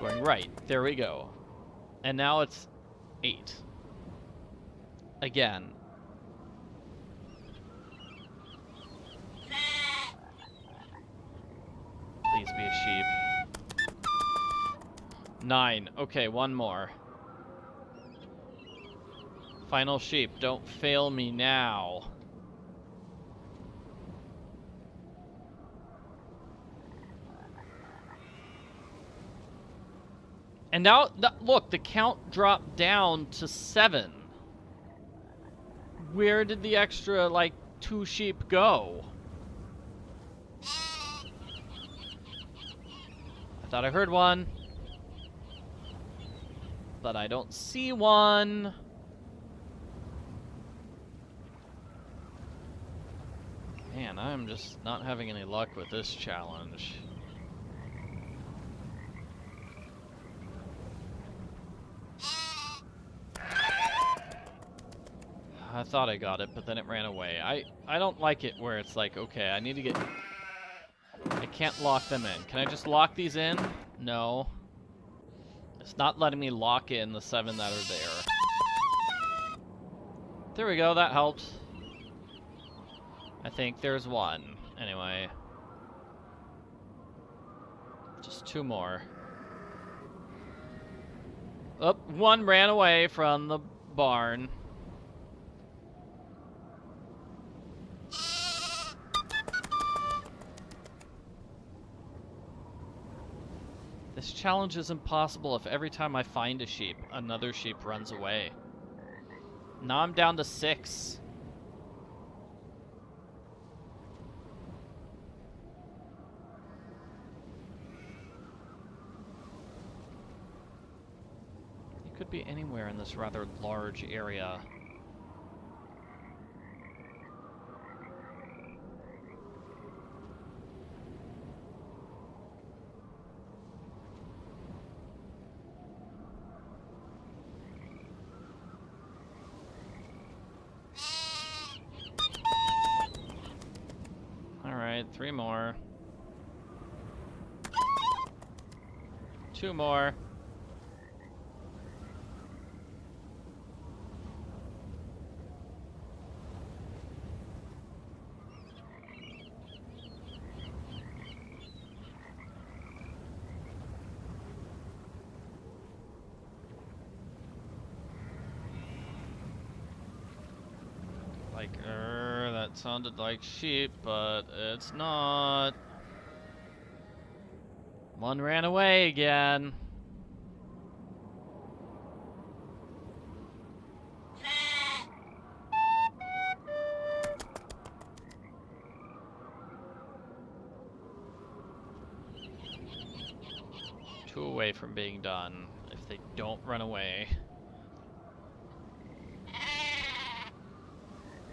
Going right. There we go. And now it's 8. Again. Please be a sheep. 9. Okay, 1 more. Final sheep, don't fail me now. And now, look, the count dropped down to 7. Where did the extra, like, 2 sheep go? I thought I heard 1. But I don't see 1. Man, I'm just not having any luck with this challenge. I thought I got it, but then it ran away. I don't like it where it's like, okay, I need to get... I can't lock them in. Can I just lock these in? No. It's not letting me lock in the 7 that are there. There we go, that helped. I think there's 1. Anyway. Just 2 more. Oh, 1 ran away from the barn. This challenge is impossible if every time I find a sheep, another sheep runs away. Now I'm down to 6. It could be anywhere in this rather large area. Alright, 3 more. 2 more. Like, that sounded like sheep, but it's not. 1 ran away again. Two away from being done, if they don't run away.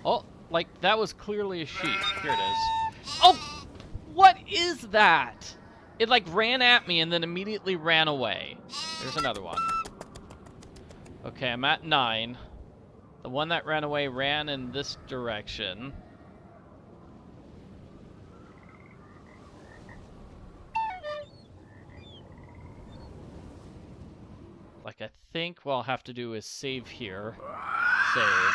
Oh, like, that was clearly a sheep. Here it is. Oh! What is that? It, like, ran at me and then immediately ran away. There's another one. Okay, I'm at 9. The one that ran away ran in this direction. Like, I think what I'll have to do is save here. Save.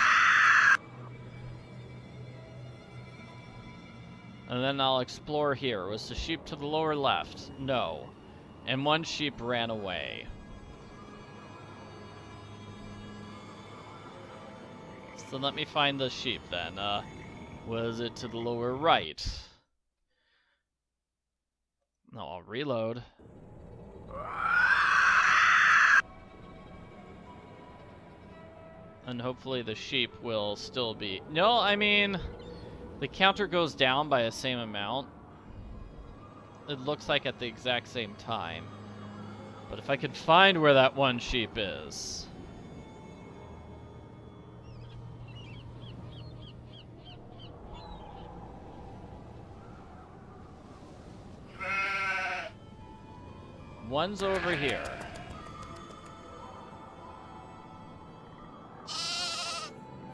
And then I'll explore here. Was the sheep to the lower left? No. And 1 sheep ran away. So let me find the sheep then. Was it to the lower right? No, I'll reload. And hopefully the sheep will still be... No, I mean, the counter goes down by the same amount. It looks like at the exact same time. But if I could find where that one sheep is... One's over here.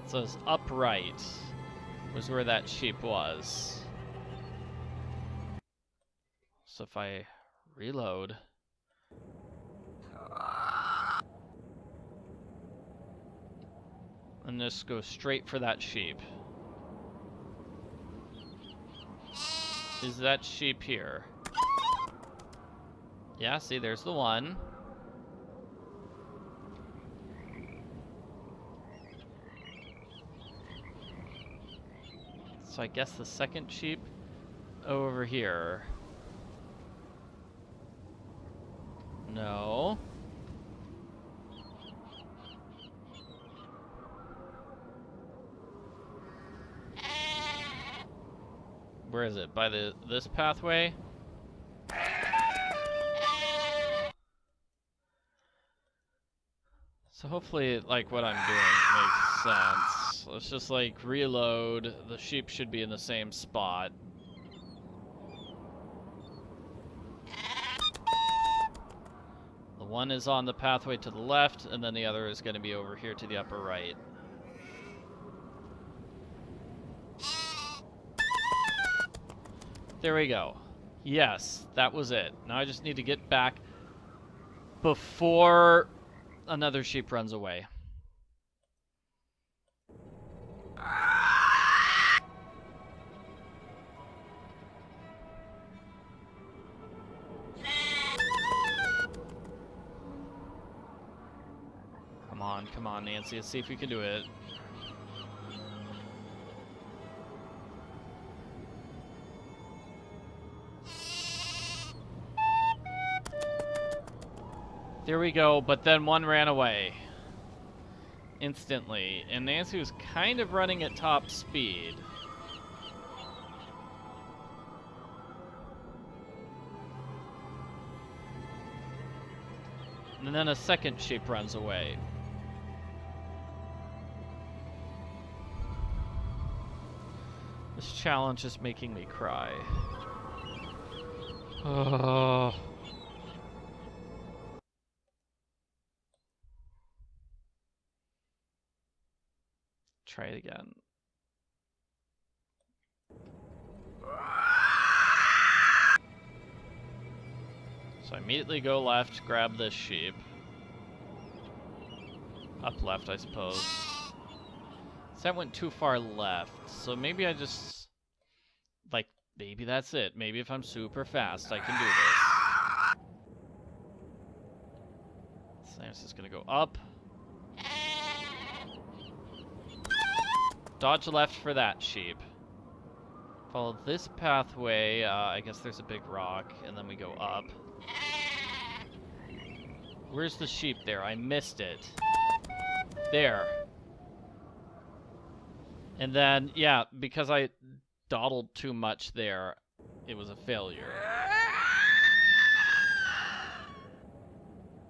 So it's upright was where that sheep was. So if I reload... and just go straight for that sheep. Is that sheep here? Yeah, see, there's the one. So I guess the second sheep over here. No. Where is it? By this pathway? So hopefully, like, what I'm doing makes sense. Let's just, like, reload. The sheep should be in the same spot. The one is on the pathway to the left, and then the other is going to be over here to the upper right. There we go. Yes, that was it. Now I just need to get back before another sheep runs away. Come on, Nancy. Let's see if we can do it. There we go, but then one ran away. Instantly. And Nancy was kind of running at top speed. And then a second sheep runs away. This challenge is making me cry. Oh. Try it again. So I immediately go left, grab this sheep. Up left, I suppose. So that went too far left. So maybe I just... like, maybe that's it. Maybe if I'm super fast, I can do this. So I'm just gonna go up. Dodge left for that sheep. Follow this pathway. I guess there's a big rock, and then we go up. Where's the sheep there? I missed it. There. And then, yeah, because I dawdled too much there, it was a failure.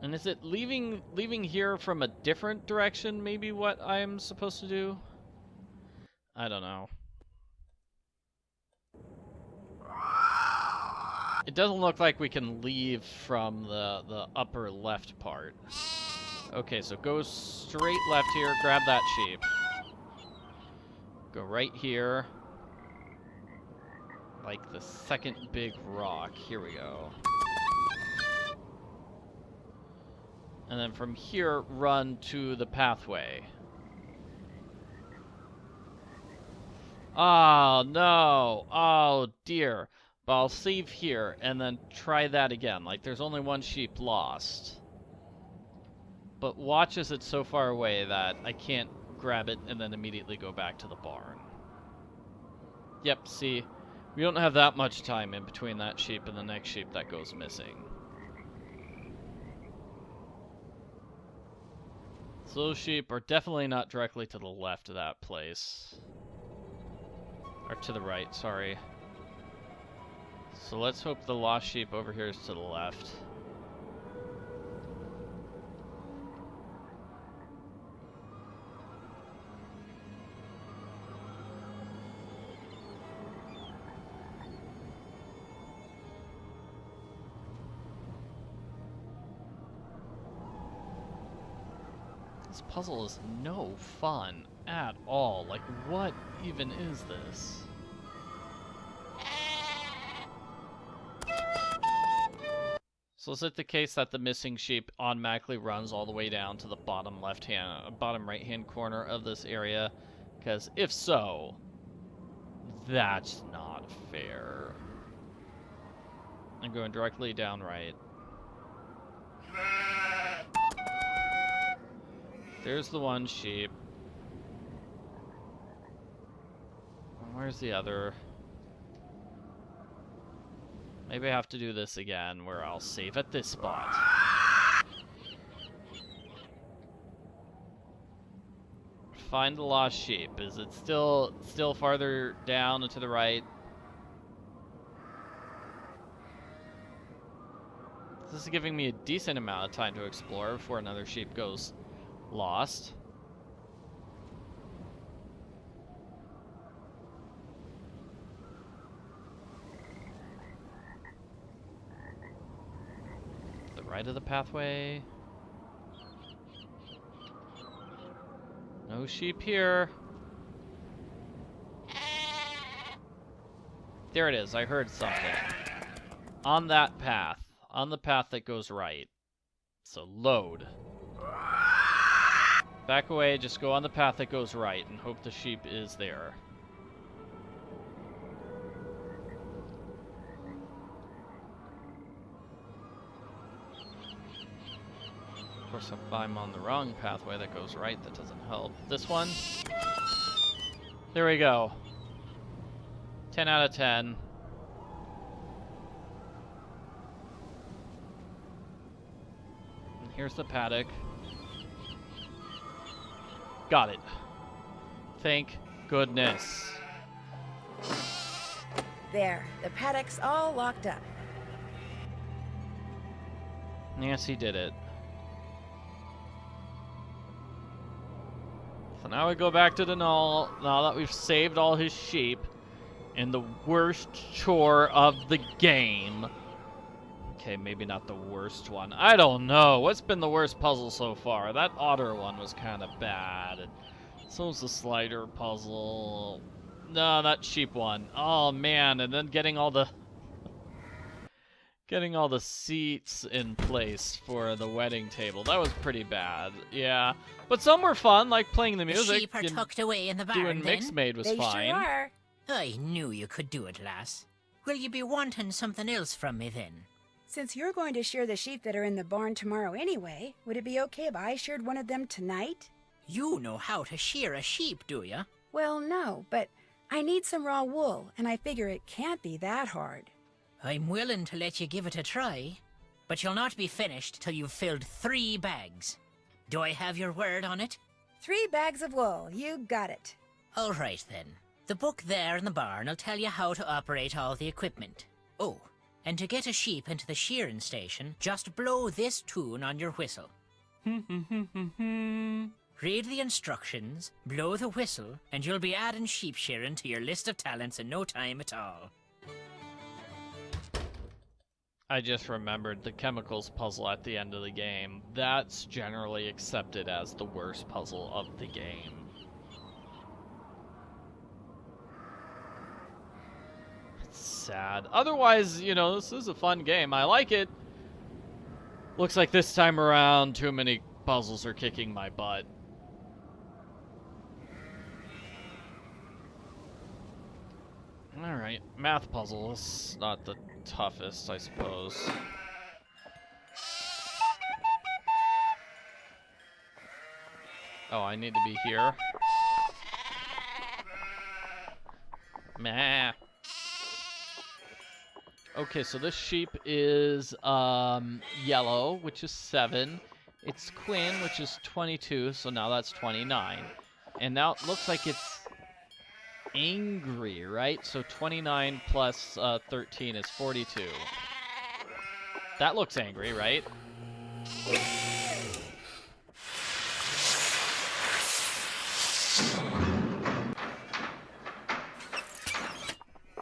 And is it leaving here from a different direction, maybe what I'm supposed to do? I don't know. It doesn't look like we can leave from the upper left part. Okay, so go straight left here, grab that sheep. Go right here. Like the second big rock. Here we go. And then from here, run to the pathway. Oh, no. Oh, dear. But I'll save here and then try that again. Like, there's only one sheep lost. But watch as it's so far away that I can't grab it, and then immediately go back to the barn. Yep, see, we don't have that much time in between that sheep and the next sheep that goes missing. So those sheep are definitely not directly to the left of that place. Or to the right, sorry. So let's hope the lost sheep over here is to the left. This puzzle is no fun at all. Like, what even is this? So is it the case that the missing sheep automatically runs all the way down to the bottom bottom right-hand corner of this area? Because if so, that's not fair. I'm going directly down right. There's the one sheep. Where's the other? Maybe I have to do this again, where I'll save at this spot. Find the lost sheep. Is it still farther down and to the right? This is giving me a decent amount of time to explore before another sheep goes lost. The right of the pathway. No sheep here. There it is. I heard something. On that path. On the path that goes right. So load. Back away, just go on the path that goes right and hope the sheep is there. Of course, if I'm on the wrong pathway that goes right, that doesn't help. This one? There we go. 10 out of 10. And here's the paddock. Got it. Thank goodness. There, the paddock's all locked up. Nancy did it. So now we go back to the knoll, now that we've saved all his sheep in the worst chore of the game. Okay, maybe not the worst one. I don't know. What's been the worst puzzle so far? That Otter one was kind of bad. So was the slider puzzle. No, that sheep one. Oh man, and then getting all the seats in place for the wedding table. That was pretty bad. Yeah, but some were fun, like playing the music. The sheep are tucked away in the barn. Doing mixed made was They fine. sure are. I knew you could do it, lass. Will you be wanting something else from me then? Since you're going to shear the sheep that are in the barn tomorrow anyway, would it be okay if I sheared one of them tonight? You know how to shear a sheep, do ya? Well, no, but I need some raw wool, and I figure it can't be that hard. I'm willing to let you give it a try, but you'll not be finished till you've filled 3 bags. Do I have your word on it? 3 bags of wool, you got it. All right, then. The book there in the barn will tell you how to operate all the equipment. Oh, and to get a sheep into the shearing station, just blow this tune on your whistle. Read the instructions, blow the whistle, and you'll be adding sheep shearing to your list of talents in no time at all. I just remembered the chemicals puzzle at the end of the game. That's generally accepted as the worst puzzle of the game. It's sad. Otherwise, you know, this is a fun game. I like it. Looks like this time around, too many puzzles are kicking my butt. Alright, math puzzle. It's not the toughest, I suppose. Oh, I need to be here. Meh. Okay, so this sheep is yellow, which is 7. It's Quinn, which is 22, so now that's 29. And now it looks like it's angry, right? So 29 plus 13 is 42. That looks angry, right?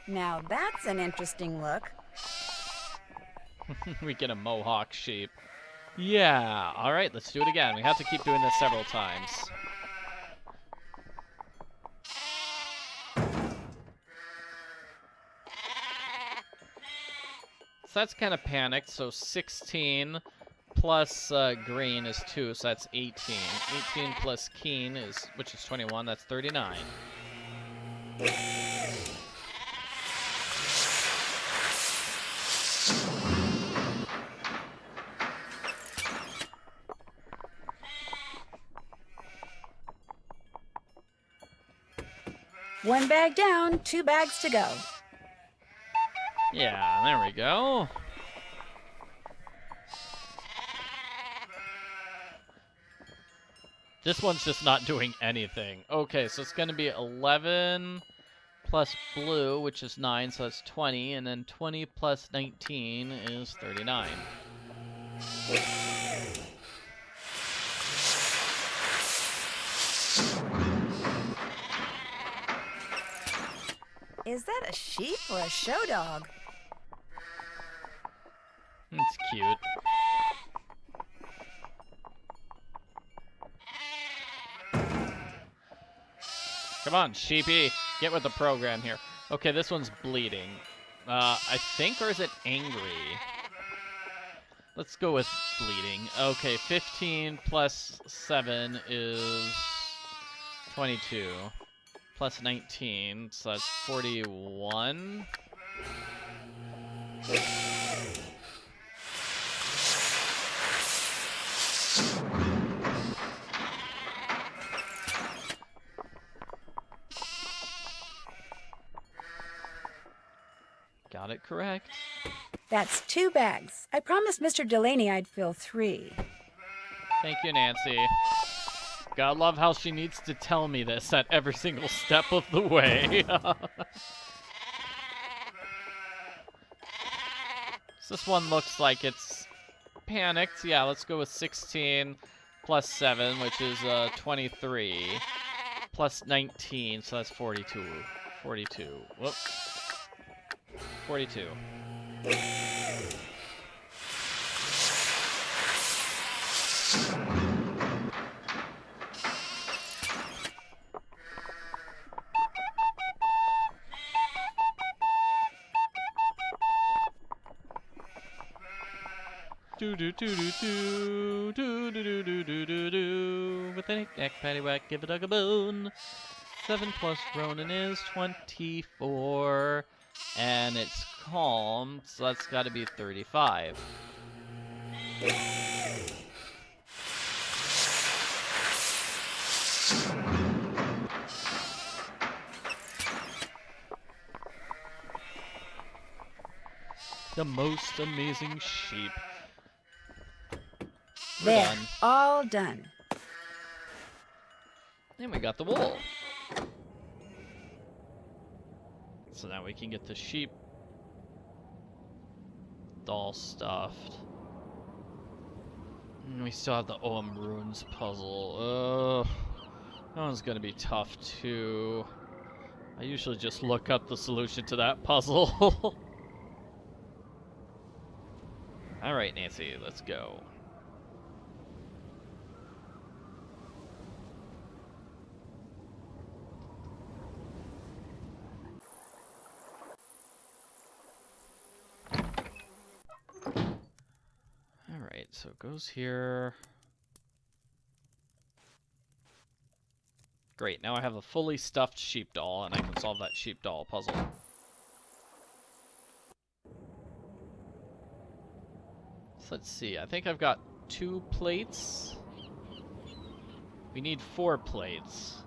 Now that's an interesting look. We get a mohawk sheep. Yeah, alright, let's do it again. We have to keep doing this several times. So that's kind of panicked, so 16 plus green is 2, so that's 18. 18 plus keen is, which is 21, that's 39. One bag down, 2 bags to go. Yeah, there we go. This one's just not doing anything. Okay, so it's going to be 11 plus blue, which is 9, so that's 20. And then 20 plus 19 is 39. Is that a sheep or a show dog? It's cute. Come on, sheepy. Get with the program here. Okay, this one's bleeding. I think, or is it angry? Let's go with bleeding. Okay, 15 plus 7 is 22. Plus 19, so that's 41. Got it correct. That's 2 bags. I promised Mr. Delaney I'd fill 3. Thank you, Nancy. God love how she needs to tell me this at every single step of the way. So this one looks like it's panicked. Yeah, let's go with 16 plus 7, which is 23. Plus 19, so that's 42. 42. Whoop. 42. Do do do do do do do do do do do do. With a knick-knack, paddywhack, give a dog a bone. 7 plus Ronan is 24, and it's calm, so that's got to be 35. The most amazing sheep. We're There, done. all done. And we got the wool. So now we can get the sheep doll stuffed. And we still have the Ogham runes puzzle. That one's gonna be tough too. I usually just look up the solution to that puzzle. Alright, Nancy, let's go. Alright, so it goes here. Great, now I have a fully stuffed sheep doll, and I can solve that sheep doll puzzle. So let's see, I think I've got 2 plates. We need 4 plates.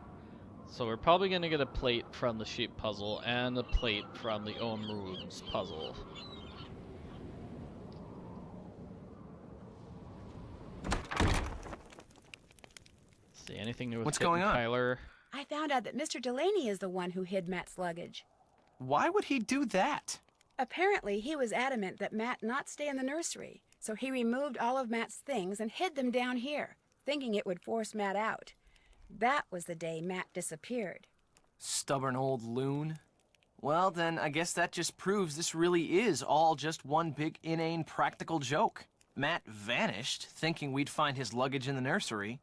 So we're probably going to get a plate from the sheep puzzle and a plate from the Ogham rooms puzzle. See, anything new with What's Kit going and on? Kyler? I found out that Mr. Delaney is the one who hid Matt's luggage. Why would he do that? Apparently, he was adamant that Matt not stay in the nursery, so he removed all of Matt's things and hid them down here, thinking it would force Matt out. That was the day Matt disappeared. Stubborn old loon. Well, then, I guess that just proves this really is all just one big inane practical joke. Matt vanished, thinking we'd find his luggage in the nursery.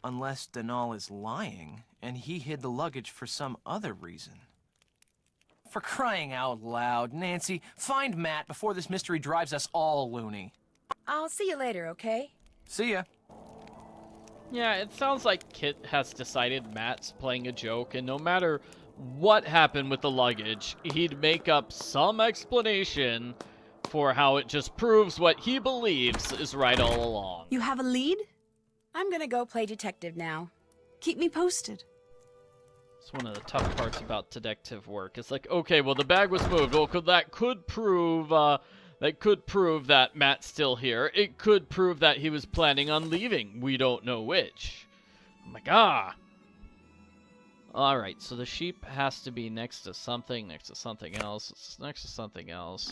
Unless Denal is lying, and he hid the luggage for some other reason. For crying out loud, Nancy, find Matt before this mystery drives us all loony. I'll see you later, okay? See ya. Yeah, it sounds like Kit has decided Matt's playing a joke, and no matter what happened with the luggage, he'd make up some explanation for how it just proves what he believes is right all along. You have a lead? I'm gonna go play detective now. Keep me posted. It's one of the tough parts about detective work. It's like, okay, well, the bag was moved. Well, that could prove that Matt's still here. It could prove that he was planning on leaving. We don't know which. I'm like, ah. All right, so the sheep has to be next to something else. It's next to something else.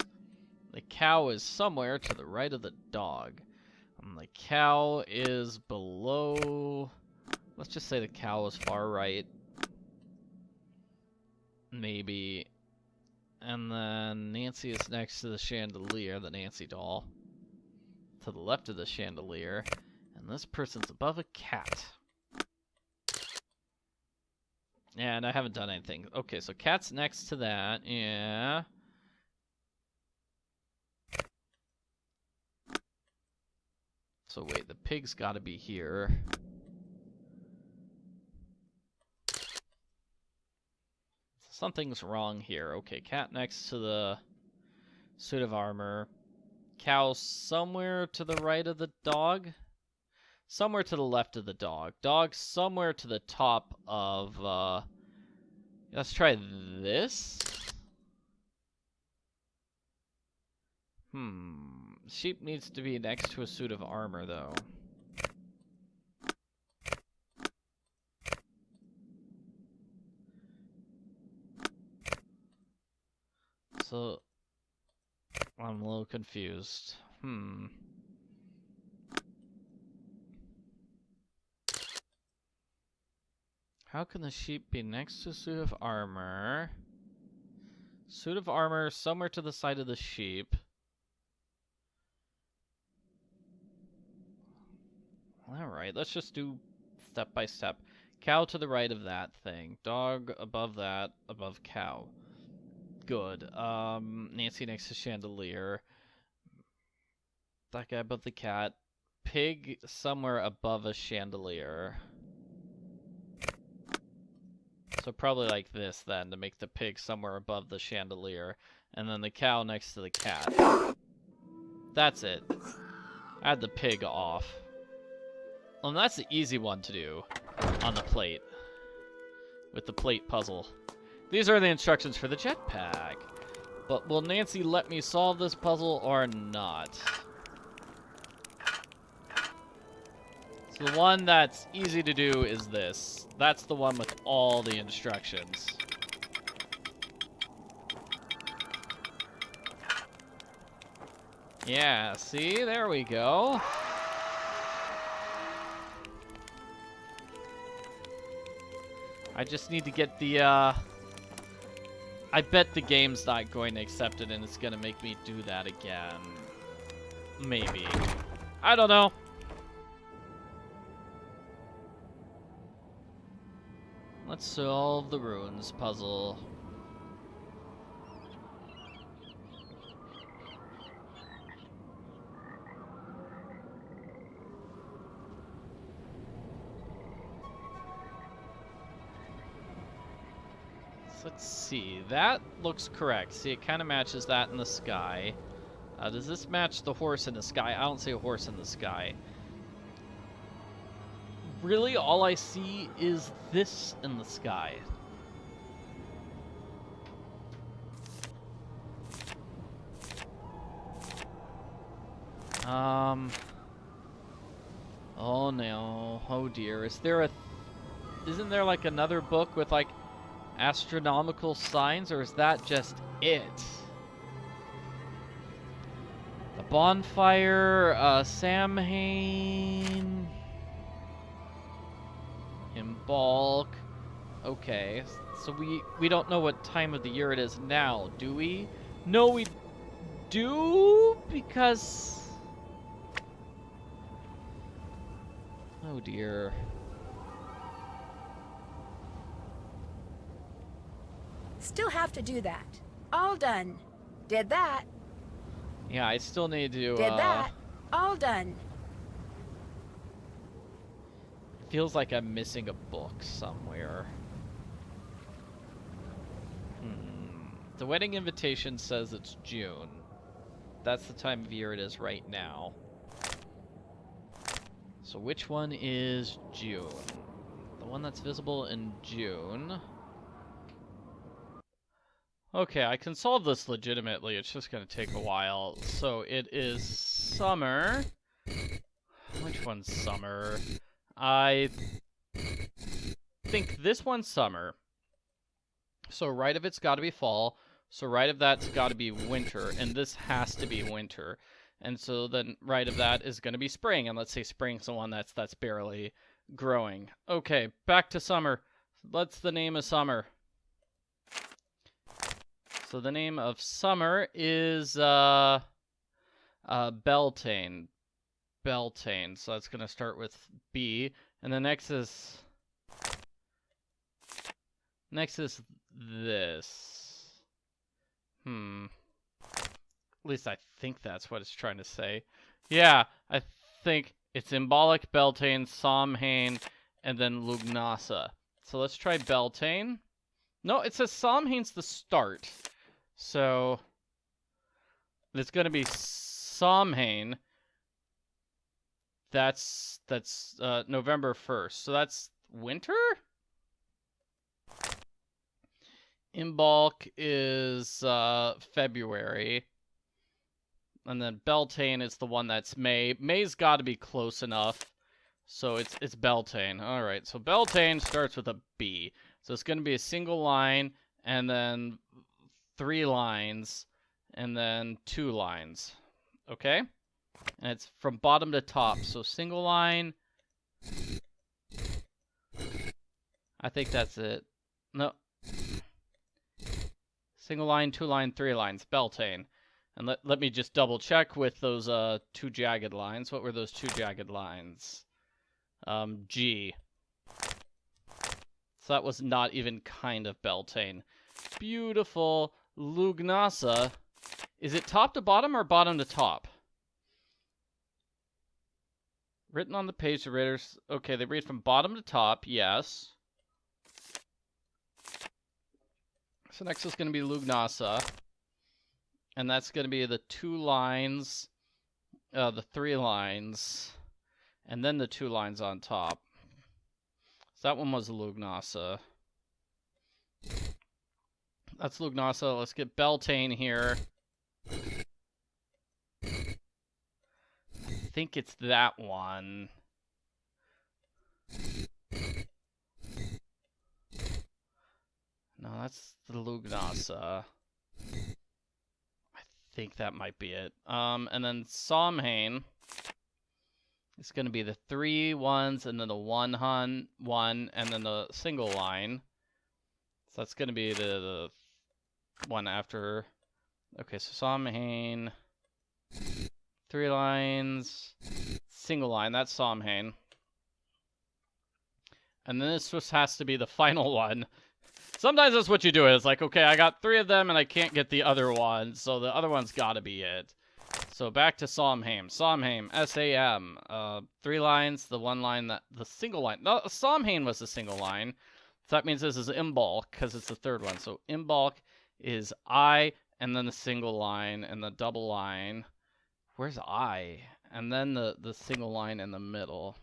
The cow is somewhere to the right of the dog. The cow is below... Let's just say the cow is far right. Maybe. And then Nancy is next to the chandelier, the Nancy doll. To the left of the chandelier. And this person's above a cat. And I haven't done anything. Okay, so cat's next to that. Yeah. So wait, the pig's got to be here. Something's wrong here. Okay, cat next to the suit of armor. Cow somewhere to the right of the dog. Somewhere to the left of the dog. Dog somewhere to the top of, let's try this. Sheep needs to be next to a suit of armor, though. So, I'm a little confused. How can the sheep be next to a suit of armor? Suit of armor somewhere to the side of the sheep. Alright, let's just do step by step. Cow to the right of that thing. Dog above that, above cow. Good. Nancy next to chandelier. That guy above the cat. Pig somewhere above a chandelier. So probably like this then, to make the pig somewhere above the chandelier. And then the cow next to the cat. That's it. Add the pig off. And that's the easy one to do on the plate. With the plate puzzle. These are the instructions for the jetpack. But will Nancy let me solve this puzzle or not? So the one that's easy to do is this. That's the one with all the instructions. Yeah, see? There we go. I just need to get the, I bet the game's not going to accept it and it's going to make me do that again. Maybe. I don't know. Let's solve the runes puzzle. Let's see. That looks correct. See, it kind of matches that in the sky. Does this match the horse in the sky? I don't see a horse in the sky. really all I see is this in the sky. Oh no. Oh dear. Isn't there like another book with like astronomical signs, or is that just it? The bonfire, Samhain, in bulk. Okay, so we don't know what time of the year it is now, do we? No, we do, because... Oh dear. Still have to do that. All done. Did that. Yeah, I still need to, Did that. All done. Feels like I'm missing a book somewhere. The wedding invitation says it's June. That's the time of year it is right now. So which one is June? The one that's visible in June. Okay, I can solve this legitimately. It's just going to take a while. So it is summer. Which one's summer? I think this one's summer. So right of it's got to be fall. So right of that's got to be winter. And this has to be winter. And so then right of that is going to be spring. And let's say spring's the one that's barely growing. Okay, back to summer. What's the name of summer? So the name of summer is Beltane. Beltane. So that's going to start with B. And the next is this. At least I think that's what it's trying to say. Yeah, I think it's Imbolic, Beltane, Samhain, and then Lugnasa. So let's try Beltane. No, it says Samhain's the start. So it's going to be Samhain. That's November 1st. So that's winter? Imbolc is February. And then Beltane is the one that's May. May's got to be close enough. So it's Beltane. All right. So Beltane starts with a B. So it's going to be a single line and then 3 lines and then 2 lines. Okay? And it's from bottom to top. So single line. I think that's it. No. Single line, 2 line, 3 lines. Beltane. And let me just double check with those 2 jagged lines. What were those 2 jagged lines? G. So that was not even kind of Beltane. Beautiful. Lugnasa. Is it top to bottom or bottom to top? Written on the page, the readers... Okay, they read from bottom to top, yes. So next is going to be Lugnasa. And that's going to be the 2 lines, the 3 lines, and then the 2 lines on top. So that one was Lugnasa. That's Lugnasa. Let's get Beltane here. I think it's that one. No, that's the Lugnasa. I think that might be it. And then Samhain is going to be the 3 ones and then the 1 and then the single line. So that's going to be the one after. Okay, so Samhain, 3 lines, single line. That's Samhain. And then this just has to be the final one. Sometimes that's what you do. It's like, okay, I got 3 of them and I can't get the other one, so the other one's got to be it. So back to Samhain. Samhain, S-A-M. 3 lines, the 1 line, the single line. No, Samhain was the single line. So that means this is Imbolc, because it's the 3rd one. So Imbolc is I, and then the single line, and the double line. Where's I? And then the single line in the middle.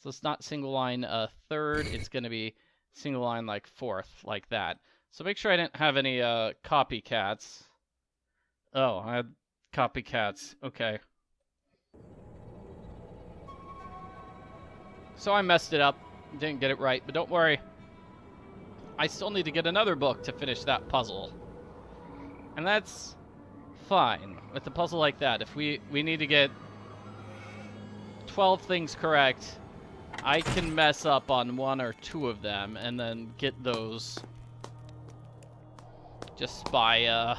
So it's not single line third. It's going to be single line like fourth, like that. So make sure I didn't have any copycats. Oh, I had copycats. Okay. So I messed it up. Didn't get it right, but don't worry. I still need to get another book to finish that puzzle. And that's fine with a puzzle like that. If we need to get 12 things correct, I can mess up on 1 or 2 of them and then get those just by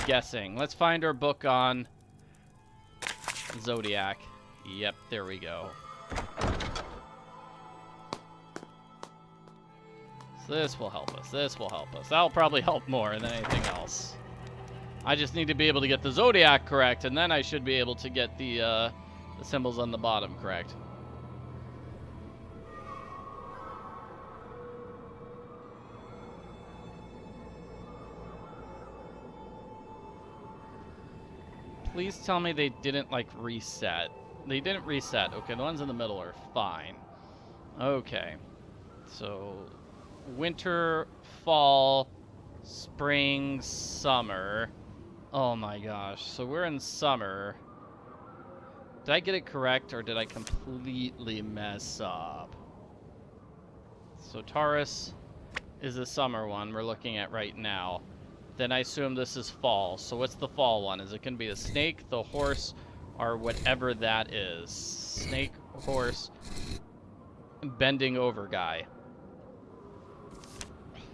guessing. Let's find our book on Zodiac. Yep, there we go. So this will help us. This will help us. That'll probably help more than anything else. I just need to be able to get the Zodiac correct, and then I should be able to get the symbols on the bottom correct. Please tell me they didn't, like, reset. They didn't reset. Okay, the ones in the middle are fine. Okay. So, winter, fall, spring, summer. Oh my gosh. So we're in summer. Did I get it correct, or did I completely mess up? So Taurus is the summer one we're looking at right now. Then I assume this is fall. So what's the fall one? Is it going to be the snake, the horse, or whatever that is? Snake, horse, bending over guy.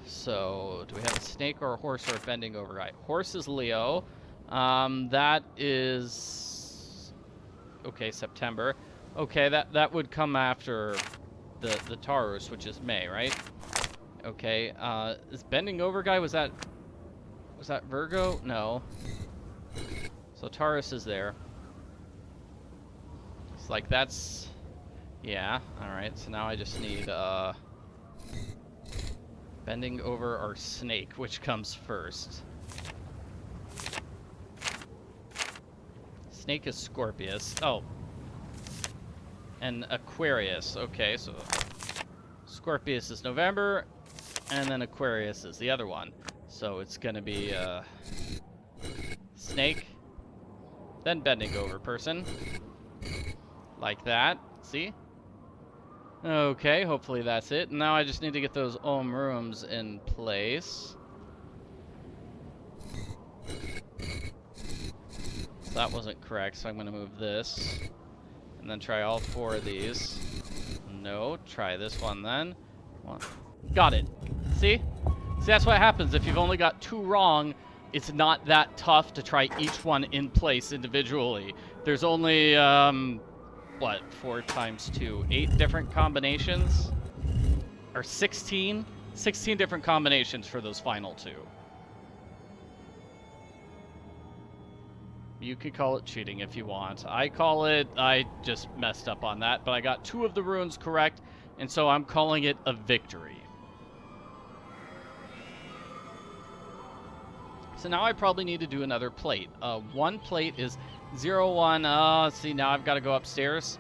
So do we have a snake or a horse or a bending over guy? Horse is Leo. That is... Okay, September. Okay, that would come after the Taurus, which is May, right? Okay, is bending over guy, was that Virgo? No. So Taurus is there. It's like that's... Yeah, alright, so now I just need, bending over or snake, which comes first? Snake is Scorpius. Oh. And Aquarius. Okay, so Scorpius is November, and then Aquarius is the other one. So it's gonna be snake, then bending over person, like that. See? Okay, hopefully that's it. Now I just need to get those Ogham rooms in place. So that wasn't correct, so I'm gonna move this, and then try all 4 of these. No, try this one then. One. Got it. See? See, that's what happens if you've only got 2 wrong. It's not that tough to try each one in place individually. There's only, what, 4 times 2? 8 different combinations? Or 16? 16 different combinations for those final 2. You could call it cheating if you want. I call it, I just messed up on that, but I got 2 of the runes correct, and so I'm calling it a victory. So now I probably need to do another plate. 1 plate is 0, 1. See, now I've got to go upstairs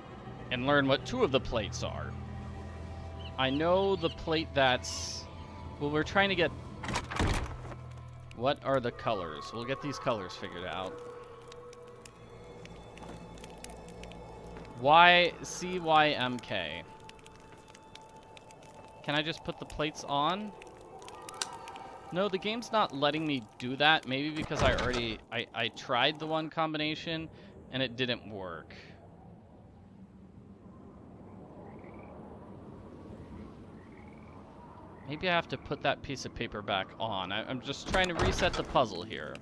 and learn what 2 of the plates are. I know the plate that's... Well, we're trying to get... What are the colors? We'll get these colors figured out. CYMK. Can I just put the plates on? No, the game's not letting me do that. Maybe because I tried the one combination and it didn't work. Maybe I have to put that piece of paper back on. I'm just trying to reset the puzzle here.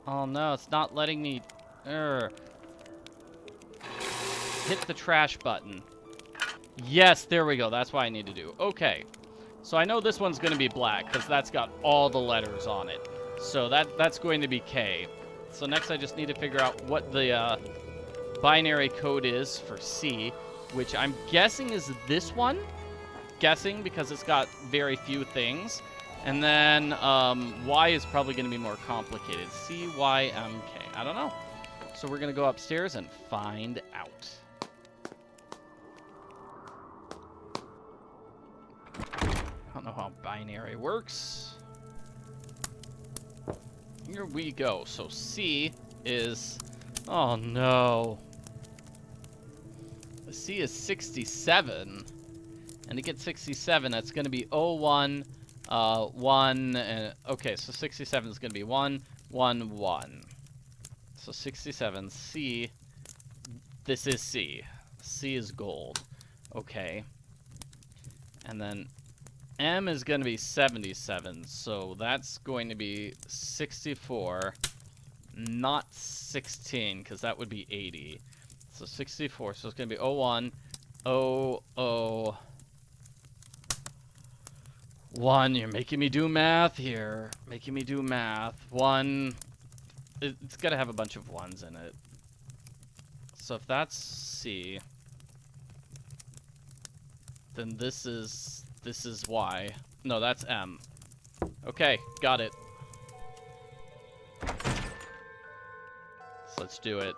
Oh no, it's not letting me... Hit the trash button. Yes, there we go. That's what I need to do. Okay. So I know this one's going to be black because that's got all the letters on it. So that's going to be K. So next I just need to figure out what the binary code is for C, which I'm guessing is this one. Guessing because it's got very few things. And then Y is probably going to be more complicated. C-Y-M-K. I don't know. So we're going to go upstairs and find out. I don't know how binary works. Here we go. So C is... Oh, no. C is 67. And to get 67, that's going to be 01, 1, okay, so 67 is going to be 1, 1, 1. So 67, C, this is C. C is gold. Okay. And then M is going to be 77, so that's going to be 64, not 16, because that would be 80. So 64, so it's going to be 01, 00, 1. You're making me do math here. Making me do math. 1. It's got to have a bunch of 1s in it. So if that's C, then this is Y. No, that's M. Okay, got it. So let's do it.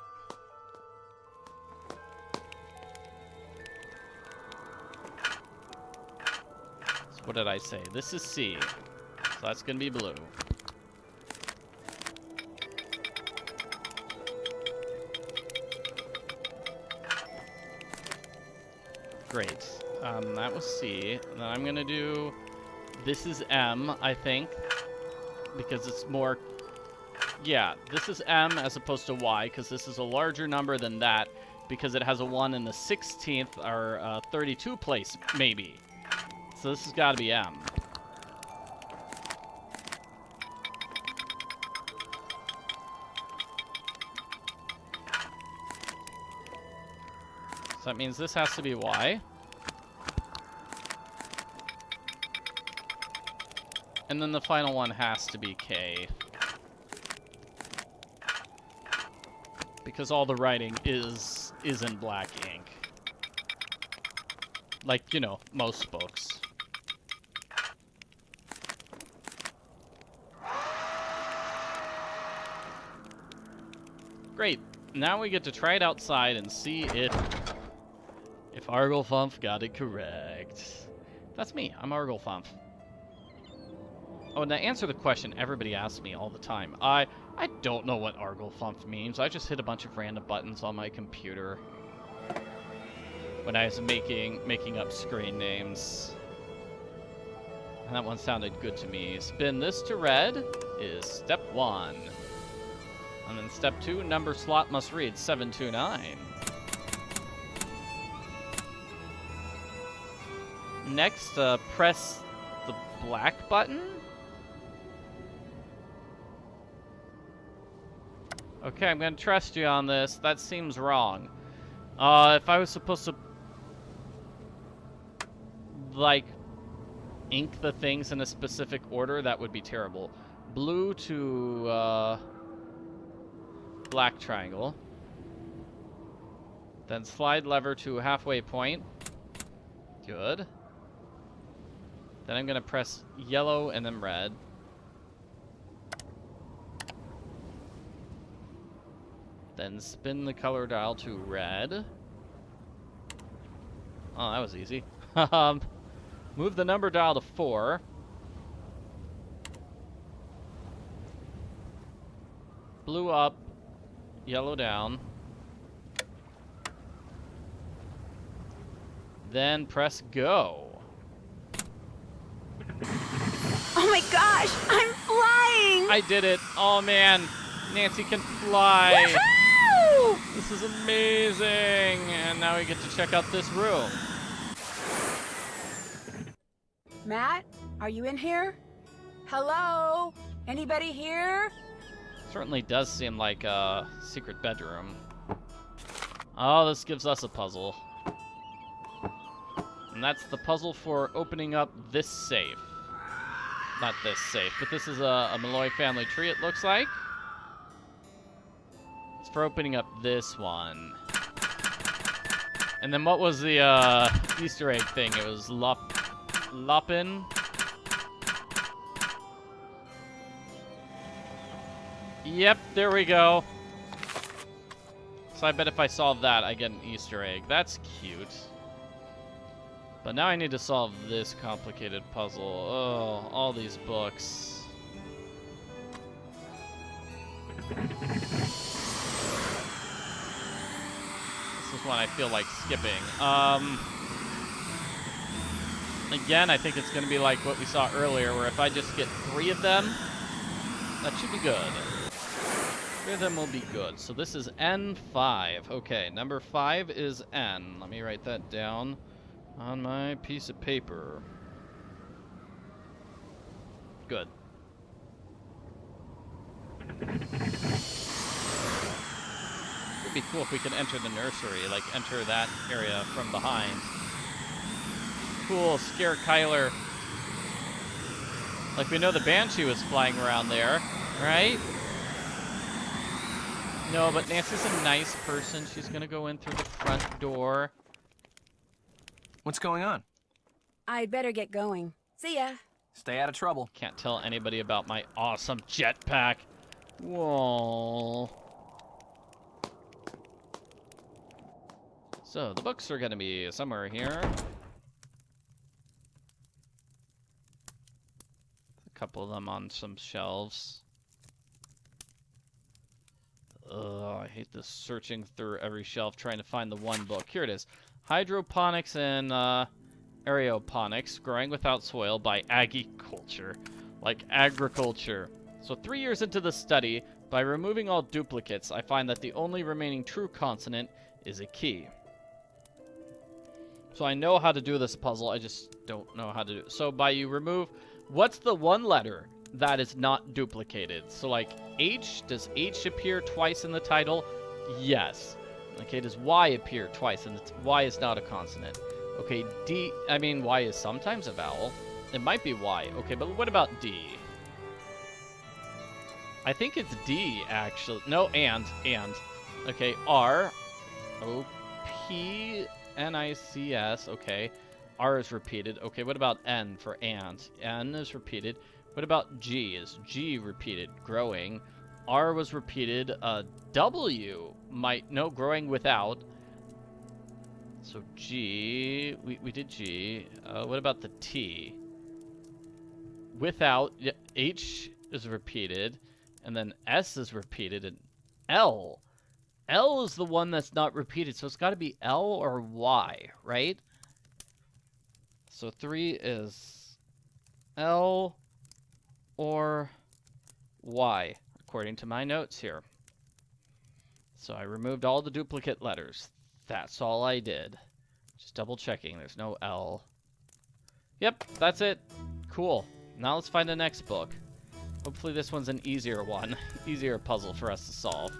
So what did I say? This is C. So that's going to be blue. Great. That was C. And then I'm going to do... This is M, I think. Because it's more... Yeah, this is M as opposed to Y, because this is a larger number than that, because it has a 1 in the 16th or 32 place, maybe. So this has got to be M. So that means this has to be Y. And then the final one has to be K. Because all the writing is in black ink. Like, you know, most books. Great. Now we get to try it outside and see if Arglefumph got it correct. That's me. I'm Arglefumph. Oh, and to answer the question everybody asks me all the time, I don't know what Arglefumph means. I just hit a bunch of random buttons on my computer when I was making up screen names. And that one sounded good to me. Spin this to red is step 1. And then step 2, number slot must read 729. Next, press the black button. Okay, I'm gonna trust you on this. That seems wrong. If I was supposed to, like, ink the things in a specific order, that would be terrible. Blue to, black triangle. Then slide lever to halfway point. Good. Then I'm gonna press yellow and then red. Then spin the color dial to red. Oh, that was easy. Move the number dial to 4. Blue up, yellow down. Then press go. Oh my gosh, I'm flying! I did it. Oh man, Nancy can fly. Woohoo! This is amazing. And now we get to check out this room. Matt, are you in here? Hello? Anybody here? Certainly does seem like a secret bedroom. Oh, this gives us a puzzle. And that's the puzzle for opening up this safe. Not this safe, but this is a Malloy family tree, it looks like. It's for opening up this one. And then what was the Easter egg thing? It was Lopin. Yep, there we go. So I bet if I solve that, I get an Easter egg. That's cute. But now I need to solve this complicated puzzle. Oh, all these books. This is one I feel like skipping. Again, I think it's going to be like what we saw earlier, where if I just get 3 of them, that should be good. 3 of them will be good. So this is N5. Okay, number 5 is N. Let me write that down on my piece of paper. Good. It'd be cool if we could enter the nursery, like enter that area from behind. Cool, scare Kyler. Like we know the Banshee was flying around there, right? No, but Nancy's a nice person. She's gonna go in through the front door. What's going on? I'd better get going. See ya. Stay out of trouble. Can't tell anybody about my awesome jetpack. Whoa. So, the books are gonna be somewhere here. A couple of them on some shelves. Ugh, I hate this searching through every shelf trying to find the one book. Here it is. Hydroponics and aeroponics, growing without soil by Agriculture. Like agriculture. So 3 years into the study, by removing all duplicates, I find that the only remaining true consonant is a key. So I know how to do this puzzle, I just don't know how to do it. So by you remove, what's the one letter that is not duplicated? So like H, does H appear twice in the title? Yes. Okay, does Y appear twice? And Y is not a consonant. Okay, D, I mean, Y is sometimes a vowel. It might be Y. Okay, but what about D? I think it's D, actually. No, and. Okay, R, O, P, N-I-C-S. Okay, R is repeated. Okay, what about N for and? N is repeated. What about G? Is G repeated? Growing. R was repeated. W might, no, growing without. So G, we did G. What about the T? Without, H is repeated, and then S is repeated, and L. L is the one that's not repeated, so it's got to be L or Y, right? So 3 is L or Y, according to my notes here. So I removed all the duplicate letters. That's all I did. Just double checking. There's no L. Yep, that's it. Cool. Now let's find the next book. Hopefully this one's an easier one. Easier puzzle for us to solve.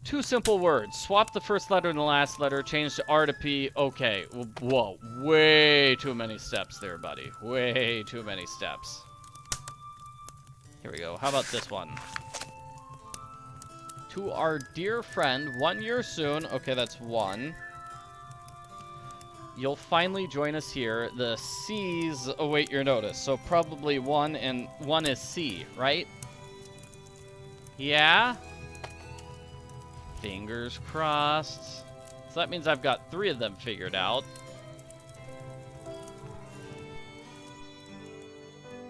2 simple words. Swap the first letter and the last letter. Change to R to P. Okay. Whoa. Way too many steps there, buddy. Way too many steps. Here we go. How about this one? To our dear friend, 1 year soon. Okay, that's 1. You'll finally join us here. The C's await your notice. So probably 1 and 1 is C, right? Yeah? Fingers crossed. So that means I've got 3 of them figured out.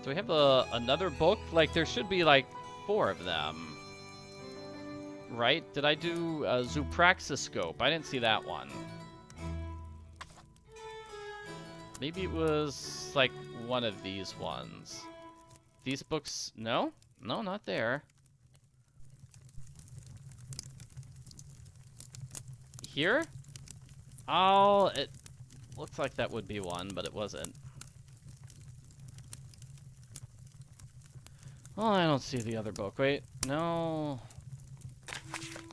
Do we have another book? Like, there should be like 4 of them. Right? Did I do Zoopraxiscope? I didn't see that one. Maybe it was like one of these ones. These books, no? No, not there. Here? Oh, it looks like that would be one, but it wasn't. Oh, I don't see the other book. Wait, no.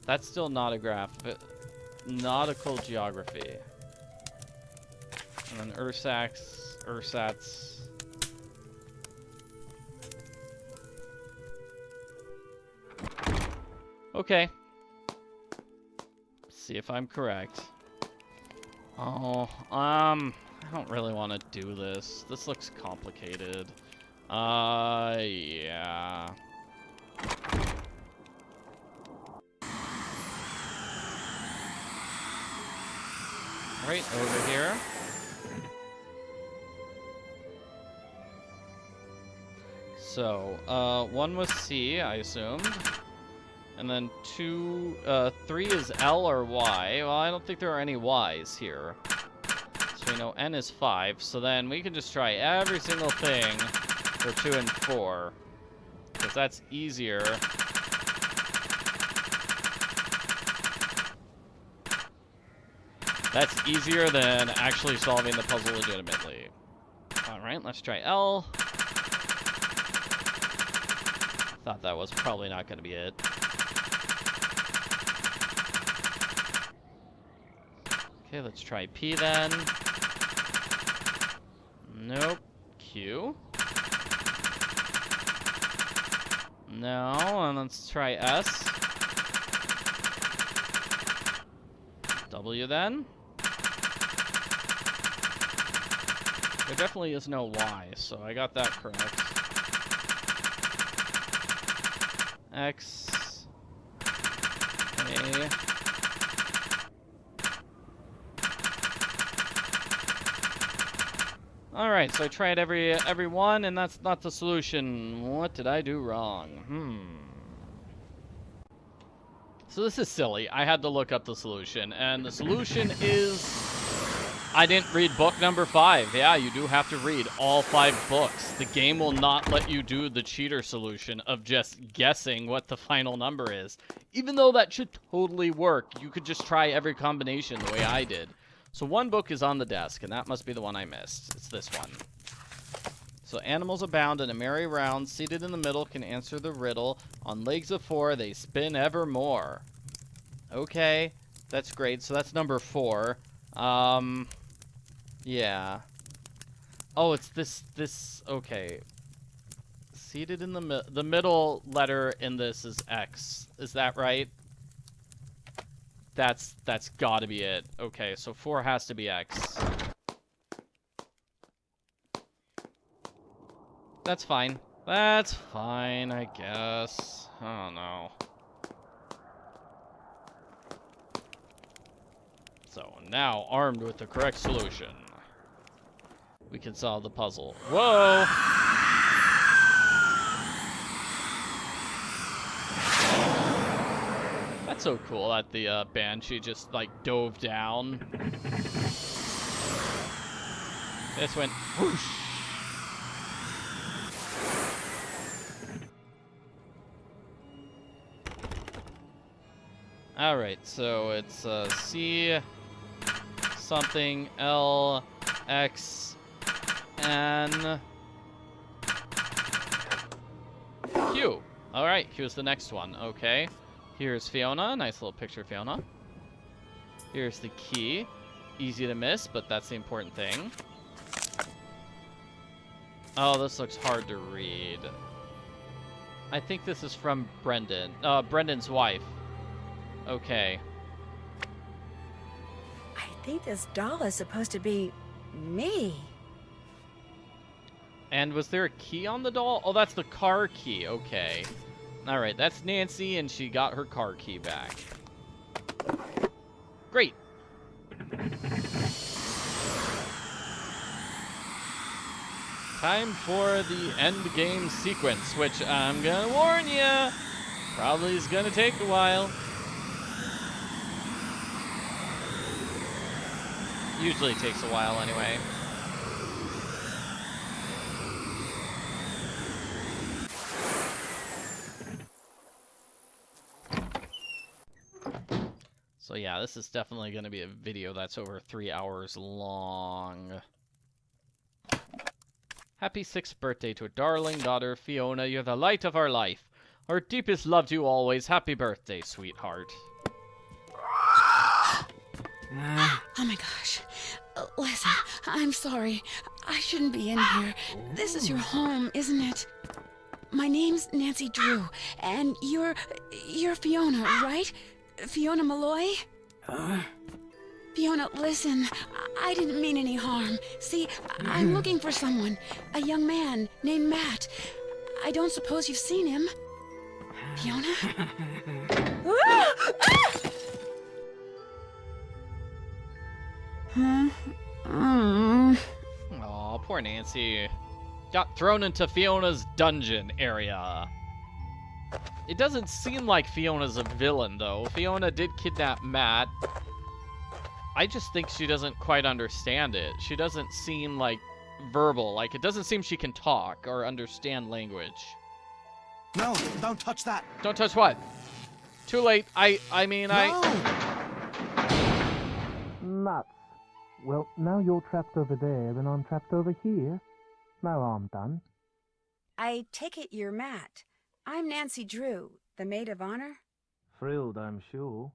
That's still nautigraph. Nautical geography. And then ersatz. Okay. See if I'm correct. Oh, I don't really want to do this. This looks complicated. Yeah. Right over here. So, 1 was C, I assumed. And then 3 is L or Y. Well, I don't think there are any Y's here. So we know N is 5. So then we can just try every single thing for 2 and 4. Because that's easier. That's easier than actually solving the puzzle legitimately. Alright, let's try L. Thought that was probably not going to be it. Okay, let's try P then. Nope. Q. No, and let's try S. W then. There definitely is no Y, so I got that correct. X. A. Alright, so I tried every one, and that's not the solution. What did I do wrong? So this is silly. I had to look up the solution, and the solution is... I didn't read book number 5. Yeah, you do have to read all 5 books. The game will not let you do the cheater solution of just guessing what the final number is. Even though that should totally work, you could just try every combination the way I did. So 1 book is on the desk, and that must be the one I missed. It's this one. So animals abound in a merry round, seated in the middle can answer the riddle. On legs of 4, they spin evermore. Okay, that's great. So that's number 4. Yeah. Oh, it's this, okay. Seated in the middle letter in this is X. Is that right? That's gotta be it. Okay, so 4 has to be X. That's fine. That's fine, I guess. I don't know. So, now, armed with the correct solution, we can solve the puzzle. Whoa! That's so cool that the Banshee just, like, dove down. This went whoosh. Alright, so it's C something L X N Q. Alright, here's the next one. Okay. Here's Fiona. Nice little picture of Fiona. Here's the key. Easy to miss, but that's the important thing. Oh, this looks hard to read. I think this is from Brendan. Brendan's wife. Okay. I think this doll is supposed to be me. And was there a key on the doll? Oh, that's the car key. Okay. Alright, that's Nancy, and she got her car key back. Great. Time for the end game sequence, which I'm gonna warn you, probably is gonna take a while. Usually takes a while anyway. So yeah, this is definitely going to be a video that's over 3 hours long. Happy 6th birthday to a darling daughter, Fiona. You're the light of our life. Our deepest love to you always. Happy birthday, sweetheart. Oh my gosh. Listen, I'm sorry. I shouldn't be in here. This is your home, isn't it? My name's Nancy Drew, and you're Fiona, right? Fiona Malloy? Fiona, listen. I didn't mean any harm. See, I'm looking for someone. A young man named Matt. I don't suppose you've seen him. Fiona? Aw, poor Nancy. Got thrown into Fiona's dungeon area. It doesn't seem like Fiona's a villain, though. Fiona did kidnap Matt. I just think she doesn't quite understand it. She doesn't seem, like, verbal. Like, it doesn't seem she can talk or understand language. No, don't touch that. Don't touch what? Too late. I mean, No! Nuts. Well, now you're trapped over there and I'm trapped over here. Now I'm done. I take it you're Matt. I'm Nancy Drew, the maid of honor. Thrilled, I'm sure.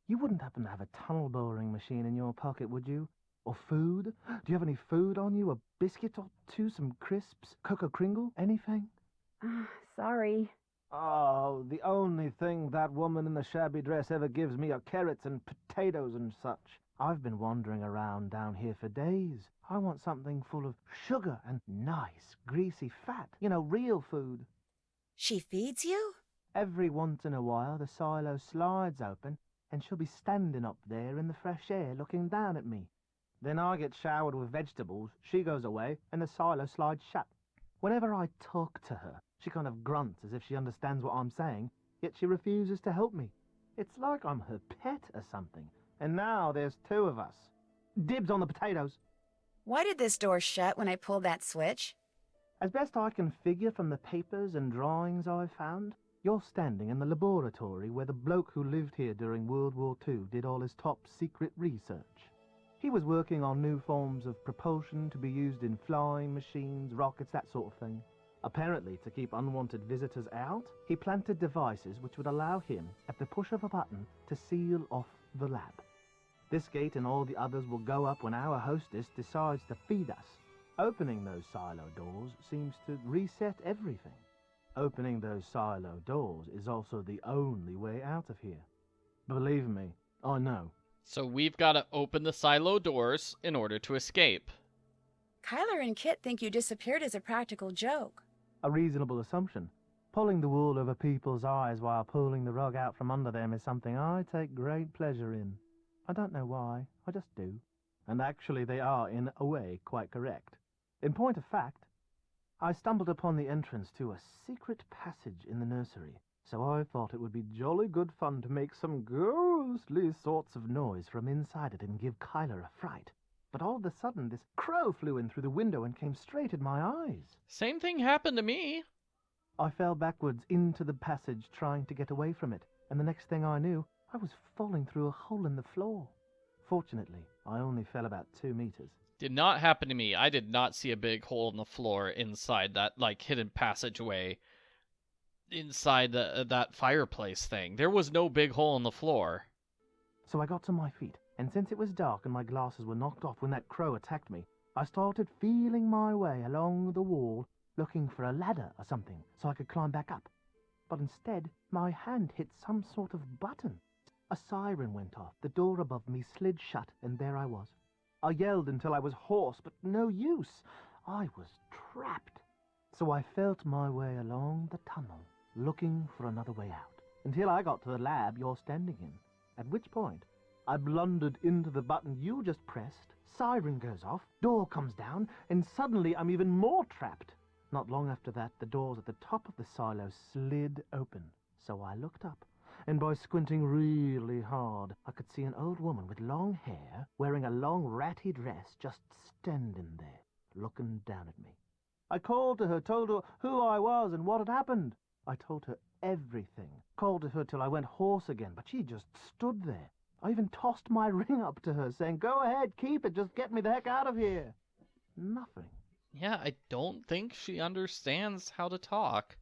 You wouldn't happen to have a tunnel boring machine in your pocket, would you? Or food? Do you have any food on you? A biscuit or two? Some crisps? Cocoa Kringle? Anything? Sorry. Oh, the only thing that woman in the shabby dress ever gives me are carrots and potatoes and such. I've been wandering around down here for days. I want something full of sugar and nice, greasy fat. You know, real food. She feeds you? Every once in a while, the silo slides open, and she'll be standing up there in the fresh air looking down at me. Then I get showered with vegetables, she goes away, and the silo slides shut. Whenever I talk to her, she kind of grunts as if she understands what I'm saying, yet she refuses to help me. It's like I'm her pet or something. And now there's two of us. Dibs on the potatoes. Why did this door shut when I pulled that switch? As best I can figure from the papers and drawings I've found, you're standing in the laboratory where the bloke who lived here during World War II did all his top-secret research. He was working on new forms of propulsion to be used in flying machines, rockets, that sort of thing. Apparently, to keep unwanted visitors out, he planted devices which would allow him, at the push of a button, to seal off the lab. This gate and all the others will go up when our hostess decides to feed us. Opening those silo doors seems to reset everything. Opening those silo doors is also the only way out of here. Believe me, I know. So we've got to open the silo doors in order to escape. Kyler and Kit think you disappeared as a practical joke. A reasonable assumption. Pulling the wool over people's eyes while pulling the rug out from under them is something I take great pleasure in. I don't know why, I just do. And actually they are, in a way, quite correct. In point of fact, I stumbled upon the entrance to a secret passage in the nursery, so I thought it would be jolly good fun to make some ghostly sorts of noise from inside it and give Kyler a fright. But all of a sudden, this crow flew in through the window and came straight at my eyes. Same thing happened to me. I fell backwards into the passage trying to get away from it, and the next thing I knew, I was falling through a hole in the floor. Fortunately, I only fell about 2 meters. Did not happen to me. I did not see a big hole in the floor inside that, like, hidden passageway inside that fireplace thing. There was no big hole in the floor. So I got to my feet, and since it was dark and my glasses were knocked off when that crow attacked me, I started feeling my way along the wall, looking for a ladder or something so I could climb back up. But instead, my hand hit some sort of button. A siren went off, the door above me slid shut, and there I was. I yelled until I was hoarse, but no use. I was trapped. So I felt my way along the tunnel, looking for another way out, until I got to the lab you're standing in, at which point I blundered into the button you just pressed, siren goes off, door comes down, and suddenly I'm even more trapped. Not long after that, the doors at the top of the silo slid open, so I looked up, and by squinting really hard, I could see an old woman with long hair, wearing a long ratty dress, just standing there, looking down at me. I called to her, told her who I was and what had happened. I told her everything, called to her till I went hoarse again, but she just stood there. I even tossed my ring up to her, saying, "Go ahead, keep it, just get me the heck out of here." Nothing. Yeah, I don't think she understands how to talk.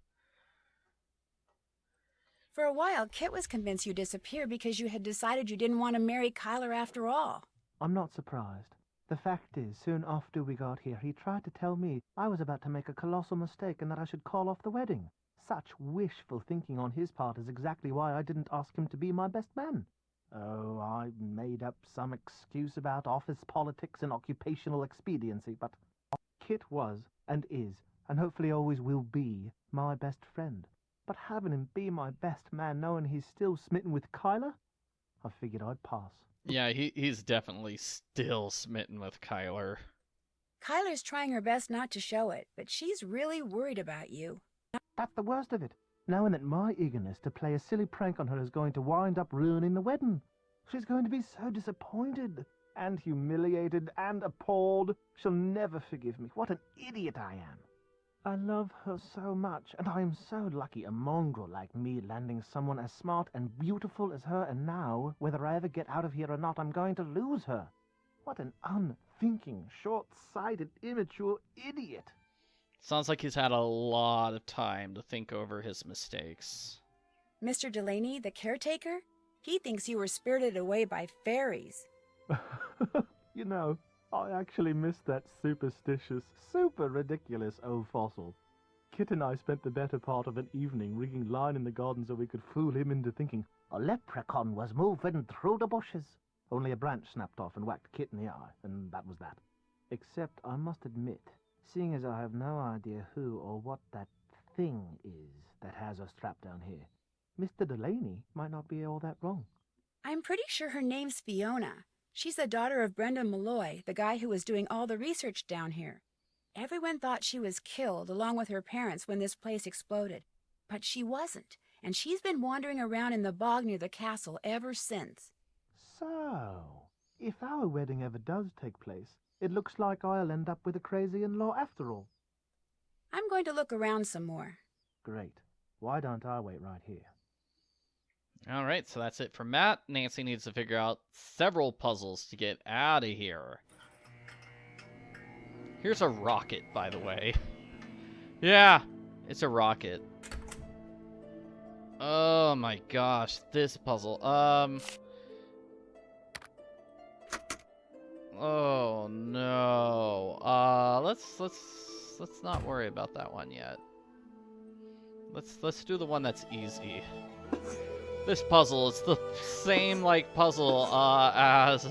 For a while, Kit was convinced you disappeared because you had decided you didn't want to marry Kyler after all. I'm not surprised. The fact is, soon after we got here, he tried to tell me I was about to make a colossal mistake and that I should call off the wedding. Such wishful thinking on his part is exactly why I didn't ask him to be my best man. Oh, I made up some excuse about office politics and occupational expediency, but Kit was and is, and hopefully always will be, my best friend. But having him be my best man knowing he's still smitten with Kyla, I figured I'd pass. Yeah, he's definitely still smitten with Kyler. Kyler's trying her best not to show it, but she's really worried about you. That's the worst of it, knowing that my eagerness to play a silly prank on her is going to wind up ruining the wedding. She's going to be so disappointed, and humiliated, and appalled. She'll never forgive me. What an idiot I am. I love her so much, and I am so lucky a mongrel like me landing someone as smart and beautiful as her, and now, whether I ever get out of here or not, I'm going to lose her. What an unthinking, short-sighted, immature idiot. Sounds like he's had a lot of time to think over his mistakes. Mr. Delaney, the caretaker? He thinks you were spirited away by fairies. You know, I actually miss that superstitious, super ridiculous old fossil. Kit and I spent the better part of an evening rigging line in the garden so we could fool him into thinking a leprechaun was moving through the bushes. Only a branch snapped off and whacked Kit in the eye, and that was that. Except, I must admit, seeing as I have no idea who or what that thing is that has us trapped down here, Mr. Delaney might not be all that wrong. I'm pretty sure her name's Fiona. She's the daughter of Brendan Malloy, the guy who was doing all the research down here. Everyone thought she was killed along with her parents when this place exploded, but she wasn't, and she's been wandering around in the bog near the castle ever since. So, if our wedding ever does take place, it looks like I'll end up with a crazy in-law after all. I'm going to look around some more. Great. Why don't I wait right here? All right, so that's it for Matt. Nancy needs to figure out several puzzles to get out of here. Here's a rocket, by the way. Yeah, it's a rocket. Oh my gosh, this puzzle. Oh no. Let's not worry about that one yet. Let's do the one that's easy. This puzzle is the same like puzzle as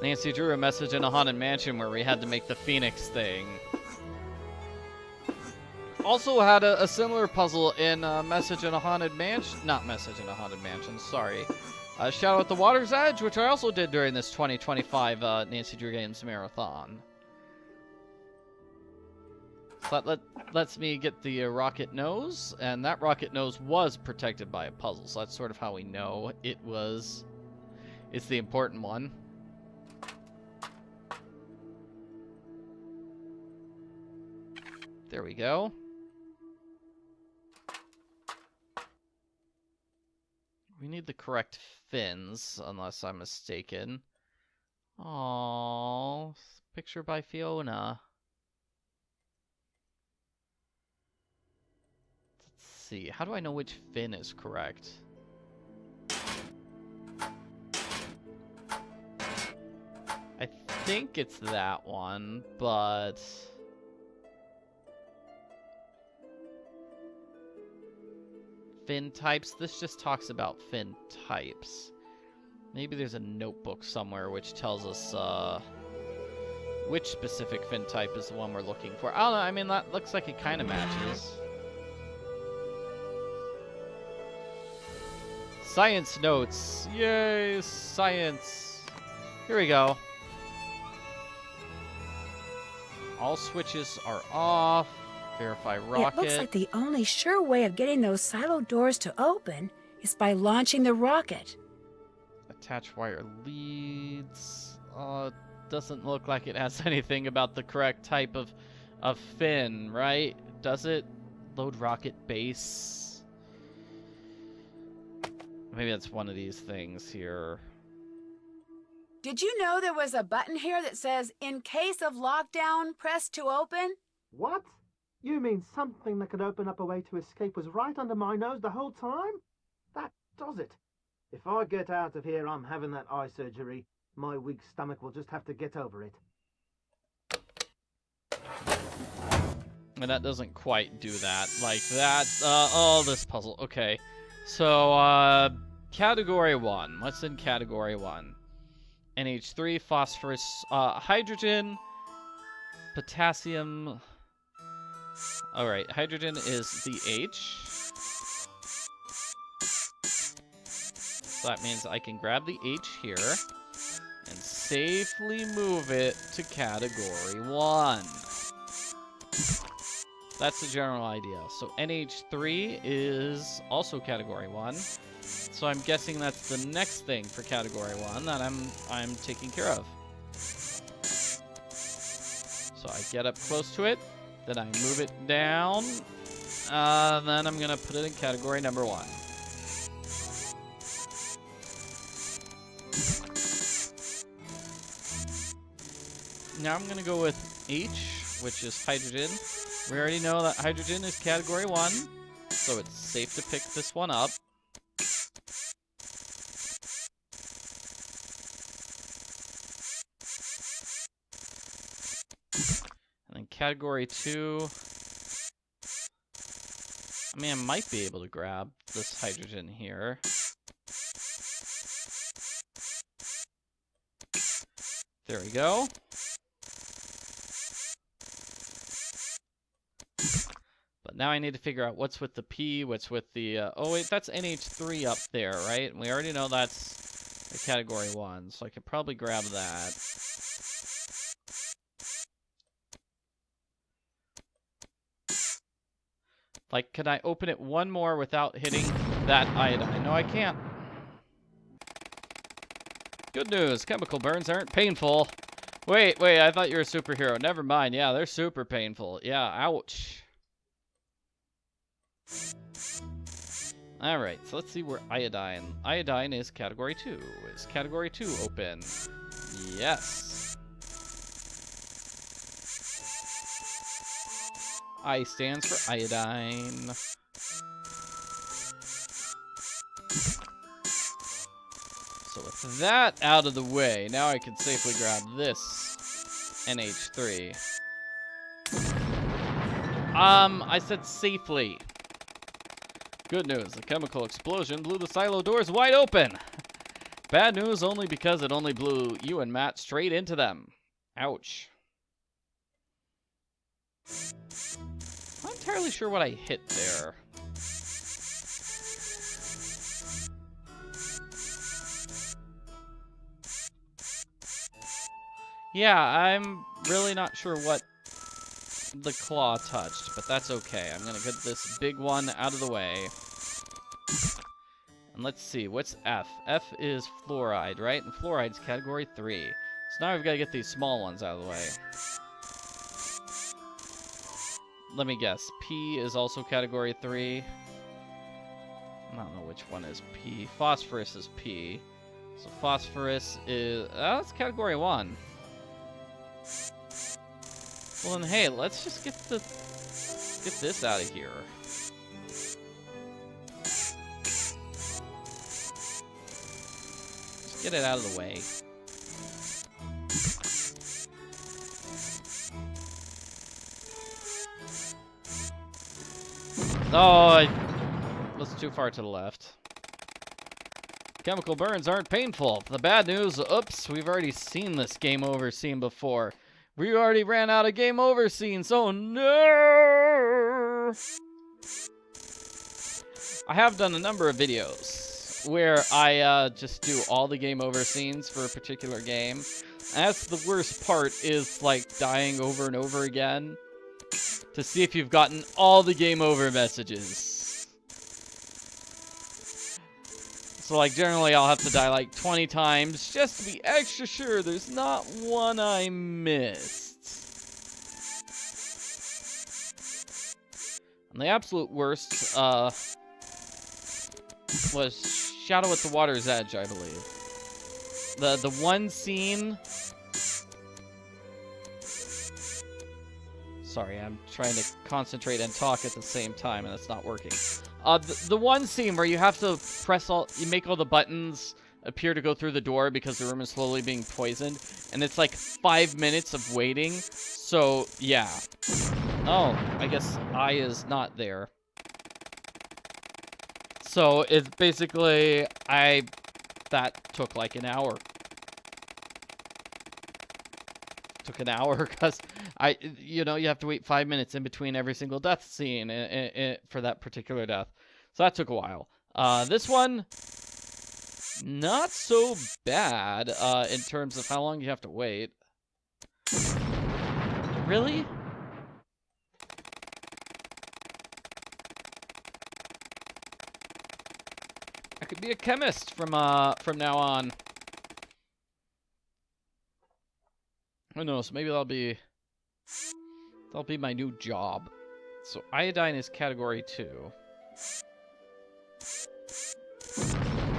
Nancy drew a message in a haunted mansion where we had to make the phoenix thing. Also had a similar puzzle in Message in a Haunted Mansion. Not Message in a Haunted Mansion, sorry. Shadow at the Water's Edge, which I also did during this 2025 Nancy Drew Games Marathon. So that lets me get the rocket nose, and that rocket nose was protected by a puzzle, so that's sort of how we know it's the important one. There we go. We need the correct fins, unless I'm mistaken. Aww, picture by Fiona. Let's see, how do I know which fin is correct? I think it's that one, but... fin types. This just talks about fin types. Maybe there's a notebook somewhere which tells us which specific fin type is the one we're looking for. I don't know. I mean, that looks like it kind of matches. Science notes. Yay, science. Here we go. All switches are off. Verify rocket. It looks like the only sure way of getting those silo doors to open is by launching the rocket. Attach wire leads. Doesn't look like it has anything about the correct type of fin, right? Does it? Load rocket base. Maybe that's one of these things here. Did you know there was a button here that says, in case of lockdown, press to open? What? You mean something that could open up a way to escape was right under my nose the whole time? That does it. If I get out of here, I'm having that eye surgery. My weak stomach will just have to get over it. And that doesn't quite do that. Like that. Oh, this puzzle. Okay. So, Category 1. What's in Category 1? NH3, phosphorus, hydrogen, potassium. Alright, hydrogen is the H. So that means I can grab the H here and safely move it to Category 1. That's the general idea. So NH3 is also Category 1. So I'm guessing that's the next thing for Category 1 that I'm taking care of. So I get up close to it, then I move it down, then I'm gonna put it in Category number 1. Now I'm gonna go with H, which is hydrogen. We already know that hydrogen is Category 1, so it's safe to pick this one up. And then Category 2, I mean, I might be able to grab this hydrogen here. There we go. But now I need to figure out what's with the P, what's with the, oh wait, that's NH3 up there, right? And we already know that's a Category 1, so I could probably grab that. Like, can I open it one more without hitting that iodine? No, I can't. Good news, chemical burns aren't painful. Wait, I thought you were a superhero. Never mind, yeah, they're super painful. Yeah, ouch. Alright, so let's see where iodine. Iodine is Category 2. Is Category 2 open? Yes. I stands for iodine. So with that out of the way, now I can safely grab this NH3. I said safely. Good news, the chemical explosion blew the silo doors wide open. Bad news only because it only blew you and Matt straight into them. Ouch. I'm not entirely sure what I hit there. Yeah, I'm really not sure what the claw touched, but that's okay. I'm gonna get this big one out of the way. And let's see, what's F? F is fluoride, right? And fluoride's Category 3. So now we've got to get these small ones out of the way. Let me guess. P is also Category 3. I don't know which one is P. Phosphorus is P. So phosphorus is... that's Category 1. Well then, hey, let's just get this out of here. Just get it out of the way. Oh, that's too far to the left. Chemical burns aren't painful. The bad news, oops, we've already seen this game over scene before. We already ran out of game over scenes, oh no! I have done a number of videos where I just do all the game over scenes for a particular game. And that's the worst part, is like dying over and over again to see if you've gotten all the game over messages. So like generally I'll have to die like 20 times just to be extra sure there's not one I missed. And the absolute worst was Shadow at the Water's Edge, I believe. The one scene... Sorry, I'm trying to concentrate and talk at the same time, and it's not working. The one scene where you have to press you make all the buttons appear to go through the door because the room is slowly being poisoned, and it's like 5 minutes of waiting, so yeah. Oh, I guess I is not there. So it's basically, that took like an hour. Took an hour because you have to wait 5 minutes in between every single death scene for that particular death. So that took a while. This one, not so bad in terms of how long you have to wait. Really? I could be a chemist from now on. Who knows? Maybe that'll be my new job. So iodine is category 2.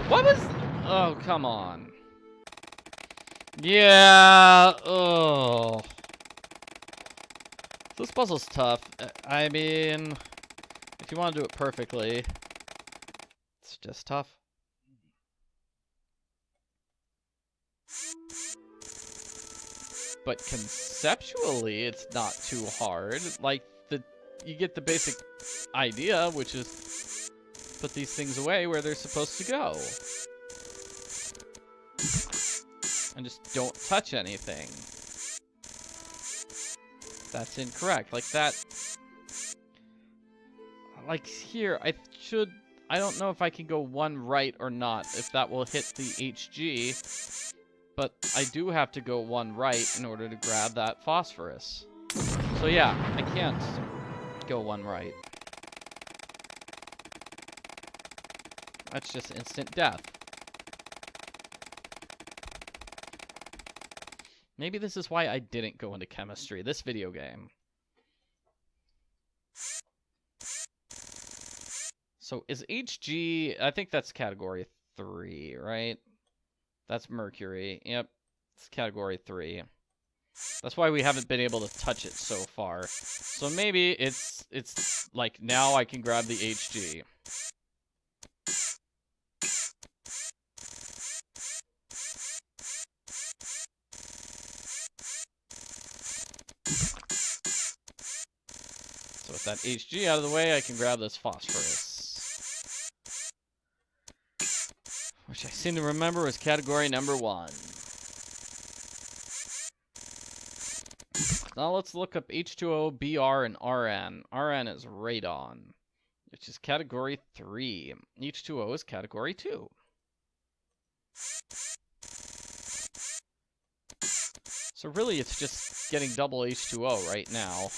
What was? Oh, come on. Yeah. Oh. This puzzle's tough. I mean, if you want to do it perfectly, it's just tough. But conceptually, it's not too hard. Like, you get the basic idea, which is put these things away where they're supposed to go. And just don't touch anything. That's incorrect. Like that... Like here, I don't know if I can go one right or not, if that will hit the HG. But I do have to go one right in order to grab that phosphorus. So yeah, I can't go one right. That's just instant death. Maybe this is why I didn't go into chemistry, this video game. So is HG, I think that's category 3, right? That's mercury. Yep, it's category 3. That's why we haven't been able to touch it so far. So maybe it's like now I can grab the HG. So with that HG out of the way, I can grab this phosphorus. Which I seem to remember was category number 1. Now let's look up H2O, BR, and RN. RN is radon, which is category 3. H2O is category 2. So really it's just getting double H2O right now.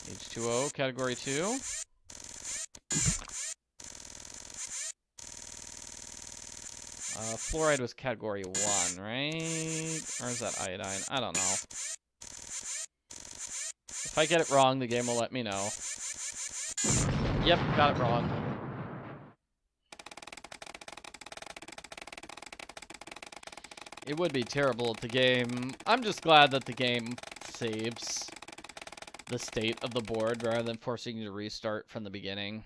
H2O, category 2. Fluoride was category 1, right? Or is that iodine? I don't know. If I get it wrong, the game will let me know. Yep, got it wrong. It would be terrible if the game... I'm just glad that the game saves the state of the board rather than forcing you to restart from the beginning.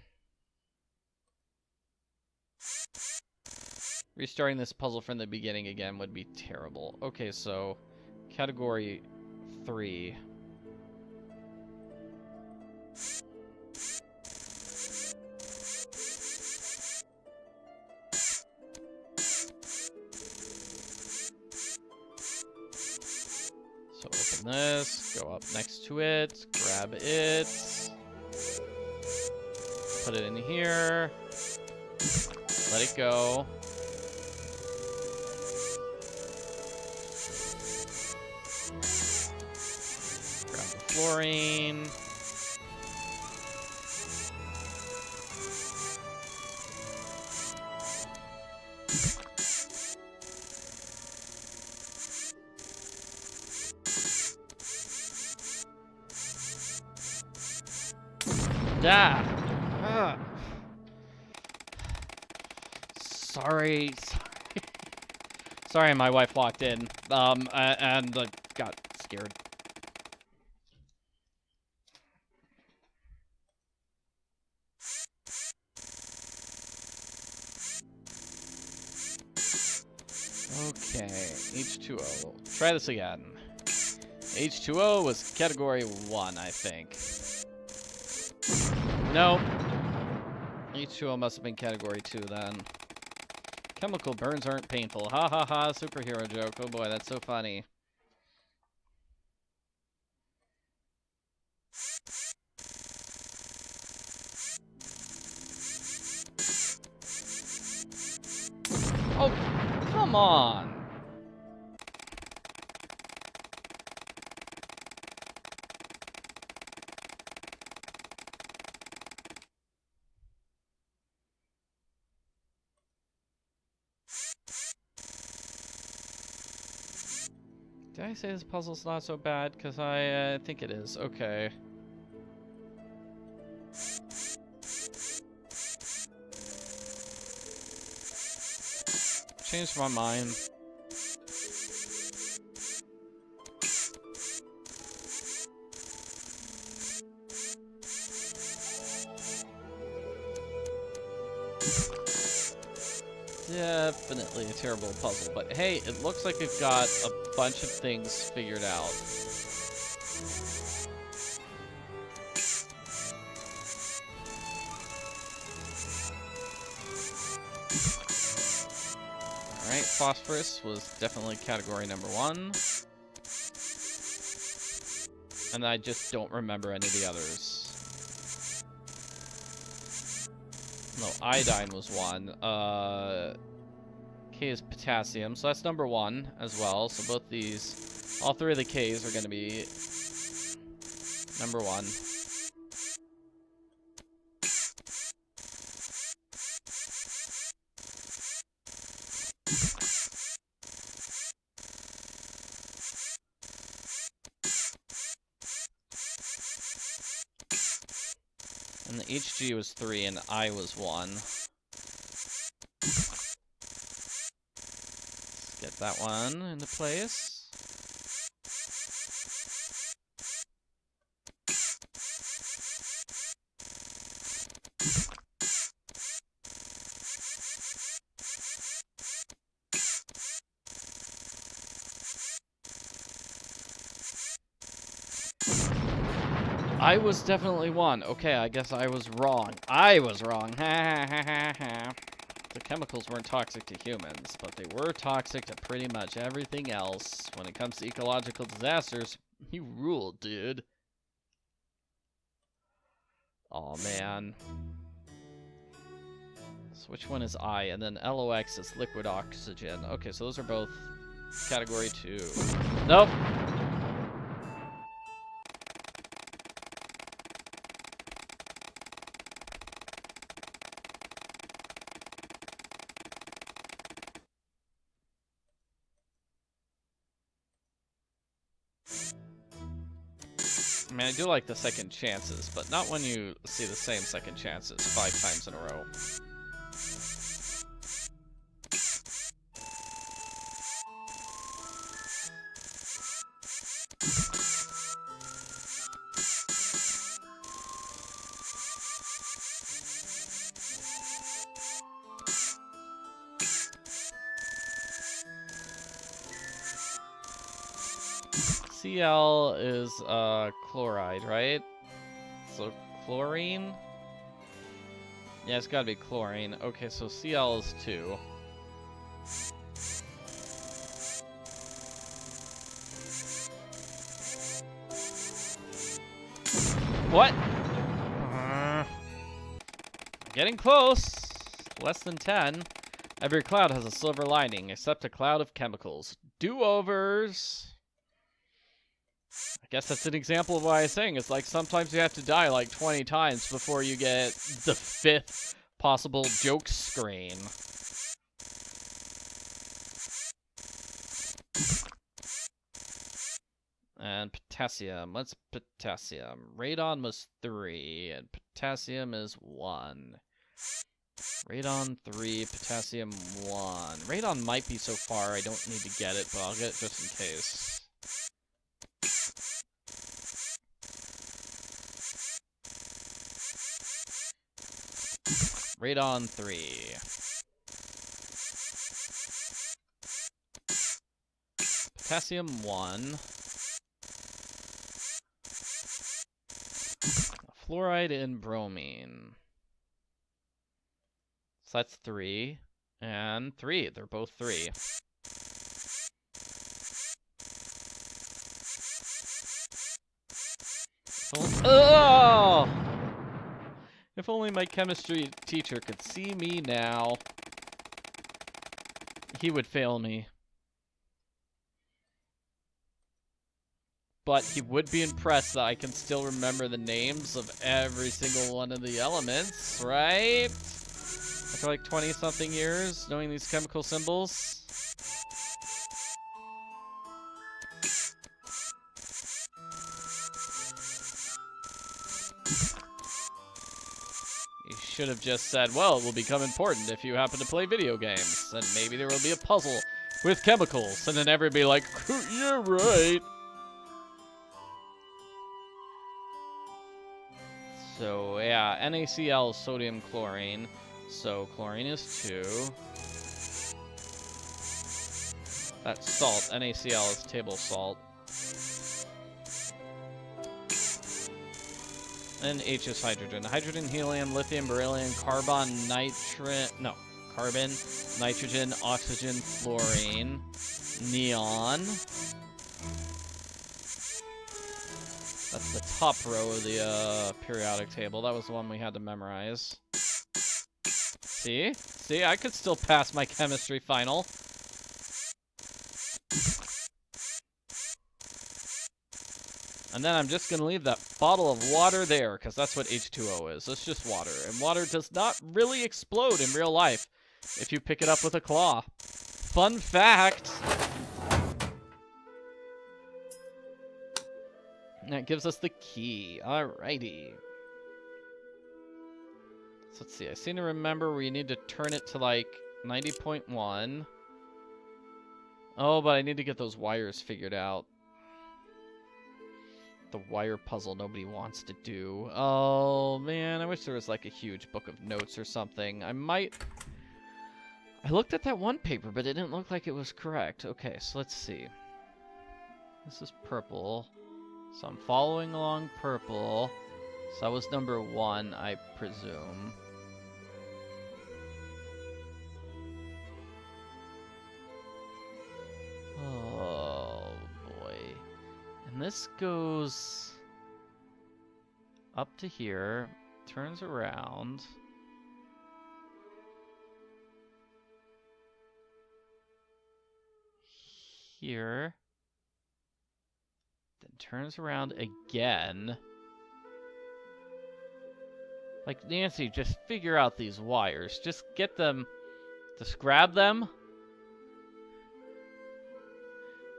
Restarting this puzzle from the beginning again would be terrible. Okay, so category 3. So open this, go up next to it, grab it, put it in here, let it go. Fluorine. Sorry. Sorry, my wife walked in. And got scared. Okay, H2O. Try this again. H2O was category 1, I think. Nope. H2O must have been category 2 then. Chemical burns aren't painful. Ha ha ha, superhero joke. Oh boy, that's so funny. Oh, come on. Did I say this puzzle's not so bad? Because I think it is. Okay. Changed my mind. Definitely a terrible puzzle, but hey, it looks like we've got a bunch of things figured out. Alright, phosphorus was definitely category number 1. And I just don't remember any of the others. No, iodine was 1. K is potassium, so that's number 1 as well. So both these, all 3 of the Ks are going to be number 1. And the HG was 3 and I was 1. Get that one into place. I was definitely 1. Okay, I guess I was wrong. I was wrong. Ha ha ha ha ha. The chemicals weren't toxic to humans, but they were toxic to pretty much everything else. When it comes to ecological disasters, you ruled, dude. Aw, man. So which one is I? And then LOX is liquid oxygen. Okay, so those are both category 2. Nope. I mean, I do like the second chances, but not when you see the same second chances 5 times in a row. Cl is chloride, right? So chlorine? Yeah, it's gotta be chlorine. Okay, so Cl is 2. What? Getting close. Less than 10. Every cloud has a silver lining, except a cloud of chemicals. Do-overs. I guess that's an example of what I was saying. It's like sometimes you have to die like 20 times before you get the 5th possible joke screen. And potassium. What's potassium? Radon was 3, and potassium is 1. Radon 3, potassium 1. Radon might be so far I don't need to get it, but I'll get it just in case. Radon 3. Potassium 1. fluoride and bromine. So that's 3 and 3. They're both 3. Oh! If only my chemistry teacher could see me now. He would fail me. But he would be impressed that I can still remember the names of every single one of the elements, right? After like 20-something years, knowing these chemical symbols. You should have just said, well, it will become important if you happen to play video games. And maybe there will be a puzzle with chemicals. And then everybody be like, yeah, right. So, yeah, NaCl is sodium chlorine. So, chlorine is 2. That's salt. NaCl is table salt. And H is hydrogen. Hydrogen, helium, lithium, beryllium, carbon, carbon, nitrogen, oxygen, fluorine, neon. That's the top row of the periodic table. That was the one we had to memorize. See? See, I could still pass my chemistry final. And then I'm just going to leave that bottle of water there, because that's what H2O is. It's just water. And water does not really explode in real life if you pick it up with a claw. Fun fact! That gives us the key. Alrighty. So let's see. I seem to remember where you need to turn it to like 90.1. Oh, but I need to get those wires figured out. The wire puzzle nobody wants to do. Oh, man. I wish there was like a huge book of notes or something. I looked at that one paper, but it didn't look like it was correct. Okay, so let's see. This is purple. So I'm following along purple. So that was number 1, I presume. Oh, boy. And this goes up to here, turns around. Here. Then turns around again. Like, Nancy, just figure out these wires. Just get them. Just grab them.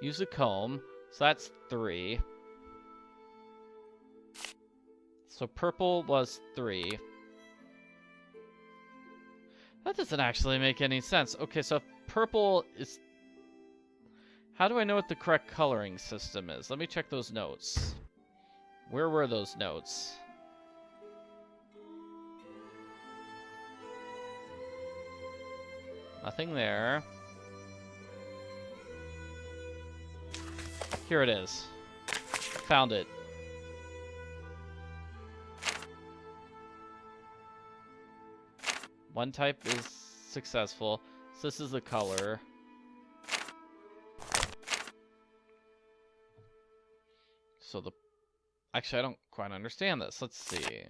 Use a comb. So that's 3. So purple was 3. That doesn't actually make any sense. Okay, so if purple is... How do I know what the correct coloring system is? Let me check those notes. Where were those notes? Nothing there. Here it is. Found it. One type is successful. So this is the color. So the... Actually, I don't quite understand this. Let's see.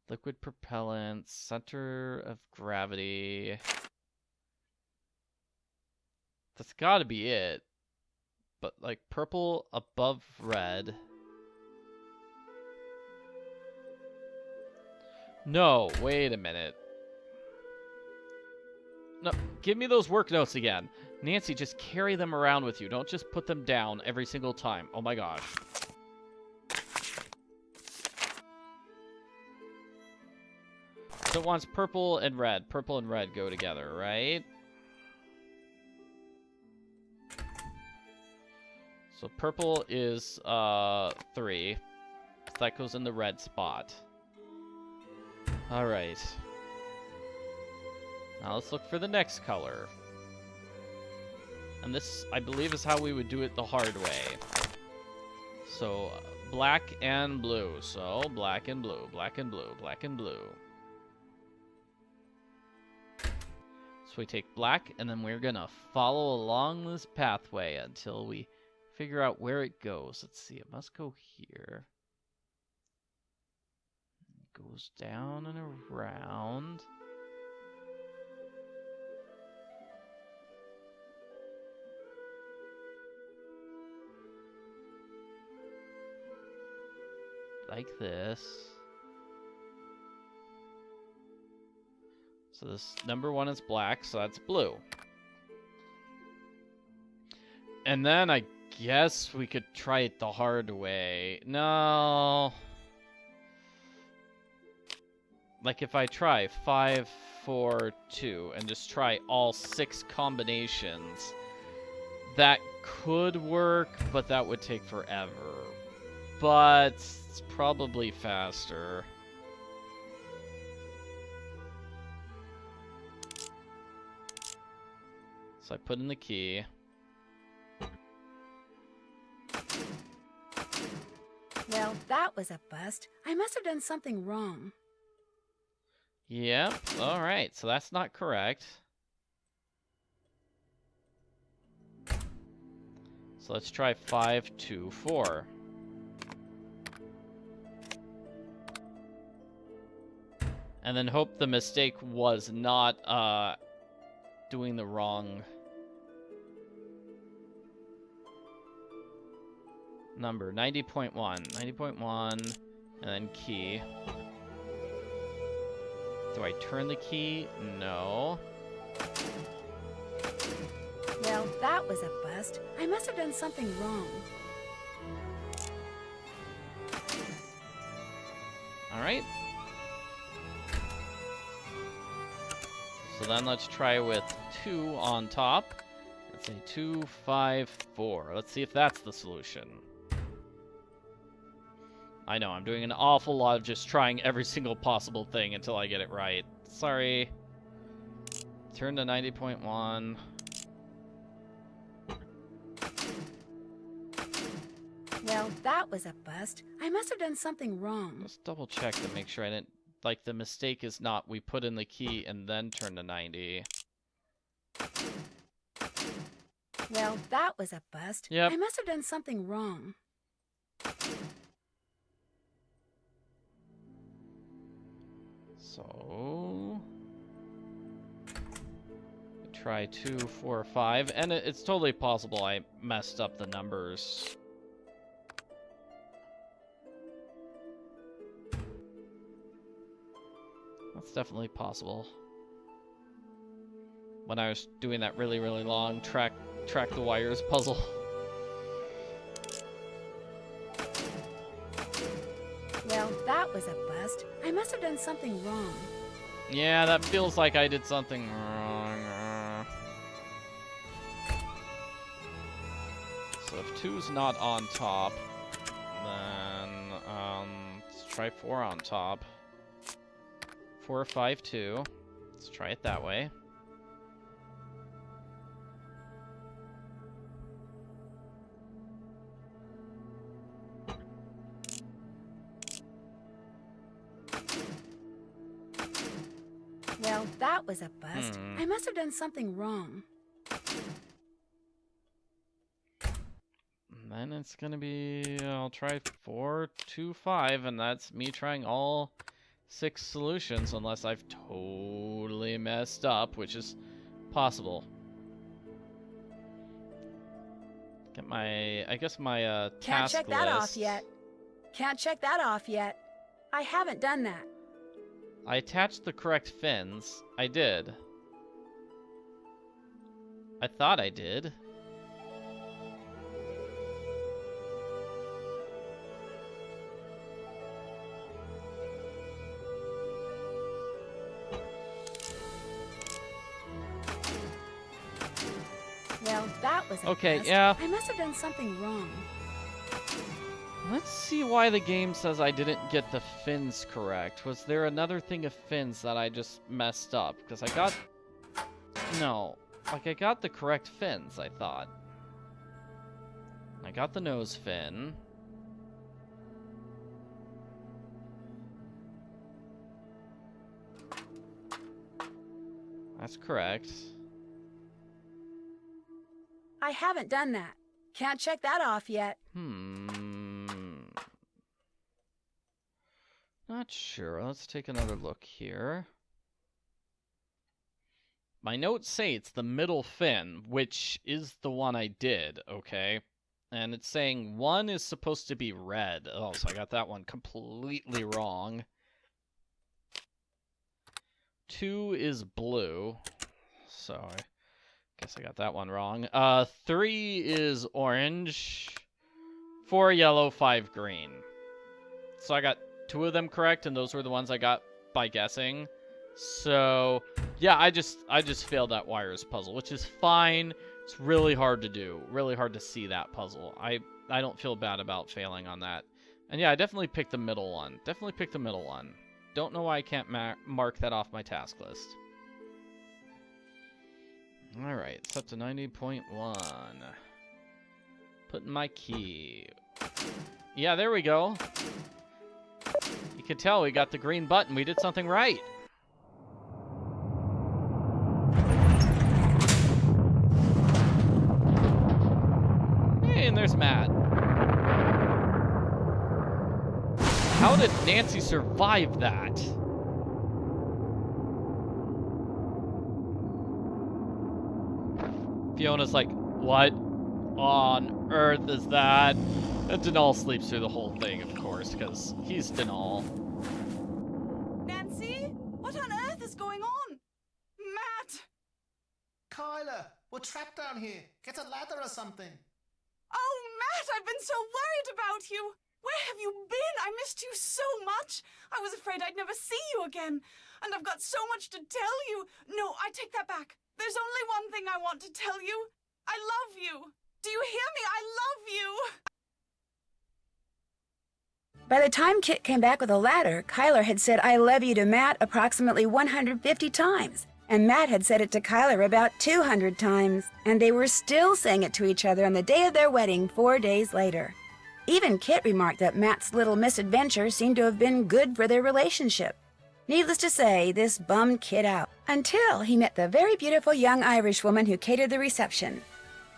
Liquid propellant, center of gravity. That's gotta be it. But, like, purple above red. No, wait a minute. No, give me those work notes again. Nancy, just carry them around with you. Don't just put them down every single time. Oh my gosh. So it wants purple and red. Purple and red go together, right? So purple is 3. That goes in the red spot. Alright. Now let's look for the next color. And this, I believe, is how we would do it the hard way. So, black and blue. So black and blue, black and blue, black and blue. So we take black, and then we're gonna follow along this pathway until we figure out where it goes. Let's see, it must go here. It goes down and around. Like this. So this number 1 is black, so that's blue. And then I guess we could try it the hard way. No. Like if I try 5, 4, 2 and just try all 6 combinations, that could work, but that would take forever. But it's probably faster. So I put in the key. Well, that was a bust. I must have done something wrong. Yep, alright, so that's not correct. So let's try 5, 2, 4. And then hope the mistake was not doing the wrong number. 90.1. 90.1, and then key. Do I turn the key? No. Well, that was a bust. I must have done something wrong. Alright. So then let's try with 2 on top. Let's say 2, 5, 4. Let's see if that's the solution. I know, I'm doing an awful lot of just trying every single possible thing until I get it right. Sorry. Turn to 90.1. Well, that was a bust. I must have done something wrong. Let's double check to make sure I didn't... Like, the mistake is not we put in the key and then turn to 90. Well, that was a bust. Yep. I must have done something wrong. So... try 2, 4, 5. And it's totally possible I messed up the numbers. That's definitely possible. When I was doing that really, really long track the wires puzzle. Well, that was a bust. I must have done something wrong. Yeah, that feels like I did something wrong. So if 2's not on top, then let's try 4 on top. 4, 5, 2. Let's try it that way. Well, that was a bust. I must have done something wrong. And then it's gonna be, I'll try 4, 2, 5, and that's me trying all 6 solutions, unless I've totally messed up, which is possible. Get my, I guess my Can't task check that off list. yet. Can't check that off yet. I haven't done that. I attached the correct fins. I did. I thought I did. Well, that was a Okay, bust. yeah. I must have done something wrong. Let's see why the game says I didn't get the fins correct. Was there another thing of fins that I just messed up? Because I got... No. Like, I got the correct fins, I thought. I got the nose fin. That's correct. I haven't done that. Can't check that off yet. Not sure. Let's take another look here. My notes say it's the middle fin, which is the one I did, okay? And it's saying 1 is supposed to be red. Oh, so I got that one completely wrong. 2 is blue. So I guess I got that one wrong. 3 is orange. 4 yellow, 5 green. So I got 2 of them correct, and those were the ones I got by guessing. So yeah, I just failed that wires puzzle, which is fine. It's really hard to do. Really hard to see that puzzle. I don't feel bad about failing on that. And yeah, I definitely picked the middle one. Definitely picked the middle one. Don't know why I can't mark that off my task list. Alright, set to 90.1. Put in my key. Yeah, there we go. You can tell we got the green button. We did something right. Hey, and there's Matt. How did Nancy survive that? Fiona's like, what on earth is that? And Denal sleeps through the whole thing, of course, because he's Denal. Nancy? What on earth is going on? Matt! Kyla, we're trapped down here. Get a ladder or something. Oh, Matt, I've been so worried about you. Where have you been? I missed you so much. I was afraid I'd never see you again. And I've got so much to tell you. No, I take that back. There's only one thing I want to tell you. I love you. Do you hear me? I love you. By the time Kit came back with a ladder, Kyler had said I love you to Matt approximately 150 times. And Matt had said it to Kyler about 200 times. And they were still saying it to each other on the day of their wedding 4 days later. Even Kit remarked that Matt's little misadventure seemed to have been good for their relationship. Needless to say, this bummed Kit out, until he met the very beautiful young Irish woman who catered the reception.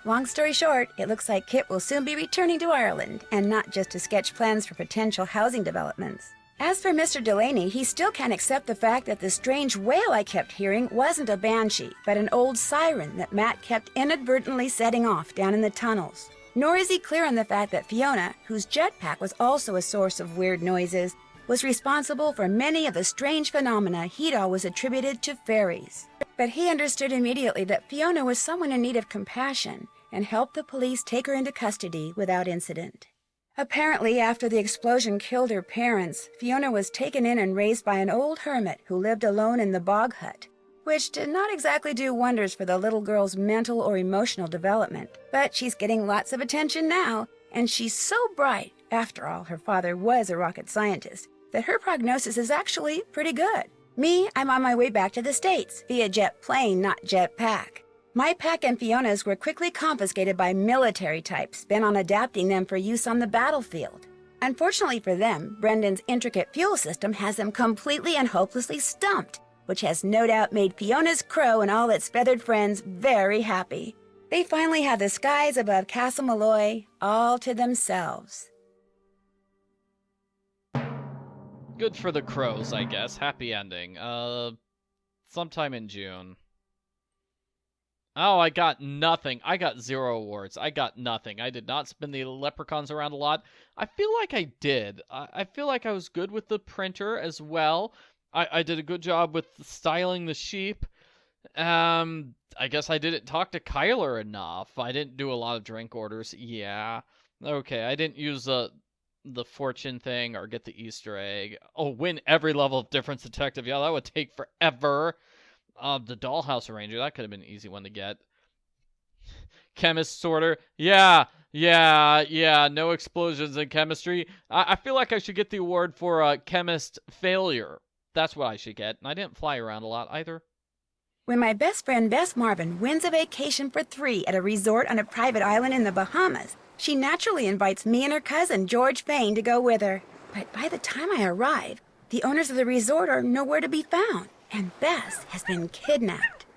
Long story short, it looks like Kit will soon be returning to Ireland, and not just to sketch plans for potential housing developments. As for Mr. Delaney, he still can't accept the fact that the strange wail I kept hearing wasn't a banshee, but an old siren that Matt kept inadvertently setting off down in the tunnels. Nor is he clear on the fact that Fiona, whose jetpack was also a source of weird noises, was responsible for many of the strange phenomena he'd always attributed to fairies. But he understood immediately that Fiona was someone in need of compassion, and helped the police take her into custody without incident. Apparently, after the explosion killed her parents, Fiona was taken in and raised by an old hermit who lived alone in the bog hut, which did not exactly do wonders for the little girl's mental or emotional development. But she's getting lots of attention now, and she's so bright, after all, her father was a rocket scientist, that her prognosis is actually pretty good. Me, I'm on my way back to the States, via jet plane, not jet pack. My pack and Fiona's were quickly confiscated by military types bent on adapting them for use on the battlefield. Unfortunately for them, Brendan's intricate fuel system has them completely and hopelessly stumped, which has no doubt made Fiona's crow and all its feathered friends very happy. They finally have the skies above Castle Malloy all to themselves. Good for the crows, I guess. Happy ending. Sometime in June. Oh, I got nothing. I got 0 awards. I got nothing. I did not spin the leprechauns around a lot. I feel like I did. I feel like I was good with the printer as well. I did a good job with styling the sheep. I guess I didn't talk to Kyler enough. I didn't do a lot of drink orders. Yeah. Okay, I didn't use the fortune thing or get the Easter egg. Oh, win every level of difference detective. Yeah, that would take forever. The Dollhouse Arranger, that could have been an easy one to get. Chemist Sorter. Yeah. No explosions in chemistry. I feel like I should get the award for Chemist Failure. That's what I should get. And I didn't fly around a lot either. When my best friend Bess Marvin wins a vacation for 3 at a resort on a private island in the Bahamas, she naturally invites me and her cousin, George Fane, to go with her. But by the time I arrive, the owners of the resort are nowhere to be found, and Bess has been kidnapped.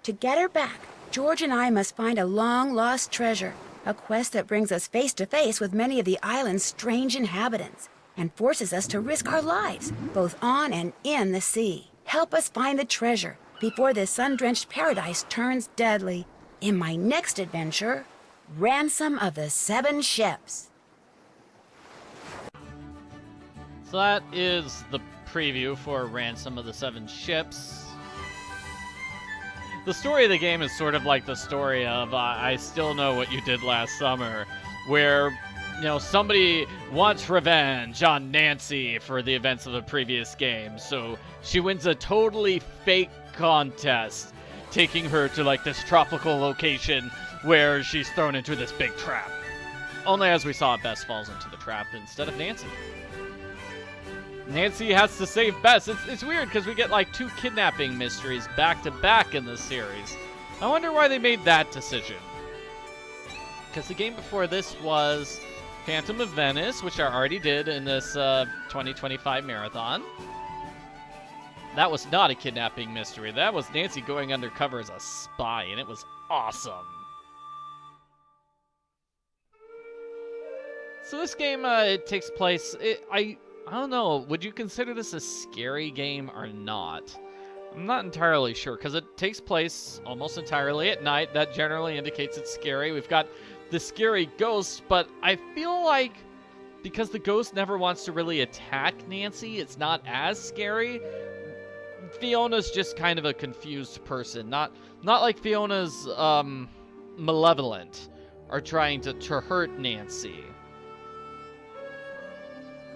To get her back, George and I must find a long-lost treasure, a quest that brings us face to face with many of the island's strange inhabitants and forces us to risk our lives, both on and in the sea. Help us find the treasure before this sun-drenched paradise turns deadly. In my next adventure, Ransom of the Seven Ships. So that is the preview for Ransom of the Seven Ships. The story of the game is sort of like the story of I Still Know What You Did Last Summer, where, you know, somebody wants revenge on Nancy for the events of the previous game, so she wins a totally fake contest, taking her to, like, this tropical location where she's thrown into this big trap. Only, as we saw, Bess falls into the trap instead of Nancy. Nancy has to save Bess. It's weird because we get like 2 kidnapping mysteries back to back in this series. I wonder why they made that decision. Because the game before this was Phantom of Venice, which I already did in this 2025 marathon. That was not a kidnapping mystery. That was Nancy going undercover as a spy, and it was awesome. So this game, it takes place... I don't know, would you consider this a scary game or not? I'm not entirely sure, because it takes place almost entirely at night. That generally indicates it's scary. We've got the scary ghost, but I feel like because the ghost never wants to really attack Nancy, it's not as scary. Fiona's just kind of a confused person. Not like Fiona's malevolent or trying to hurt Nancy.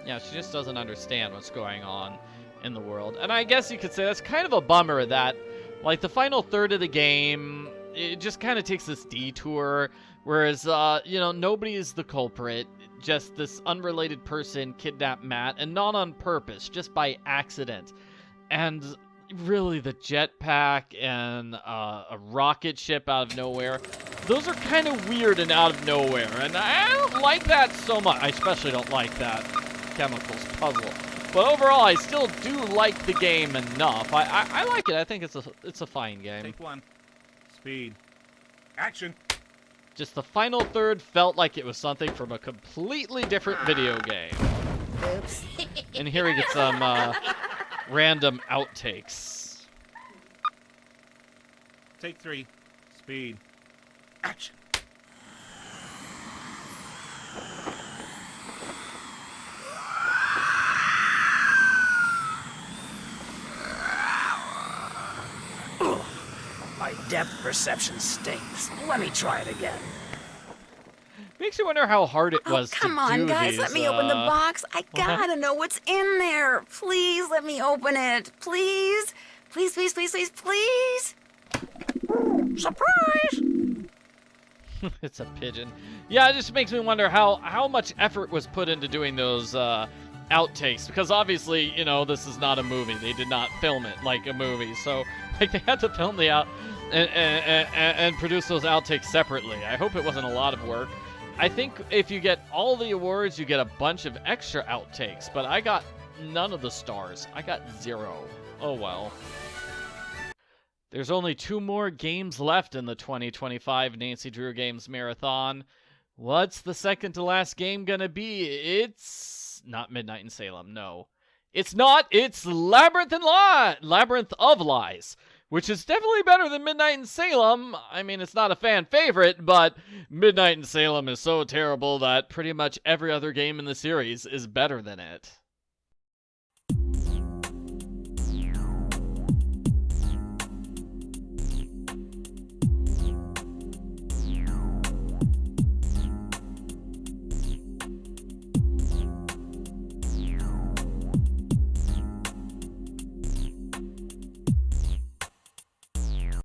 Yeah, she just doesn't understand what's going on in the world. And I guess you could say that's kind of a bummer that, like, the final third of the game, it just kind of takes this detour, whereas, you know, nobody is the culprit. Just this unrelated person kidnapped Matt, and not on purpose, just by accident. And really, the jetpack and a rocket ship out of nowhere, those are kind of weird and out of nowhere. And I don't like that so much. I especially don't like that chemicals puzzle, but overall I still do like the game enough. I like it. I think it's a fine game. Take 1. Speed. Action. Just the final third felt like it was something from a completely different video game. Oops. And here we get some random outtakes. Take 3. Speed. Action. My depth perception stinks. Let me try it again. Makes you wonder how hard it was to do Come on, guys, these, let me open the box. I gotta know what's in there. Please, let me open it. Please. Please, please, please, please, please. Surprise! It's a pigeon. Yeah, it just makes me wonder how much effort was put into doing those outtakes, because obviously, you know, this is not a movie. They did not film it like a movie, so like they had to film the and produce those outtakes separately. I hope it wasn't a lot of work. I think if you get all the awards, you get a bunch of extra outtakes, but I got none of the stars. I got 0. Oh well. There's only 2 more games left in the 2025 Nancy Drew Games Marathon. What's the second to last game gonna be? It's not Midnight in Salem, no. It's not, it's Labyrinth of Lies, which is definitely better than Midnight in Salem. I mean, it's not a fan favorite, but Midnight in Salem is so terrible that pretty much every other game in the series is better than it.